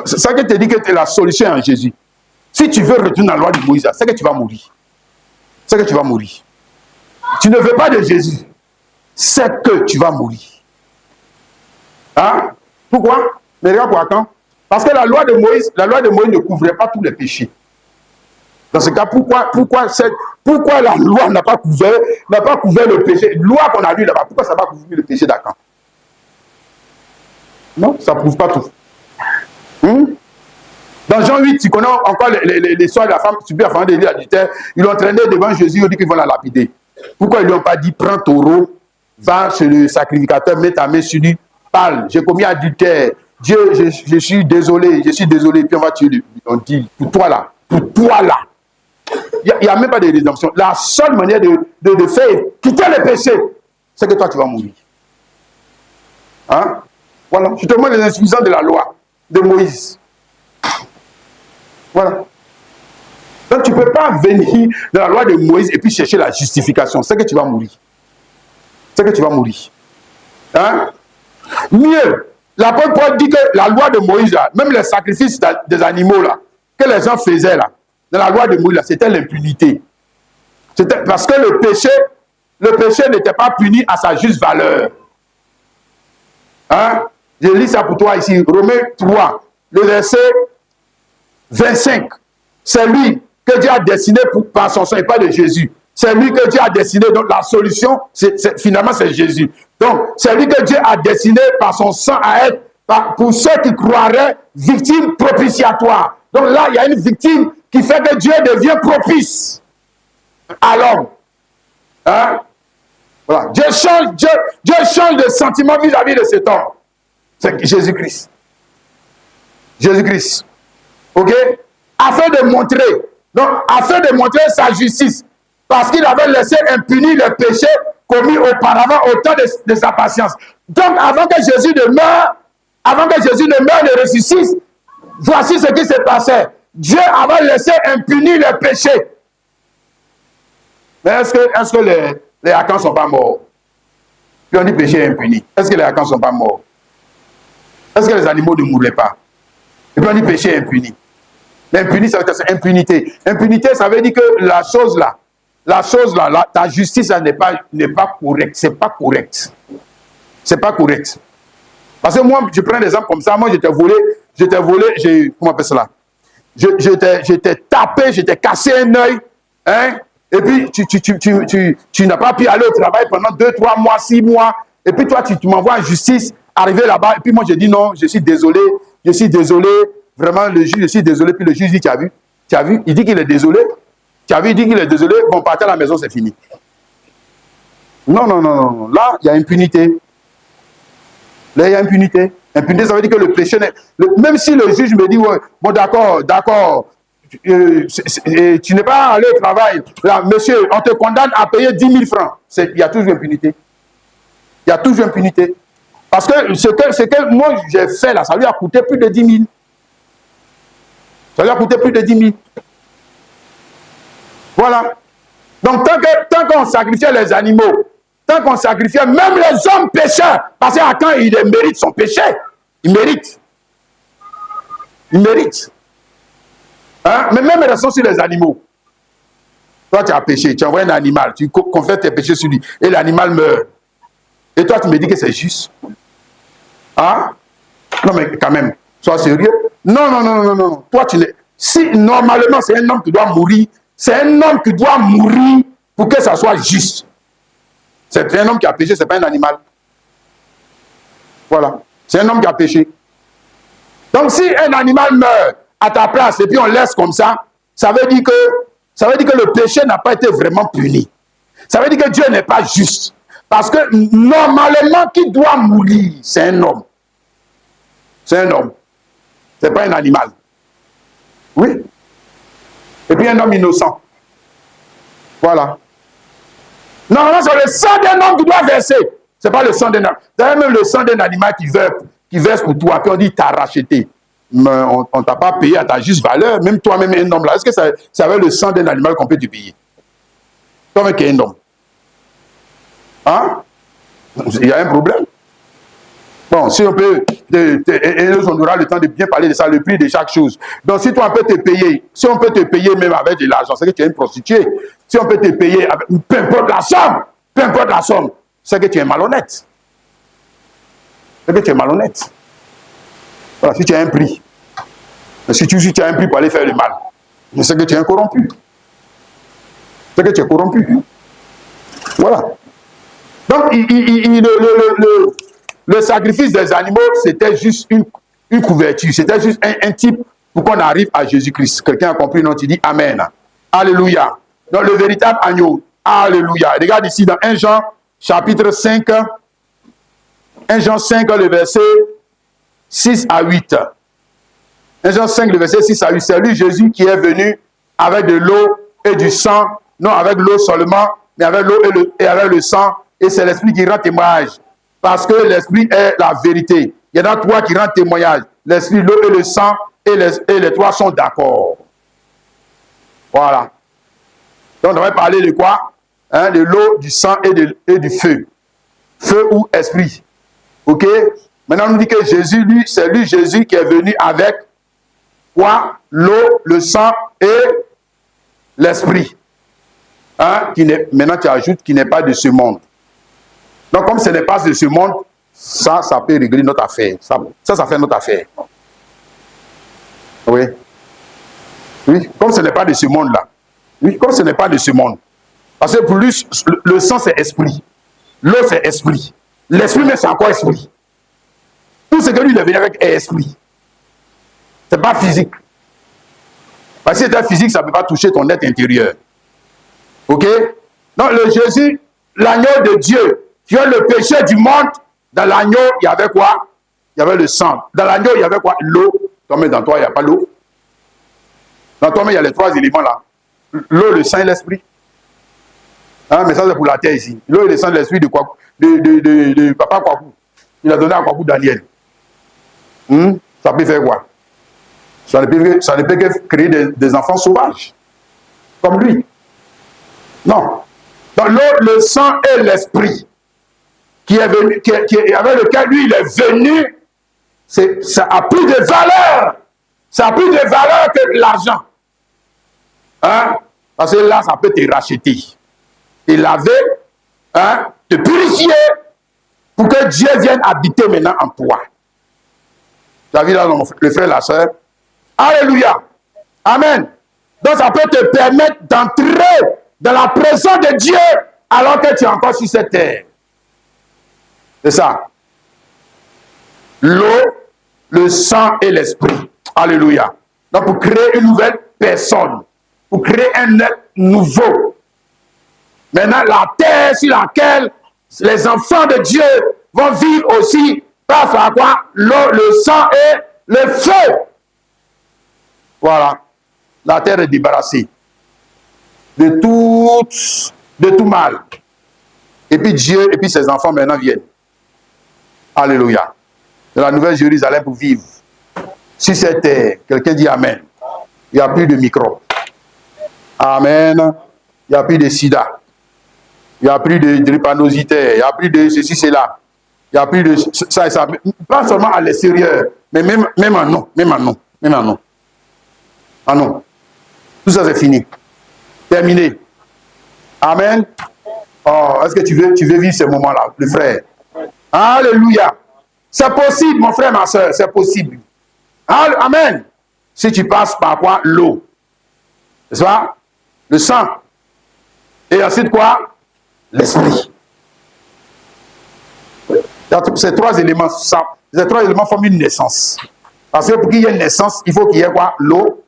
C'est ça que tu dis que tu es la solution en Jésus. Si tu veux retourner dans la loi de Moïse, c'est que tu vas mourir. Tu ne veux pas de Jésus, c'est que tu vas mourir. Hein? Pourquoi? Mais regarde pour quand? Parce que la loi de Moïse ne couvrait pas tous les péchés. Dans ce cas, pourquoi la loi n'a pas couvert le péché? Loi qu'on a lu là-bas, pourquoi ça n'a pas couvert le péché d'Acan? Non, ça ne prouve pas tout. Dans Jean 8, tu connais encore l'histoire de la femme subie la femme de l'adultère. Ils l'ont traîné devant Jésus, ils ont dit qu'ils vont la lapider. Pourquoi ils ne lui ont pas dit, prends taureau, va chez le sacrificateur, mets ta main sur lui, parle, j'ai commis adultère. Dieu, je suis désolé, puis on va tuer lui. On dit, pour toi là. Il n'y a même pas de rédemption. La seule manière de faire quitter le péché, c'est que toi tu vas mourir. Hein? Voilà. Je te montre les insuffisances de la loi de Moïse. Voilà. Donc tu ne peux pas venir dans la loi de Moïse et puis chercher la justification. C'est que tu vas mourir. Hein? Mieux, l'apôtre Paul dit que la loi de Moïse, là, même les sacrifices des animaux là, que les gens faisaient là, dans la loi de Moïse, c'était l'impunité. Parce que le péché n'était pas puni à sa juste valeur. Hein? Je lis ça pour toi ici, Romains 3, le verset 25. C'est lui que Dieu a destiné par son sang et pas de Jésus. C'est lui que Dieu a destiné. Donc la solution, finalement, c'est Jésus. Donc, c'est lui que Dieu a destiné par son sang à être, pour ceux qui croiraient, victime propitiatoire. Donc là, il y a une victime qui fait que Dieu devient propice à l'homme. Hein? Voilà. Dieu change de sentiment vis-à-vis de cet homme. C'est Jésus-Christ. Jésus-Christ. OK? Afin de montrer sa justice. Parce qu'il avait laissé impuni les péchés commis auparavant au temps de sa patience. Donc, avant que Jésus ne meure, ne ressuscite, voici ce qui s'est passé. Dieu avait laissé impuni les péchés. Mais est-ce que les Acans ne sont pas morts? Puis on dit péché impuni. Est-ce que les Acans ne sont pas morts? Est-ce que les animaux ne mouraient pas? Et puis on dit péché impuni. L'impunité, c'est impunité. Impunité, ça veut dire que la chose là, ta justice n'est pas correcte. C'est pas correct. C'est pas correct. Parce que moi, je prends un exemple comme ça. Moi, j'étais volé, comment on appelle cela? J'étais tapé, j'étais cassé un œil. Hein? Et puis, tu n'as pas pu aller au travail pendant 2, 3 mois, 6 mois. Et puis, toi, tu m'envoies en justice, arriver là-bas. Et puis, moi, je dis non, je suis désolé. Vraiment, le juge, je suis désolé. Puis le juge dit, tu as vu? Il dit qu'il est désolé. Tu as vu? Il dit qu'il est désolé. Bon, partez à la maison, c'est fini. Non. Là, il y a impunité. Là, il y a impunité. Impunité, ça veut dire que le péché... Même si le juge me dit, ouais, bon, d'accord, tu n'es pas allé au travail. Là, monsieur, on te condamne à payer 10 000 francs. Il y a toujours impunité. Il y a toujours impunité. Parce que ce que moi j'ai fait là, ça lui a coûté plus de 10 000. Ça lui a coûté plus de 10 000. Voilà. Donc, tant qu'on sacrifiait les animaux, tant qu'on sacrifiait même les hommes pécheurs, parce qu'à quand il mérite son péché, il mérite. Hein? Mais même restons sur les animaux. Toi, tu as péché, tu envoies un animal, tu confesses tes péchés sur lui, et l'animal meurt. Et toi, tu me dis que c'est juste. Hein? Non, mais quand même, sois sérieux. Non. Toi, si normalement c'est un homme qui doit mourir, c'est un homme qui doit mourir pour que ça soit juste. C'est un homme qui a péché, ce n'est pas un animal. Voilà. C'est un homme qui a péché. Donc, si un animal meurt à ta place et puis on laisse comme ça, ça veut dire que le péché n'a pas été vraiment puni. Ça veut dire que Dieu n'est pas juste. Parce que normalement, qui doit mourir, c'est un homme. C'est un homme. Ce n'est pas un animal. Oui. Et puis un homme innocent. Voilà. Normalement, c'est le sang d'un homme qui doit verser. Ce n'est pas le sang d'un homme. D'ailleurs, même le sang d'un animal qui verse pour toi, puis on dit t'as racheté. Mais on ne t'a pas payé à ta juste valeur. Même toi-même, un homme là. Est-ce que ça avait le sang d'un animal qu'on peut te payer? Toi-même qui es un homme. Hein? Il y a un problème. Bon, si on peut, et on aura le temps de bien parler de ça, le prix de chaque chose. Donc, si toi, on peut te payer, même avec de l'argent, c'est que tu es une prostituée. Si on peut te payer, peu importe la somme, c'est que tu es malhonnête. Voilà, si tu as un prix. Mais si tu as un prix pour aller faire le mal, c'est que tu es un corrompu. Voilà. Donc, le sacrifice des animaux, c'était juste une couverture. C'était juste un type pour qu'on arrive à Jésus-Christ. Quelqu'un a compris, non? Tu dis Amen. Alléluia. Donc, le véritable agneau. Alléluia. Regarde ici dans 1 Jean, chapitre 5. 1 Jean 5, le verset 6 à 8. 1 Jean 5, le verset 6 à 8. C'est lui, Jésus, qui est venu avec de l'eau et du sang. Non avec l'eau seulement, mais avec l'eau et avec le sang. Et c'est l'Esprit qui rend témoignage. Parce que l'Esprit est la vérité. Il y en a trois qui rendent témoignage. L'Esprit, l'eau et le sang, et les trois sont d'accord. Voilà. Donc, on devrait parler de quoi? Hein, de l'eau, du sang et du feu. Feu ou esprit. Ok? Maintenant, on nous dit que Jésus, lui, c'est lui, Jésus, qui est venu avec quoi? L'eau, le sang et l'esprit. Hein? Maintenant, tu ajoutes qu'il n'est pas de ce monde. Donc, comme ce n'est pas de ce monde, ça peut régler notre affaire. Ça fait notre affaire. Oui. Oui, comme ce n'est pas de ce monde-là. Oui, comme ce n'est pas de ce monde. Parce que pour lui, le sang, c'est esprit. L'eau, c'est esprit. L'esprit, mais c'est encore esprit. Tout ce que lui, il est venu avec est esprit. Ce n'est pas physique. Parce que si c'était physique, ça ne peut pas toucher ton être intérieur. Ok? Donc, le Jésus, l'agneau de Dieu, qui a le péché du monde, dans l'agneau, il y avait quoi? Il y avait le sang. Dans l'agneau, il y avait quoi? L'eau. Mais dans toi, il n'y a pas l'eau. Dans toi, il y a les trois éléments là. L'eau, le sang et l'esprit. Hein, mais ça, c'est pour la terre ici. L'eau et le sang et l'esprit de quoi? De Papa Kwaku. Il a donné à Kwaku Daniel. Ça peut faire quoi? Ça ne peut que créer des enfants sauvages. Comme lui. Non. Dans l'eau, le sang et l'esprit qui est venu, avec lequel lui il est venu, ça a plus de valeur. Ça a plus de valeur que l'argent. Hein? Parce que là, ça peut te racheter. Te laver, hein? Te purifier pour que Dieu vienne habiter maintenant en toi. Tu as vu là, le frère et la soeur? Alléluia. Amen. Donc ça peut te permettre d'entrer dans la présence de Dieu alors que tu es encore sur cette terre. C'est ça. L'eau, le sang et l'esprit. Alléluia. Donc pour créer une nouvelle personne, pour créer un être nouveau. Maintenant, la terre sur laquelle les enfants de Dieu vont vivre aussi passe par quoi? L'eau, le sang et le feu. Voilà. La terre est débarrassée de tout mal. Et puis Dieu et puis ses enfants maintenant viennent. Alléluia. De la nouvelle Jérusalem pour vivre. Sur cette terre, quelqu'un dit Amen. Il n'y a plus de microbes. Amen. Il n'y a plus de sida. Il n'y a plus de drépanocytaire. Il n'y a plus de ceci, cela. Il n'y a plus de ça et ça. Pas seulement à l'extérieur, mais même en nous. Même en nous. Même en nous. En nous. Tout ça, c'est fini. Terminé. Amen. Oh, est-ce que tu veux vivre ces moments-là, le frère? Alléluia. C'est possible, mon frère, ma soeur, c'est possible. Amen. Si tu passes par quoi? L'eau. C'est ça? Le sang. Et ensuite quoi? L'esprit. Ces trois éléments forment une naissance. Parce que pour qu'il y ait une naissance, il faut qu'il y ait quoi? L'eau,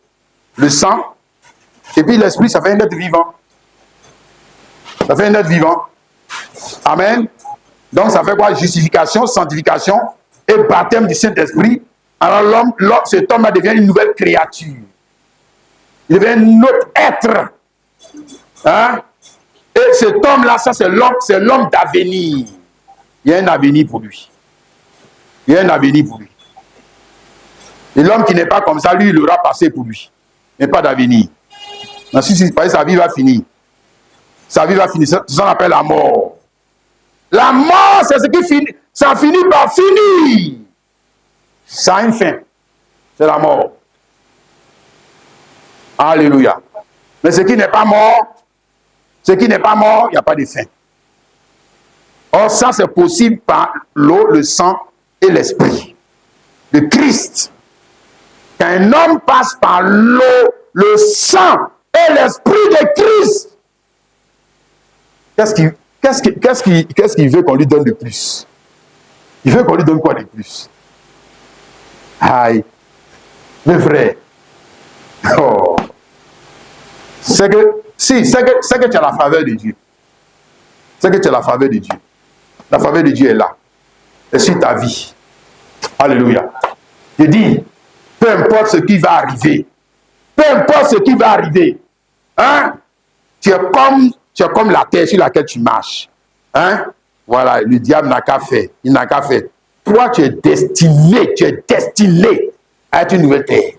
le sang, et puis l'esprit, ça fait un être vivant. Ça fait un être vivant. Amen. Donc ça fait quoi? Justification, sanctification et baptême du Saint-Esprit. Alors cet homme devient une nouvelle créature. Il devient un autre être. Hein? Et cet homme-là, ça c'est l'homme d'avenir. Il y a un avenir pour lui. Il y a un avenir pour lui. Et l'homme qui n'est pas comme ça, lui, il aura passé pour lui. Mais pas d'avenir. Si sa vie va finir. Sa vie va finir. C'est ce qu'on appelle la mort. La mort, c'est ce qui finit. Ça finit par finir. Ça a une fin. C'est la mort. Alléluia. Mais ce qui n'est pas mort, il n'y a pas de fin. Or, ça, c'est possible par l'eau, le sang et l'esprit de Christ. Quand un homme passe par l'eau, le sang et l'esprit de Christ, qu'est-ce qu'il veut qu'on lui donne de plus? Il veut qu'on lui donne quoi de plus? Aïe, mes frères. Oh. C'est que tu as la faveur de Dieu. C'est que tu as la faveur de Dieu. La faveur de Dieu est là. Et sur ta vie. Alléluia. Je dis, peu importe ce qui va arriver. Peu importe ce qui va arriver. Hein? Tu es comme la terre sur laquelle tu marches. Hein? Voilà, le diable n'a qu'à faire. Il n'a qu'à faire. Toi, tu es destiné à être une nouvelle terre.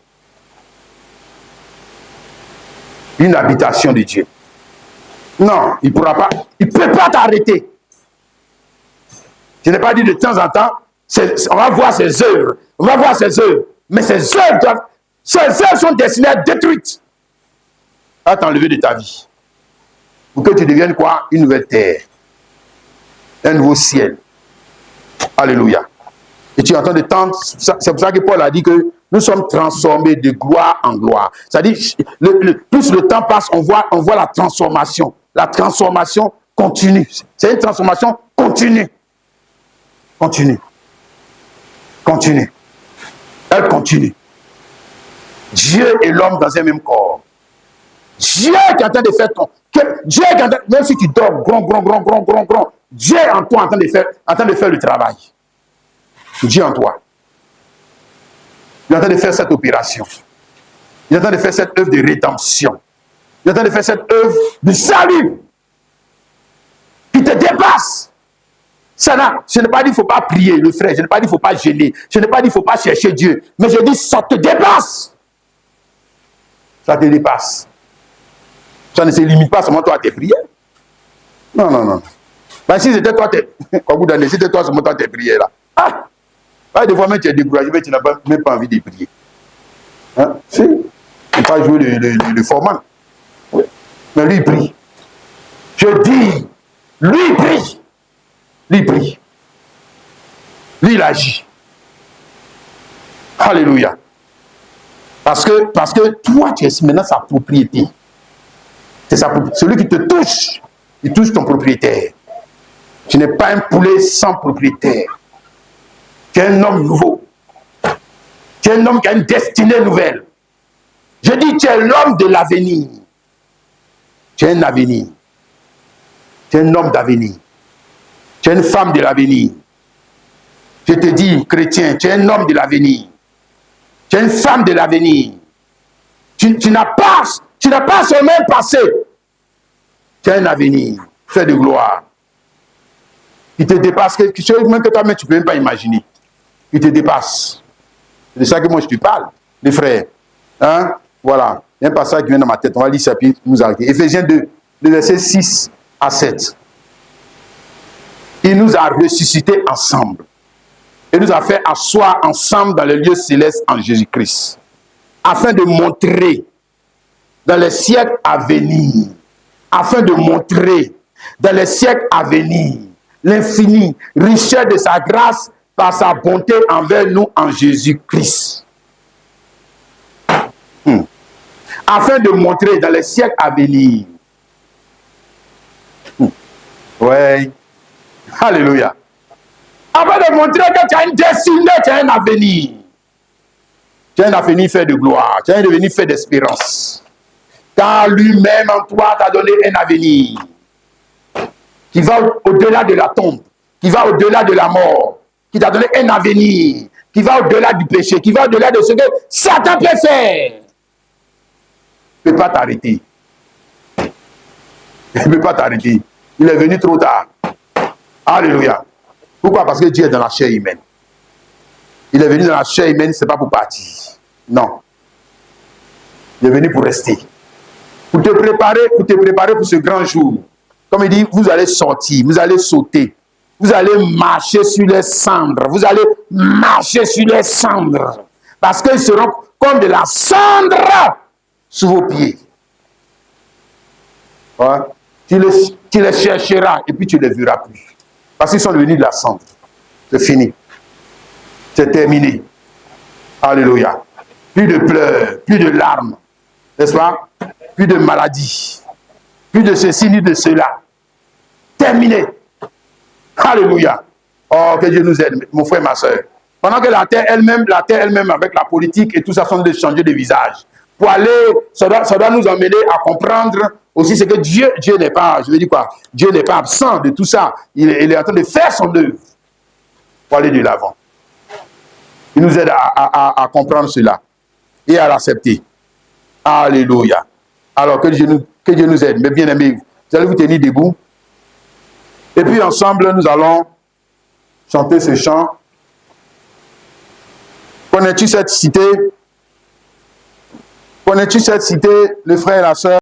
Une habitation de Dieu. Non, il ne peut pas t'arrêter. Je n'ai pas dit de temps en temps, on va voir ses œuvres. On va voir ses œuvres. Mais ses œuvres sont destinées à être détruites. À t'enlever de ta vie. Pour que tu deviennes quoi? Une nouvelle terre. Un nouveau ciel. Alléluia. Et tu es en train de tendre. C'est pour ça que Paul a dit que nous sommes transformés de gloire en gloire. C'est-à-dire, plus le temps passe, on voit la transformation. La transformation continue. C'est une transformation continue. Continue. Continue. Elle continue. Dieu et l'homme dans un même corps. Dieu qui est en train de faire ton... Dieu qui est en train, même si tu dors, grand, Dieu est en toi en train de faire le travail. Dieu en toi. Il est en train de faire cette opération. Il est en train de faire cette œuvre de rédemption. Il est en train de faire cette œuvre de salut qui te dépasse. Je n'ai pas dit qu'il ne faut pas prier, le frère. Je n'ai pas dit qu'il ne faut pas gêner. Je n'ai pas dit qu'il ne faut pas chercher Dieu. Mais je dis ça te dépasse. Ça te dépasse. Ça ne se limite pas seulement toi à tes prières. Non. Ben, si c'était toi, c'était toi seulement tes prières là. Des fois même tu es découragé, mais tu n'as même pas envie de prier. Hein? Si. Tu ne peux pas jouer le format. Oui. Mais lui, il prie. Je dis, lui, il prie. Lui, il prie. Lui, il agit. Alléluia. Parce que toi, tu es maintenant sa propriété. C'est sa propriété. Celui qui te touche, il touche ton propriétaire. Tu n'es pas un poulet sans propriétaire. Tu es un homme nouveau. Tu es un homme qui a une destinée nouvelle. Je dis, tu es l'homme de l'avenir. Tu es un avenir. Tu es un homme d'avenir. Tu es une femme de l'avenir. Je te dis, chrétien, tu es un homme de l'avenir. Tu es une femme de l'avenir. Tu n'as pas seulement un passé. Tu as un avenir fait de gloire. Il te dépasse, même que toi-même tu ne peux même pas imaginer. Il te dépasse. C'est de ça que moi je te parle, les frères. Hein? Voilà. Il y a un passage qui vient dans ma tête. On va lire ça puis nous arrêter. Éphésiens 2, le verset 6 à 7. Il nous a ressuscités ensemble. Et nous a fait asseoir ensemble dans les lieux célestes en Jésus-Christ. Afin de montrer dans les siècles à venir. Afin de montrer dans les siècles à venir l'infinie richesse de sa grâce par sa bonté envers nous en Jésus-Christ. Afin de montrer dans les siècles à venir. Ouais. Alléluia. Afin de montrer que tu as une destinée, tu as un avenir. Tu as un avenir fait de gloire. Tu as un avenir fait d'espérance. Car lui-même en toi t'a donné un avenir qui va au-delà de la tombe, qui va au-delà de la mort, qui t'a donné un avenir, qui va au-delà du péché, qui va au-delà de ce que Satan peut faire. Il ne peut pas t'arrêter. Il ne peut pas t'arrêter. Il est venu trop tard. Alléluia. Pourquoi? Parce que Dieu est dans la chair humaine. Il est venu dans la chair humaine, ce n'est pas pour partir. Non. Il est venu pour rester. Pour te préparer pour ce grand jour. Comme il dit, vous allez sortir, vous allez sauter. Vous allez marcher sur les cendres. Vous allez marcher sur les cendres. Parce qu'ils seront comme de la cendre sous vos pieds. Ouais. Tu les chercheras et puis tu ne les verras plus. Parce qu'ils sont devenus de la cendre. C'est fini. C'est terminé. Alléluia. Plus de pleurs, plus de larmes. N'est-ce pas? Plus de maladies. Plus de ceci ni de cela. Terminé. Alléluia. Oh, que Dieu nous aide, mon frère, ma soeur. Pendant que la terre elle-même, avec la politique et tout ça, sont de changer de visage. Pour aller, ça doit nous emmener à comprendre aussi ce que Dieu n'est pas, je veux dire quoi, Dieu n'est pas absent de tout ça. Il est en train de faire son œuvre pour aller de l'avant. Il nous aide à comprendre cela et à l'accepter. Alléluia. Alors que Dieu nous aide. Mais bien aimés, vous allez vous tenir debout. Et puis ensemble, nous allons chanter ce chant. Connais-tu cette cité? Connais-tu cette cité, le frère et la sœur?